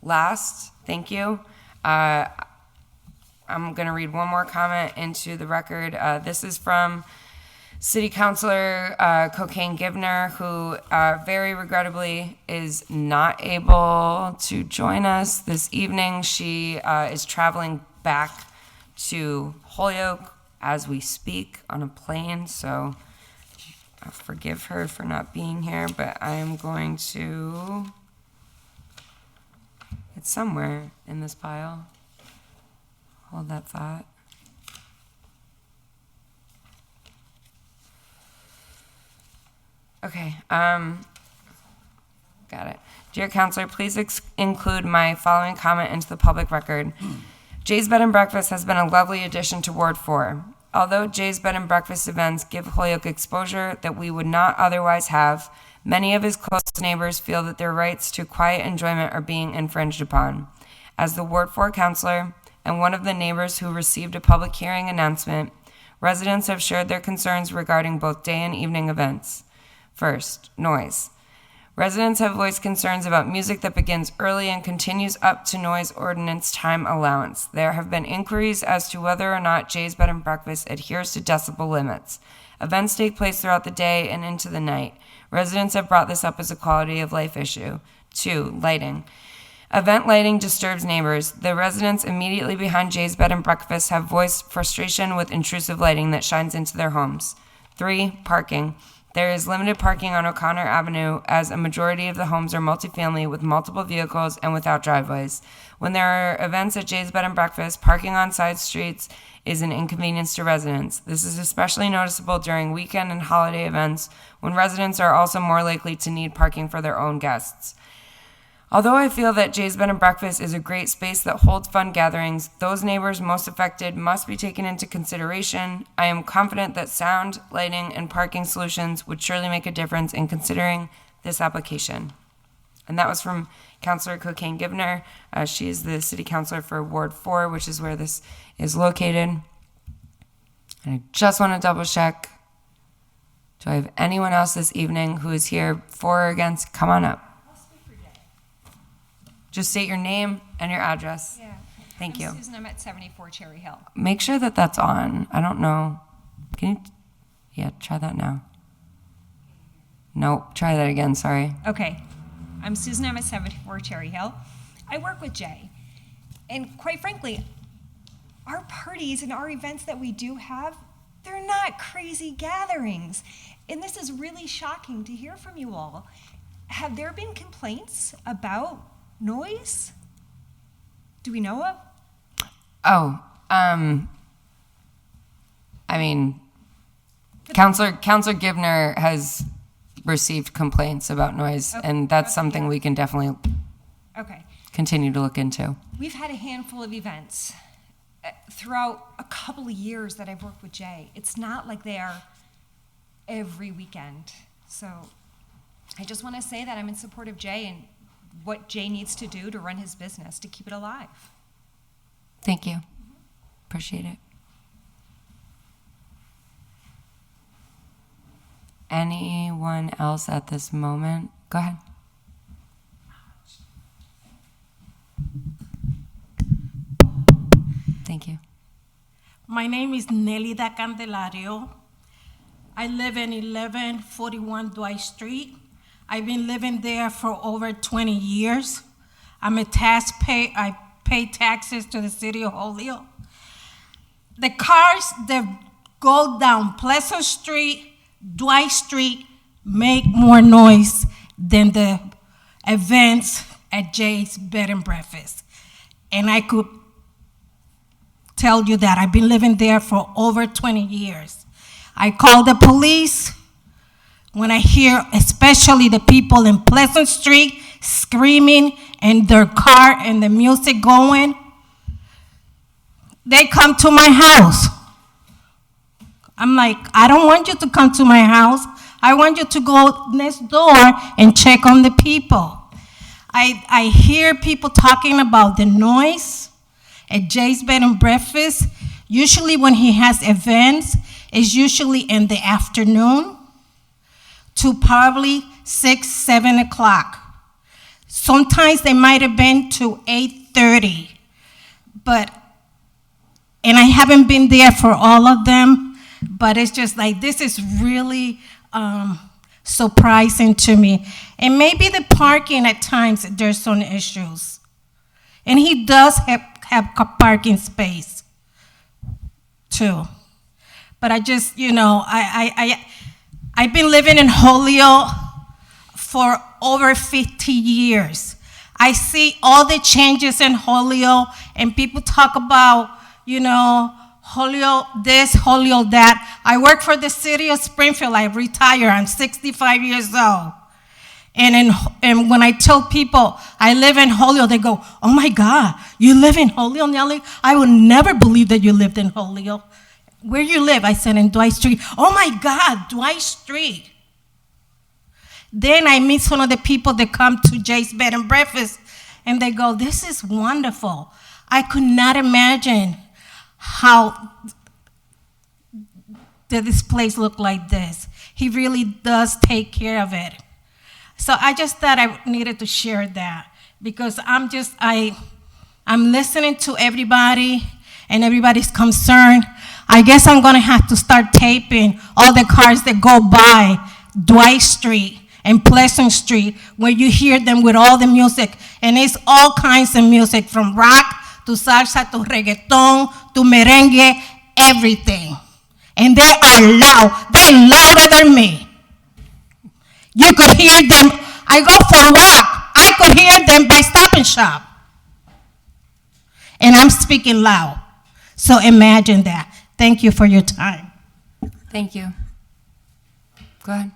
Last, thank you. I'm going to read one more comment into the record. This is from City Councilor Cocaine Givner, who very regrettably is not able to join us this evening. She is traveling back to Holyoke as we speak on a plane, so I'll forgive her for not being here, but I am going to... It's somewhere in this pile. Hold that thought. Okay, got it. Dear Counselor, please include my following comment into the public record. Jay's Bed and Breakfast has been a lovely addition to Ward 4. Although Jay's Bed and Breakfast events give Holyoke exposure that we would not otherwise have, many of his close neighbors feel that their rights to quiet enjoyment are being infringed upon. As the Ward 4 Counselor and one of the neighbors who received a public hearing announcement, residents have shared their concerns regarding both day and evening events. First, noise. Residents have voiced concerns about music that begins early and continues up to noise ordinance time allowance. There have been inquiries as to whether or not Jay's Bed and Breakfast adheres to decibel limits. Events take place throughout the day and into the night. Residents have brought this up as a quality of life issue. 2, lighting. Event lighting disturbs neighbors. The residents immediately behind Jay's Bed and Breakfast have voiced frustration with intrusive lighting that shines into their homes. 3, parking. There is limited parking on O'Connor Avenue as a majority of the homes are multifamily with multiple vehicles and without driveways. When there are events at Jay's Bed and Breakfast, parking on side streets is an inconvenience to residents. This is especially noticeable during weekend and holiday events when residents are also more likely to need parking for their own guests. Although I feel that Jay's Bed and Breakfast is a great space that holds fun gatherings, those neighbors most affected must be taken into consideration. I am confident that sound, lighting, and parking solutions would surely make a difference in considering this application. And that was from Councilor Cocaine Givner. She is the City Councilor for Ward 4, which is where this is located. And I just want to double check. Do I have anyone else this evening who is here for or against? Come on up. Just state your name and your address. Yeah. Thank you. Susan, I'm at 74 Cherry Hill. Make sure that that's on. I don't know. Can you, yeah, try that now. Nope, try that again, sorry. Okay. I'm Susan, I'm at 74 Cherry Hill. I work with Jay. And quite frankly, our parties and our events that we do have, they're not crazy gatherings. And this is really shocking to hear from you all. Have there been complaints about noise? Do we know of? Oh, I mean, Counselor Givner has received complaints about noise, and that's something we can definitely continue to look into. We've had a handful of events throughout a couple of years that I've worked with Jay. It's not like they are every weekend. So I just want to say that I'm in support of Jay and what Jay needs to do to run his business, to keep it alive. Thank you. Appreciate it. Anyone else at this moment? Go ahead. Thank you. My name is Nelida Candelario. I live in 1141 Dwight Street. I've been living there for over 20 years. I'm a taxpayer. I pay taxes to the city of Holyoke. The cars that go down Pleasant Street, Dwight Street, make more noise than the events at Jay's Bed and Breakfast. And I could tell you that I've been living there for over 20 years. I call the police when I hear, especially the people in Pleasant Street screaming and their car and the music going. They come to my house. I'm like, I don't want you to come to my house. I want you to go next door and check on the people. I hear people talking about the noise at Jay's Bed and Breakfast. Usually when he has events, it's usually in the afternoon to probably 6, 7 o'clock. Sometimes they might have been to 8:30, and I haven't been there for all of them, but it's just like, this is really surprising to me. And maybe the parking at times, there's some issues. And he does have parking space too. But I just, I've been living in Holyoke for over 50 years. I see all the changes in Holyoke, and people talk about, Holyoke this, Holyoke that. I work for the city of Springfield. I retired. I'm 65 years old. And when I tell people I live in Holyoke, they go, "Oh my God, you live in Holyoke, Nelly? I would never believe that you lived in Holyoke." Where you live? I said, in Dwight Street. "Oh my God, Dwight Street." Then I meet some of the people that come to Jay's Bed and Breakfast, and they go, "This is wonderful. I could not imagine how this place looked like this." He really does take care of it. So I just thought I needed to share that, because I'm listening to everybody, and everybody's concerned. I guess I'm gonna have to start taping all the cars that go by Dwight Street and Pleasant Street, where you hear them with all the music, and it's all kinds of music, from rock to salsa to reggaeton to merengue, everything. And they are loud. They're louder than me. You could hear them. I go for a walk. I could hear them by Stop and Shop. And I'm speaking loud. So imagine that. Thank you for your time. Thank you. Go ahead.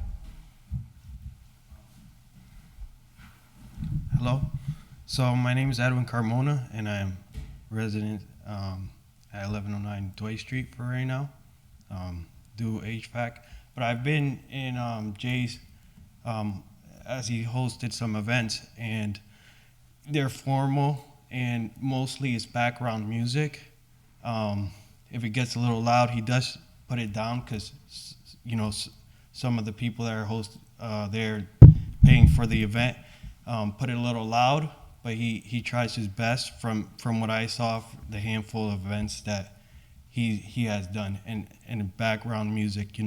Hello. So my name is Edwin Carmona, and I'm resident at 1109 Dwight Street for right now. Do HVAC, but I've been in Jay's as he hosted some events, and they're formal, and mostly it's background music. If it gets a little loud, he does put it down, because some of the people that are they're paying for the event, put it a little loud, but he tries his best. From what I saw, the handful of events that he has done. And background music,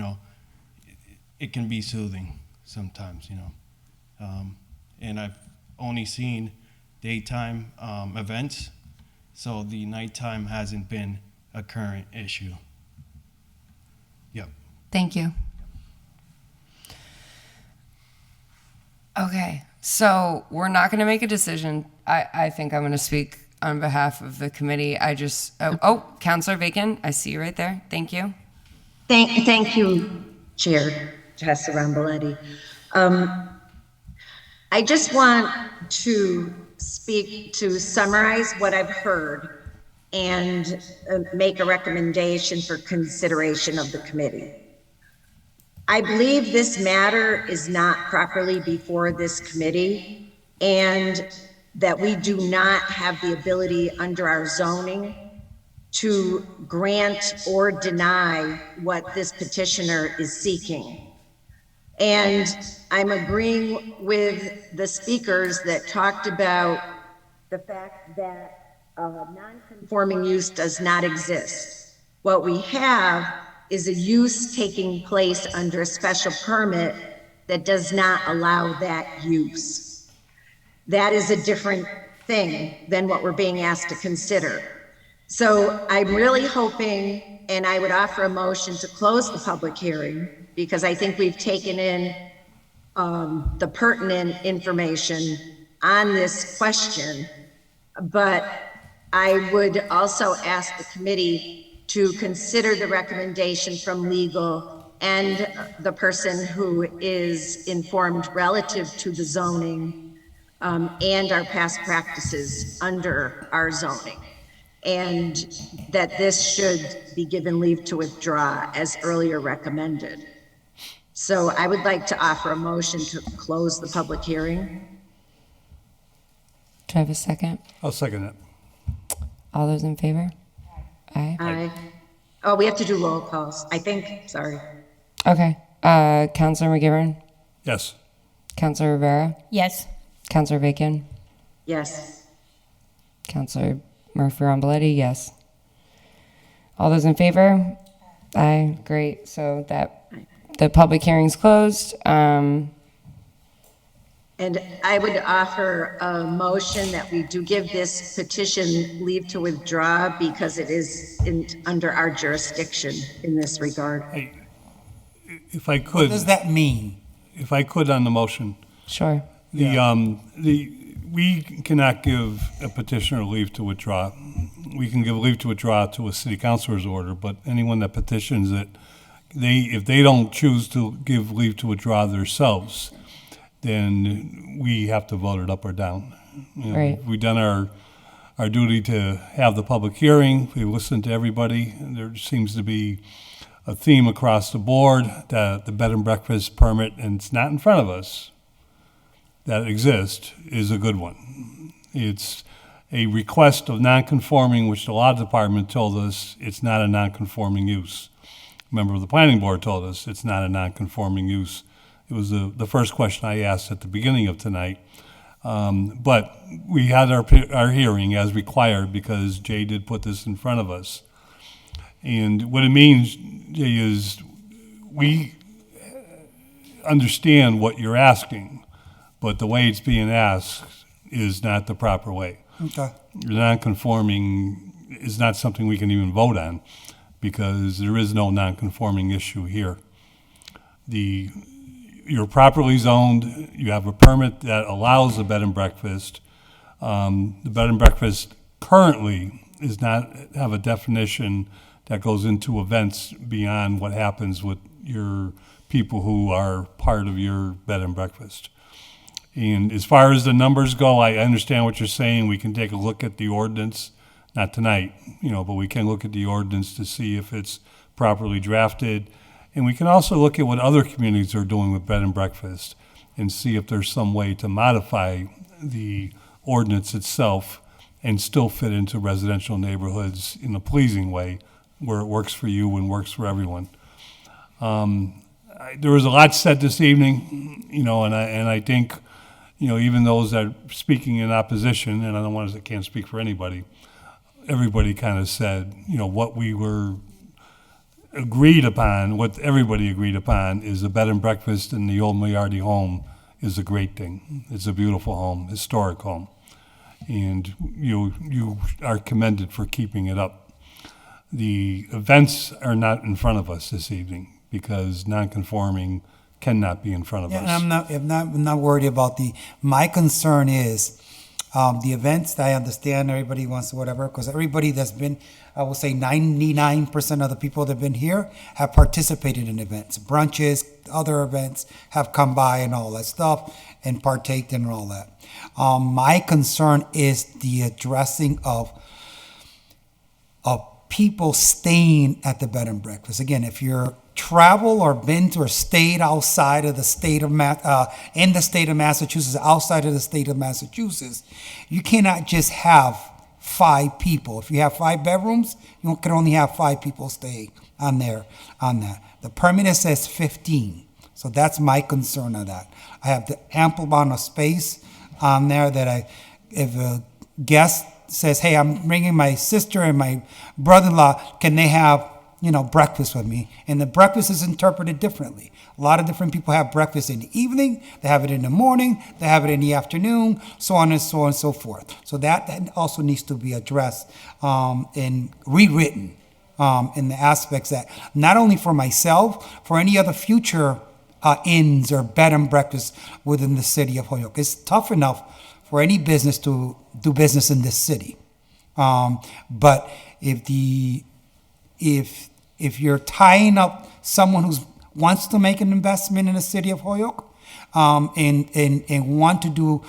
it can be soothing sometimes, and I've only seen daytime events, so the nighttime hasn't been a current issue. Yep. Thank you. Okay, so we're not going to make a decision. I think I'm going to speak on behalf of the committee. Councilor Bacon, I see you right there. Thank you. Thank you, Chair Tessa Romboletti. I just want to speak to summarize what I've heard and make a recommendation for consideration of the committee. I believe this matter is not properly before this committee, and that we do not have the ability under our zoning to grant or deny what this petitioner is seeking. And I'm agreeing with the speakers that talked about the fact that non-conforming use does not exist. What we have is a use taking place under a special permit that does not allow that use. That is a different thing than what we're being asked to consider. So I'm really hoping, and I would offer a motion to close the public hearing, because I think we've taken in the pertinent information on this question. But I would also ask the committee to consider the recommendation from legal and the person who is informed relative to the zoning and our past practices under our zoning, and that this should be given leave to withdraw as earlier recommended. So I would like to offer a motion to close the public hearing. Do I have a second? I'll second it. All those in favor? Aye. Aye. Oh, we have to do roll calls, I think, sorry. Okay. Councilor McGivern? Yes. Councilor Rivera? Yes. Councilor Bacon? Yes. Councilor Murphy-Romboletti? Yes. All those in favor? Aye. Great. So the public hearing's closed. And I would offer a motion that we do give this petition leave to withdraw because it is under our jurisdiction in this regard. If I could. What does that mean? If I could on the motion. Sure. We cannot give a petitioner leave to withdraw. We can give leave to withdraw to a city councilor's order, but anyone that petitions it, if they don't choose to give leave to withdraw themselves, then we have to vote it up or down. Right. We've done our duty to have the public hearing. We listened to everybody. There seems to be a theme across the board that the bed and breakfast permit, and it's not in front of us, that exists, is a good one. It's a request of non-conforming, which the law department told us it's not a non-conforming use. A member of the planning board told us it's not a non-conforming use. It was the first question I asked at the beginning of tonight. But we had our hearing as required because Jay did put this in front of us. And what it means, Jay, is we understand what you're asking, but the way it's being asked is not the proper way. Okay. Non-conforming is not something we can even vote on because there is no non-conforming issue here. You're properly zoned. You have a permit that allows a bed and breakfast. The bed and breakfast currently does not have a definition that goes into events beyond what happens with your people who are part of your bed and breakfast. And as far as the numbers go, I understand what you're saying. We can take a look at the ordinance, not tonight, but we can look at the ordinance to see if it's properly drafted. And we can also look at what other communities are doing with bed and breakfast and see if there's some way to modify the ordinance itself and still fit into residential neighborhoods in a pleasing way where it works for you and works for everyone. There was a lot said this evening, and I think, even those that are speaking in opposition, and I can't speak for anybody, everybody kind of said, what we were agreed upon, what everybody agreed upon is a bed and breakfast in the old Moriarty home is a great thing. It's a beautiful home, historic home. And you are commended for keeping it up. The events are not in front of us this evening because non-conforming cannot be in front of us. And I'm not worried about my concern is the events. I understand everybody wants to whatever, because everybody that's been, I will say 99% of the people that have been here have participated in events, brunches, other events, have come by and all that stuff and partaked in all that. My concern is the addressing of people staying at the bed and breakfast. Again, if you're travel or been to or stayed outside of the state of in the state of Massachusetts, outside of the state of Massachusetts, you cannot just have 5 people. If you have 5 bedrooms, you can only have 5 people stay on that. The permit says 15, so that's my concern of that. I have the ample amount of space on there that if a guest says, hey, I'm bringing my sister and my brother-in-law, can they have breakfast with me? And the breakfast is interpreted differently. A lot of different people have breakfast in the evening, they have it in the morning, they have it in the afternoon, so on and so on and so forth. So that also needs to be addressed and rewritten in the aspects that not only for myself, for any other future inns or bed and breakfast within the city of Holyoke. It's tough enough for any business to do business in this city. But if you're tying up someone who wants to make an investment in the city of Holyoke, and want to do,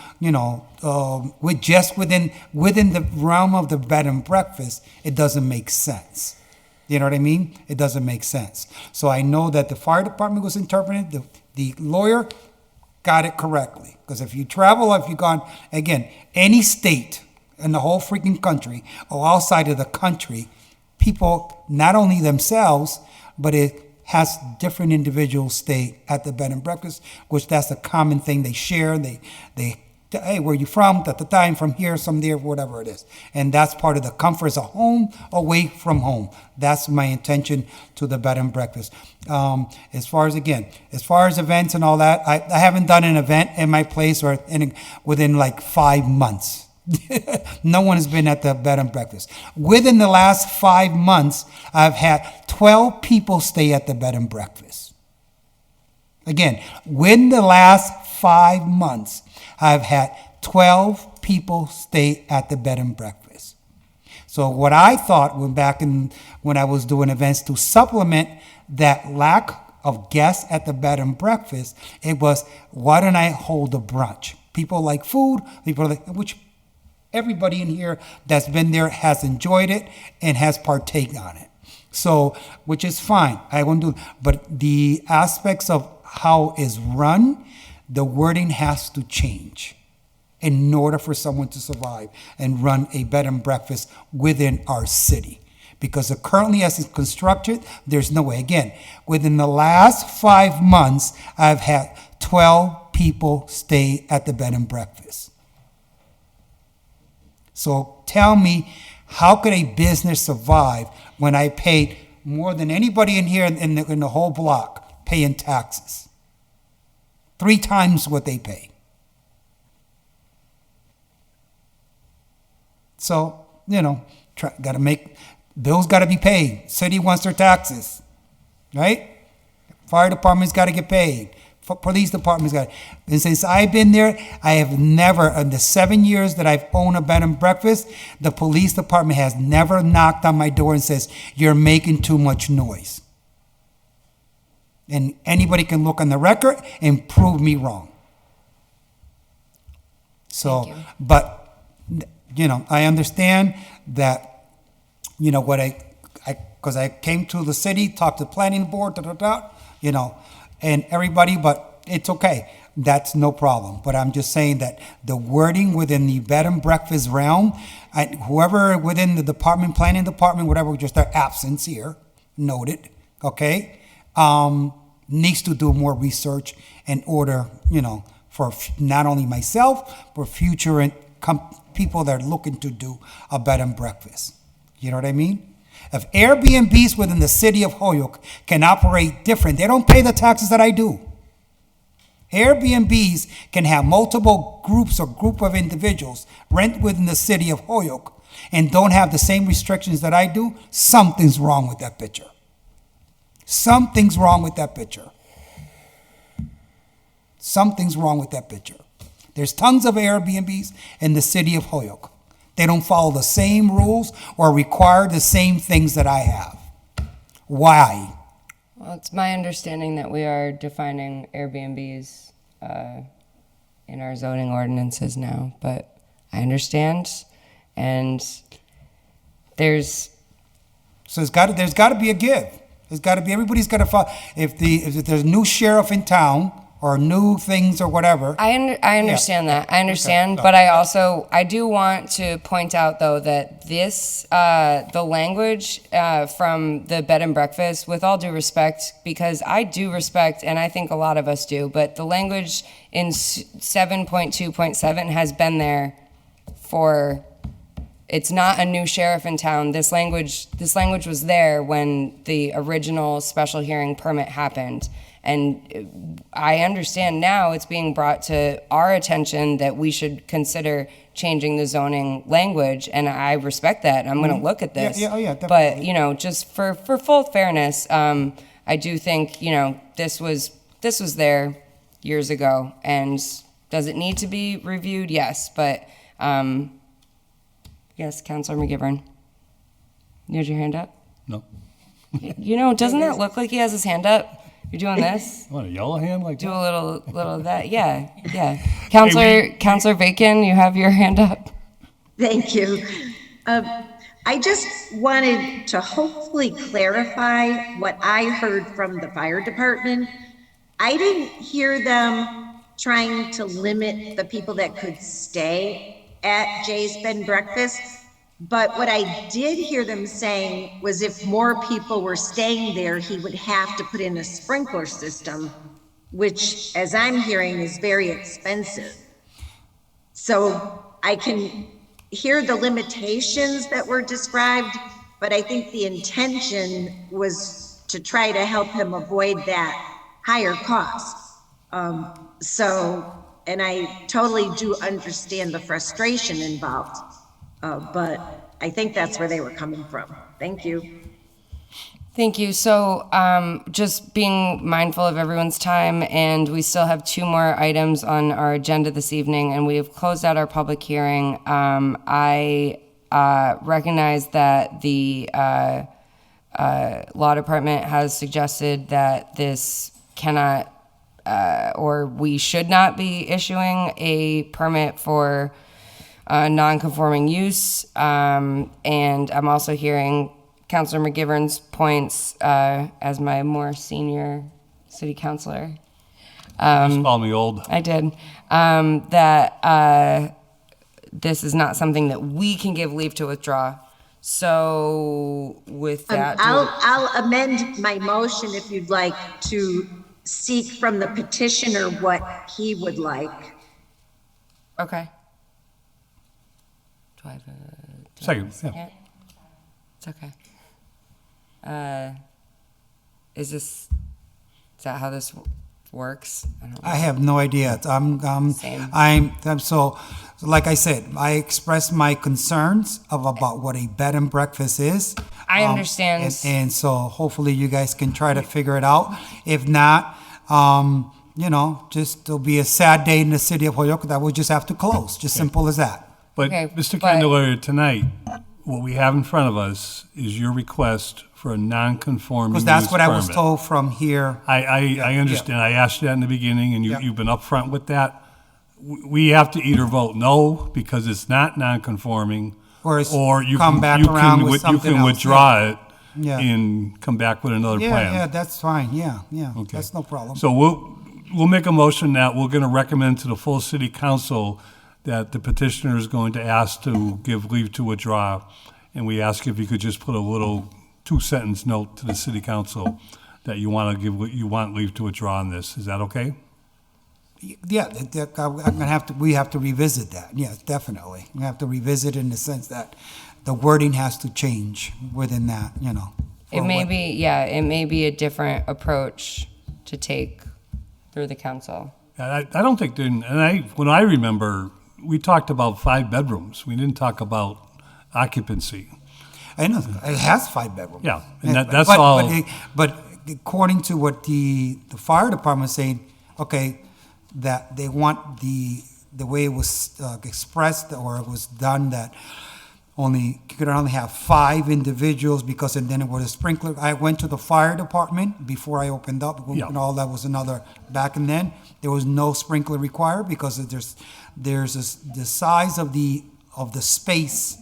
with just within the realm of the bed and breakfast, it doesn't make sense. You know what I mean? It doesn't make sense. So I know that the fire department was interpreted, the lawyer got it correctly. Because if you travel, if you've gone, again, any state in the whole freaking country or outside of the country, people, not only themselves, but it has different individuals stay at the bed and breakfast, which that's a common thing they share. They hey, where you from? I'm from here, some there, whatever it is. And that's part of the comforts of home, away from home. That's my intention to the bed and breakfast. As far as events and all that, I haven't done an event in my place within like 5 months. No one has been at the bed and breakfast. Within the last 5 months, I've had 12 people stay at the bed and breakfast. Again, within the last 5 months, I've had 12 people stay at the bed and breakfast. So what I thought when I was doing events to supplement that lack of guests at the bed and breakfast, it was, why don't I hold a brunch? People like food, which everybody in here that's been there has enjoyed it and has partaken on it. So, which is fine. I won't do, but the aspects of how it's run, the wording has to change in order for someone to survive and run a bed and breakfast within our city. Because currently as it's constructed, there's no way. Again, within the last 5 months, I've had 12 people stay at the bed and breakfast. So tell me, how could a business survive when I paid more than anybody in here in the whole block paying taxes? 3 times what they pay. So, got to make, bills got to be paid. City wants their taxes, right? Fire department's got to get paid. Police department's got to. And since I've been there, I have never, in the 7 years that I've owned a bed and breakfast, the police department has never knocked on my door and says, you're making too much noise. And anybody can look on the record and prove me wrong. So, but, I understand that, because I came to the city, talked to the planning board, and everybody, but it's okay. That's no problem. But I'm just saying that the wording within the bed and breakfast realm, whoever within the department, planning department, whatever, just their absence here, noted, okay? Needs to do more research in order, for not only myself, but future people that are looking to do a bed and breakfast. You know what I mean? If Airbnbs within the city of Holyoke can operate different, they don't pay the taxes that I do. Airbnbs can have multiple groups or group of individuals rent within the city of Holyoke and don't have the same restrictions that I do. Something's wrong with that picture. Something's wrong with that picture. Something's wrong with that picture. There's tons of Airbnbs in the city of Holyoke. They don't follow the same rules or require the same things that I have. Why? Well, it's my understanding that we are defining Airbnbs in our zoning ordinances now, but I understand, and there's there's got to be a give. There's got to be, everybody's got to follow. If there's a new sheriff in town or new things or whatever. I understand that. I understand, but I do want to point out though that this, the language from the bed and breakfast, with all due respect, because I do respect, and I think a lot of us do, but the language in 7.2.7 has been there for, it's not a new sheriff in town. This language was there when the original special hearing permit happened. And I understand now it's being brought to our attention that we should consider changing the zoning language, and I respect that. I'm going to look at this. Yeah, But, definitely. just for full fairness, I do think, this was there years ago, and does it need to be reviewed? Yes, but, yes, Councilor McGivern. You had your hand up? No. Doesn't that look like he has his hand up? You're doing this? What, a yellow hand like Do that? a little of that. Yeah. Councilor Bacon, you have your hand up. Thank you. I just wanted to hopefully clarify what I heard from the fire department. I didn't hear them trying to limit the people that could stay at Jay's Bed and Breakfast. But what I did hear them saying was if more people were staying there, he would have to put in a sprinkler system, which, as I'm hearing, is very expensive. So I can hear the limitations that were described, but I think the intention was to try to help him avoid that higher cost. And I totally do understand the frustration involved. But I think that's where they were coming from. Thank you. Thank you. So just being mindful of everyone's time, and we still have 2 more items on our agenda this evening, and we have closed out our public hearing. I recognize that the law department has suggested that this cannot or we should not be issuing a permit for non-conforming use, and I'm also hearing Councilor McGivern's points as my more senior city councilor. Just call me old. I did. That this is not something that we can give leave to withdraw. So with that, I'll amend my motion if you'd like to seek from the petitioner what he would like. Okay. Do I have a Second, yeah. It's okay. Is that how this works? I don't know. I have no idea. Same. So, like I said, I expressed my concerns about what a bed and breakfast is. I understand. And so hopefully you guys can try to figure it out. If not, just there'll be a sad day in the city of Holyoke that we'll just have to close. Just simple as that. But Mr. Candelario, tonight, what we have in front of us is your request for a non-conforming use Because that's what I was permit. told from here. I understand. I asked you that in the beginning, and you've been upfront with that. We have to either vote no because it's not non-conforming, or you come back around with something you can else. withdraw it Yeah. and come back with another plan. Yeah, that's fine. Yeah, Okay. That's no problem. So we'll make a motion that we're going to recommend to the full city council that the petitioner is going to ask to give leave to withdraw, and we ask if you could just put a little 2-sentence note to the city council that you want leave to withdraw on this. Is that okay? Yeah, we have to revisit that. Yes, definitely. We have to revisit in the sense that the wording has to change within that, you know. It may be, yeah, it may be a different approach to take through the council. I don't think, when I remember, we talked about 5 bedrooms. We didn't talk about occupancy. I know, it has 5 bedrooms. Yeah, and that's all. But according to what the fire department saying, okay, that they want the way it was expressed or it was done, that you could only have 5 individuals, because and then it was a sprinkler. I went to the fire department before I opened up, and all that was another, back and then, there was no sprinkler required, because there's the size of the space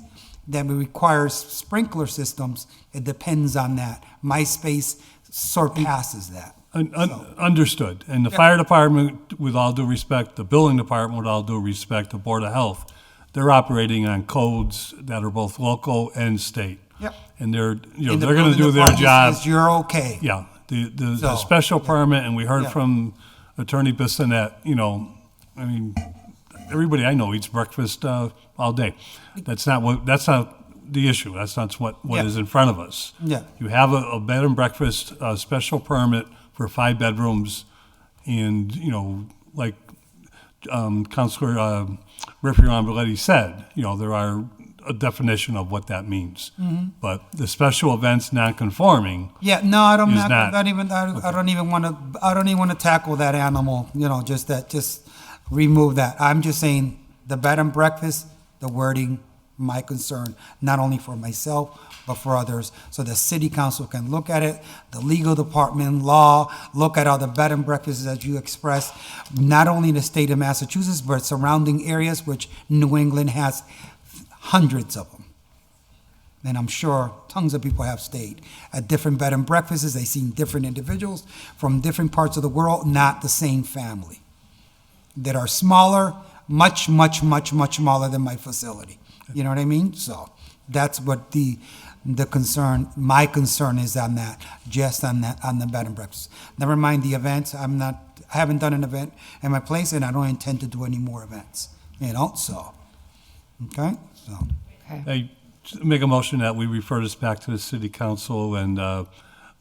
that requires sprinkler systems. It depends on that. My space surpasses that. Understood. And the fire department, with all due respect, the building department, with all due respect, the Board of Health, they're operating on codes that are both local and state. Yep. And they're And the going to building do their department job. says you're okay. Yeah. The special permit, and we heard from Attorney Bissonette, I mean, everybody I know eats breakfast all day. That's not the issue. That's not what is in front of us. Yeah. You have a bed and breakfast special permit for 5 bedrooms, and like Councilor MURPHY-ROMBOLETTI said, there are a definition of what that means. Mhm. But the special events non-conforming. Yeah, no, I don't. is I not. don't even want to. I don't even want to tackle that animal. Just remove that. I'm just saying the bed and breakfast, the wording, my concern, not only for myself but for others, so the city council can look at it, the legal department, law, look at all the bed and breakfasts that you expressed, not only in the state of Massachusetts but surrounding areas, which New England has hundreds of them. And I'm sure tons of people have stayed at different bed and breakfasts. They've seen different individuals from different parts of the world, not the same family, that are smaller, much smaller than my facility. You know what I mean? So that's what the concern, my concern is on that, just on the bed and breakfast. Never mind the events. I haven't done an event in my place, and I don't intend to do any more events. So, okay? So. I make a motion that we refer this back to the city council and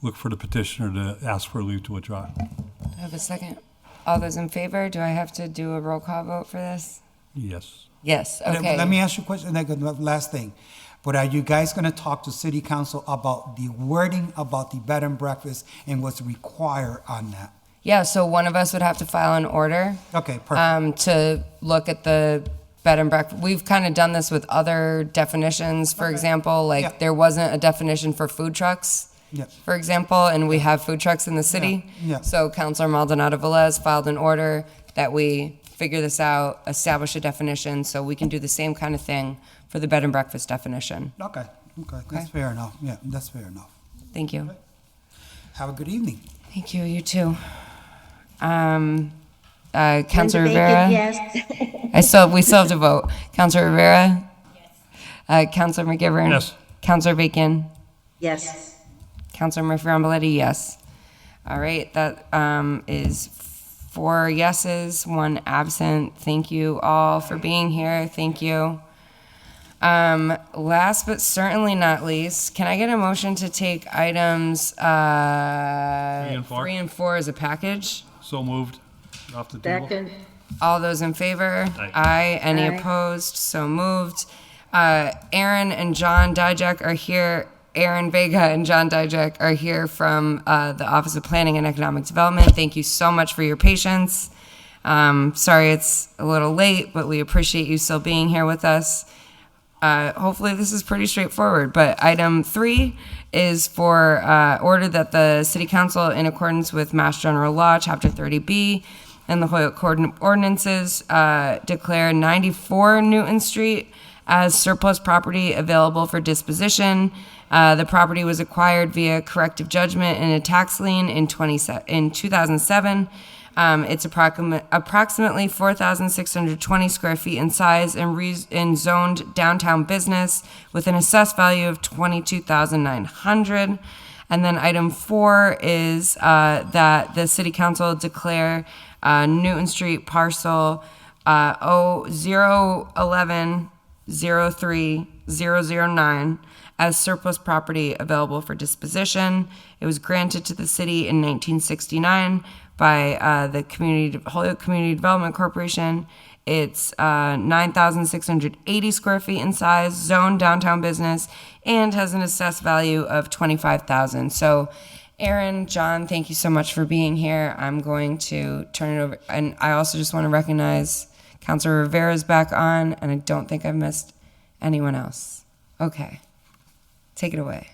look for the petitioner to ask for leave to withdraw. I have a second. All those in favor, do I have to do a roll call vote for this? Yes. Yes, okay. Let me ask you a question, last thing. But are you guys going to talk to city council about the wording about the bed and breakfast and what's required on that? Yeah, so one of us would have to file an order. Okay, perfect. To look at the bed and breakfast. We've kind of done this with other definitions. For example, there wasn't a definition for food trucks, for example, and we have food trucks in the city. Yeah. So Councilor Maldonado Velez filed an order that we figure this out, establish a definition, so we can do the same kind of thing for the bed and breakfast definition. Okay. That's fair enough. Yeah, that's fair enough. Thank you. Have a good evening. Thank you, you too. Councilor Linda Rivera? Bacon, yes. We still have to vote. Councilor Rivera? Yes. Councilor McGivern? Yes. Councilor Bacon? Yes. Councilor Murphy-ROMBOLETTI, yes. All right, that is 4 yeses, 1 absent. Thank you all for being here. Thank you. Last but certainly not least, can I get a motion to take items 3 and 4 as a package? So moved. Off the table. Second. All those in favor? Aye. Any Aye. opposed? So moved. Aaron and John Dijak are here. Aaron Vega and John Dijak are here from the Office of Planning and Economic Development. Thank you so much for your patience. Sorry it's a little late, but we appreciate you still being here with us. Hopefully this is pretty straightforward, but item 3 is for order that the City Council, in accordance with Mass General Law, Chapter 30B, and the Holyoke Code of Ordinances, declare 94 Newton Street as surplus property available for disposition. The property was acquired via corrective judgment in a tax lien in 2007. It's approximately 4,620 square feet in size and zoned downtown business with an assessed value of $22,900. And then item 4 is that the City Council declare Newton Street parcel 01103 009 as surplus property available for disposition. It was granted to the city in 1969 by the Holyoke Community Development Corporation. It's 9,680 square feet in size, zoned downtown business, and has an assessed value of $25,000. So, Aaron, John, thank you so much for being here. I'm going to turn it over, and I also just want to recognize Councilor Rivera's back on, and I don't think I've missed anyone else. Okay, take it away.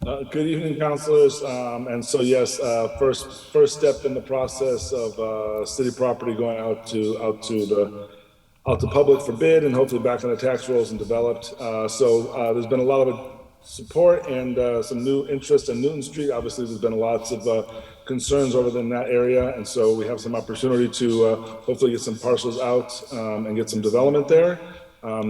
Good evening, councilors. And so, yes, first step in the process of city property going out to public for bid and hopefully back on the tax rolls and developed. So there's been a lot of support and some new interest in Newton Street. Obviously, there's been lots of concerns over in that area, and so we have some opportunity to hopefully get some parcels out and get some development there.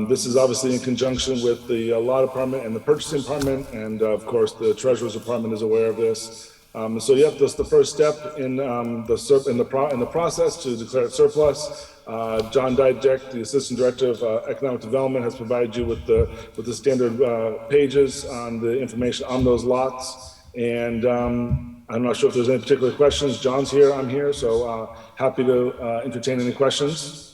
This is obviously in conjunction with the law department and the purchasing department, and of course the treasurer's department is aware of this. So yep, that's the first step in the process to declare it surplus. John Dydek, the assistant director of economic development, has provided you with the standard pages on the information on those lots. And I'm not sure if there's any particular questions. John's here, I'm here, so happy to entertain any questions.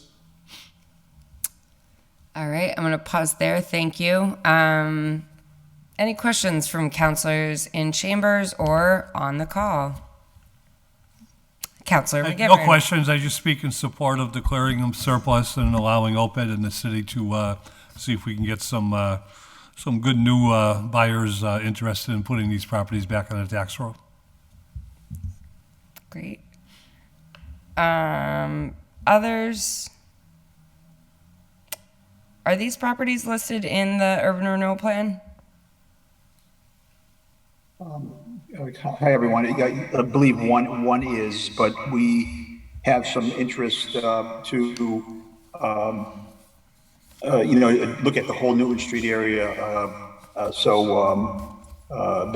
All right, I'm going to pause there. Thank you. Any questions from councilors in chambers or on the call? Councilor McGivern. No questions. I just speak in support of declaring them surplus and allowing OPED in the city to see if we can get some good new buyers interested in putting these properties back on the tax roll. Great. Others? Are these properties listed in the urban renewal plan? Hi, everyone. I believe one is, but we have some interest to look at the whole Newton Street area. But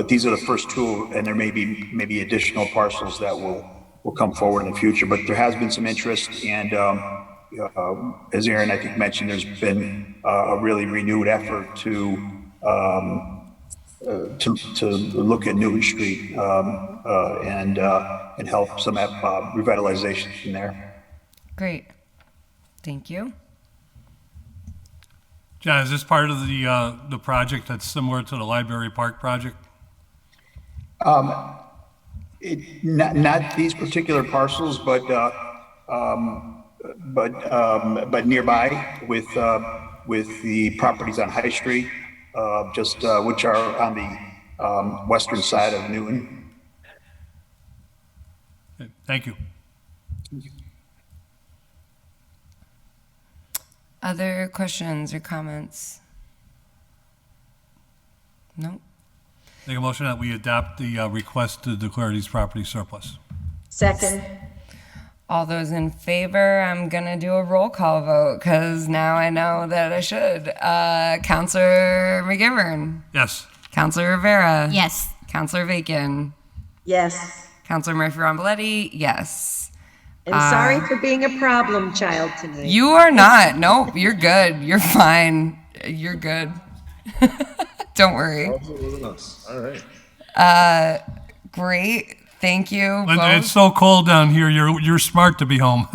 these are the first two, and there may be additional parcels that will come forward in the future. But there has been some interest, and as Aaron, I think, mentioned, there's been a really renewed effort to look at Newton Street and help some revitalization in there. Great, thank you. John, is this part of the project that's similar to the Library Park project? Not these particular parcels, but nearby with the properties on High Street, which are on the western side of Newton. Okay, thank you. Other questions or comments? No. Make a motion that we adopt the request to declare these properties surplus. Second. All those in favor, I'm going to do a roll call vote because now I know that I should. Councilor McGivern? Yes. Councilor Rivera? Yes. Councilor Bacon? Yes. Councilor Murphy-Romboletti? Yes. And sorry for being a problem child tonight. You are not. Nope, you're good. You're fine. You're good. Don't worry. All right. Great. Thank you. Linda, both. it's so cold down here. You're smart to be home.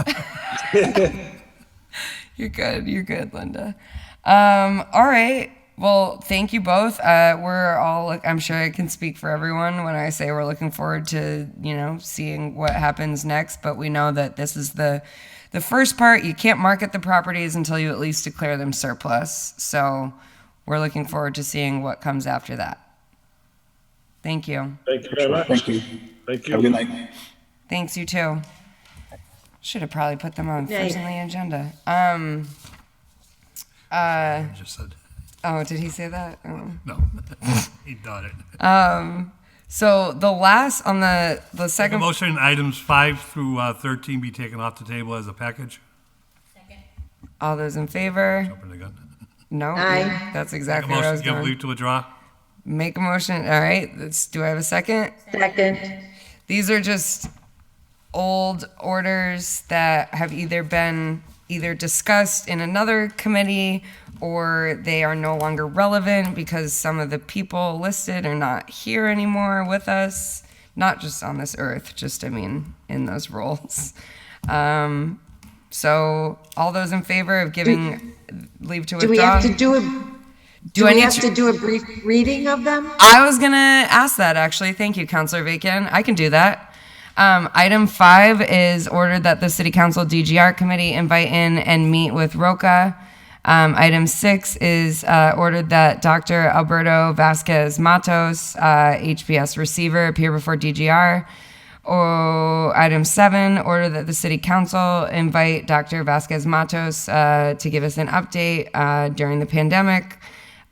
You're good. You're good, Linda. All right. Well, thank you both. We're all, I'm sure I can speak for everyone when I say we're looking forward to, seeing what happens next. But we know that this is the first part. You can't market the properties until you at least declare them surplus. So we're looking forward to seeing what comes after that. Thank you. Thank you very much. Thank you. Thank you. Have a good night. Thanks, you too. Should have probably put them on first on the agenda. Just said. Oh, did he say that? Oh. No, he done it. So the last on the second motion, items 5 through 13 be taken off the table as a package. All those in favor? Jumping the gun. No, Aye. that's exactly what I was Give going. leave to withdraw. Make a motion. All right. Do I have a second? Second. These are just old orders that have either been either discussed in another committee or they are no longer relevant because some of the people listed are not here anymore with us. Not just on this earth, just, I mean, in those roles. So all those in favor of giving leave to withdraw? Do we have to do a, do I we need have to- to do a brief reading of them? I was gonna ask that, actually. Thank you, Councilor Bacon. I can do that. Item 5 is ordered that the City Council DGR Committee invite in and meet with Roca. Item 6 is ordered that Dr. Alberto Vasquez Matos, HPS receiver, appear before DGR. Item 7, order that the City Council invite Dr. Vasquez Matos to give us an update during the pandemic.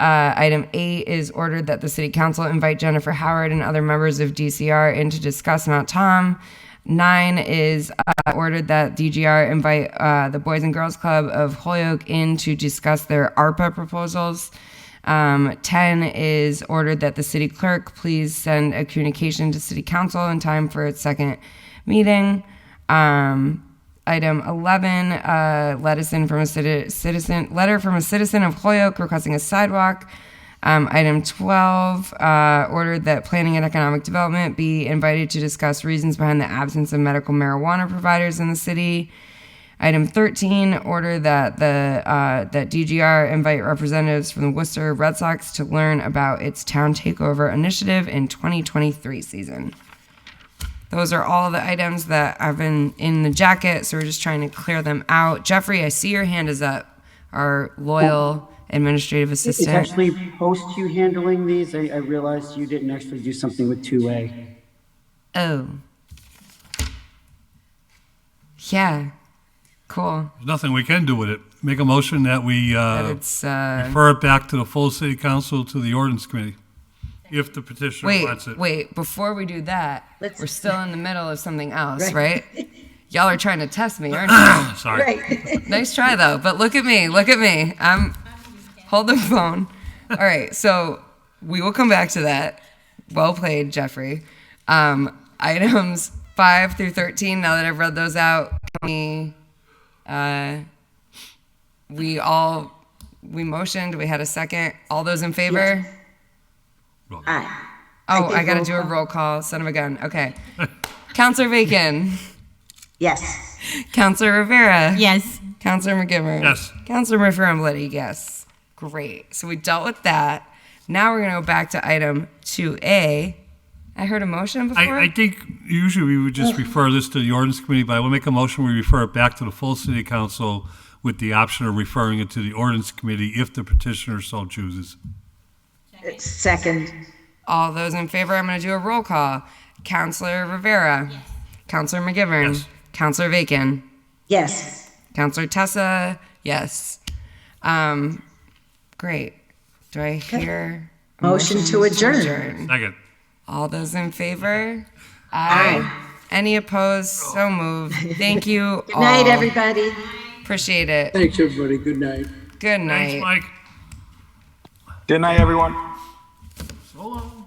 Item 8 is ordered that the City Council invite Jennifer Howard and other members of DCR in to discuss Mount Tom. 9 is ordered that DGR invite the Boys and Girls Club of Holyoke in to discuss their ARPA proposals. 10 is ordered that the city clerk please send a communication to City Council in time for its second meeting. Item 11, letter from a citizen of Holyoke requesting a sidewalk. Item 12, ordered that Planning and Economic Development be invited to discuss reasons behind the absence of medical marijuana providers in the city. Item 13, order that that DGR invite representatives from the Worcester Red Sox to learn about its town takeover initiative in 2023 season. Those are all the items that have been in the jacket, so we're just trying to clear them out. Jeffrey, I see your hand is up, our loyal administrative assistant. It's actually post you handling these. I realized you didn't actually do something with 2A. Oh. Yeah. Cool. There's nothing we can do with it. Make a motion that we refer it back to the full City Council to the Ordinance Committee, if the petitioner wants it. Wait, before we do that, we're still in the middle of something else, right? Y'all are trying to test me, aren't you? Sorry. Right. Nice try, though. But look at me. Hold the phone. All right, so we will come back to that. Well played, Jeffrey. Items 5 through 13, now that I've read those out, we motioned, we had a second. All those in favor? Aye. Oh, I I gotta did do roll a call. roll call, son of a gun. Okay. Counselor Bacon. Yes. Counselor Rivera. Yes. Counselor McGivern. Yes. Counselor Murphy-ROMBOLETTI, yes. Great. So we dealt with that. Now we're gonna go back to item 2A. I heard a motion before? I think usually we would just refer this to the Ordinance Committee, but I will make a motion, we refer it back to the full City Council with the option of referring it to the Ordinance Committee if the petitioner so chooses. Second. All those in favor, I'm going to do a roll call. Counselor Rivera. Yes. Counselor McGivern. Yes. Counselor Bacon. Yes. Counselor Tessa. Yes. Great. Do I hear a Motion to adjourn. Second. All those in favor? Aye. Any opposed? So moved. Thank you Good night, all. everybody. Appreciate it. Thanks, everybody. Good night. Good night. Thanks, Mike. Good night, everyone. So long.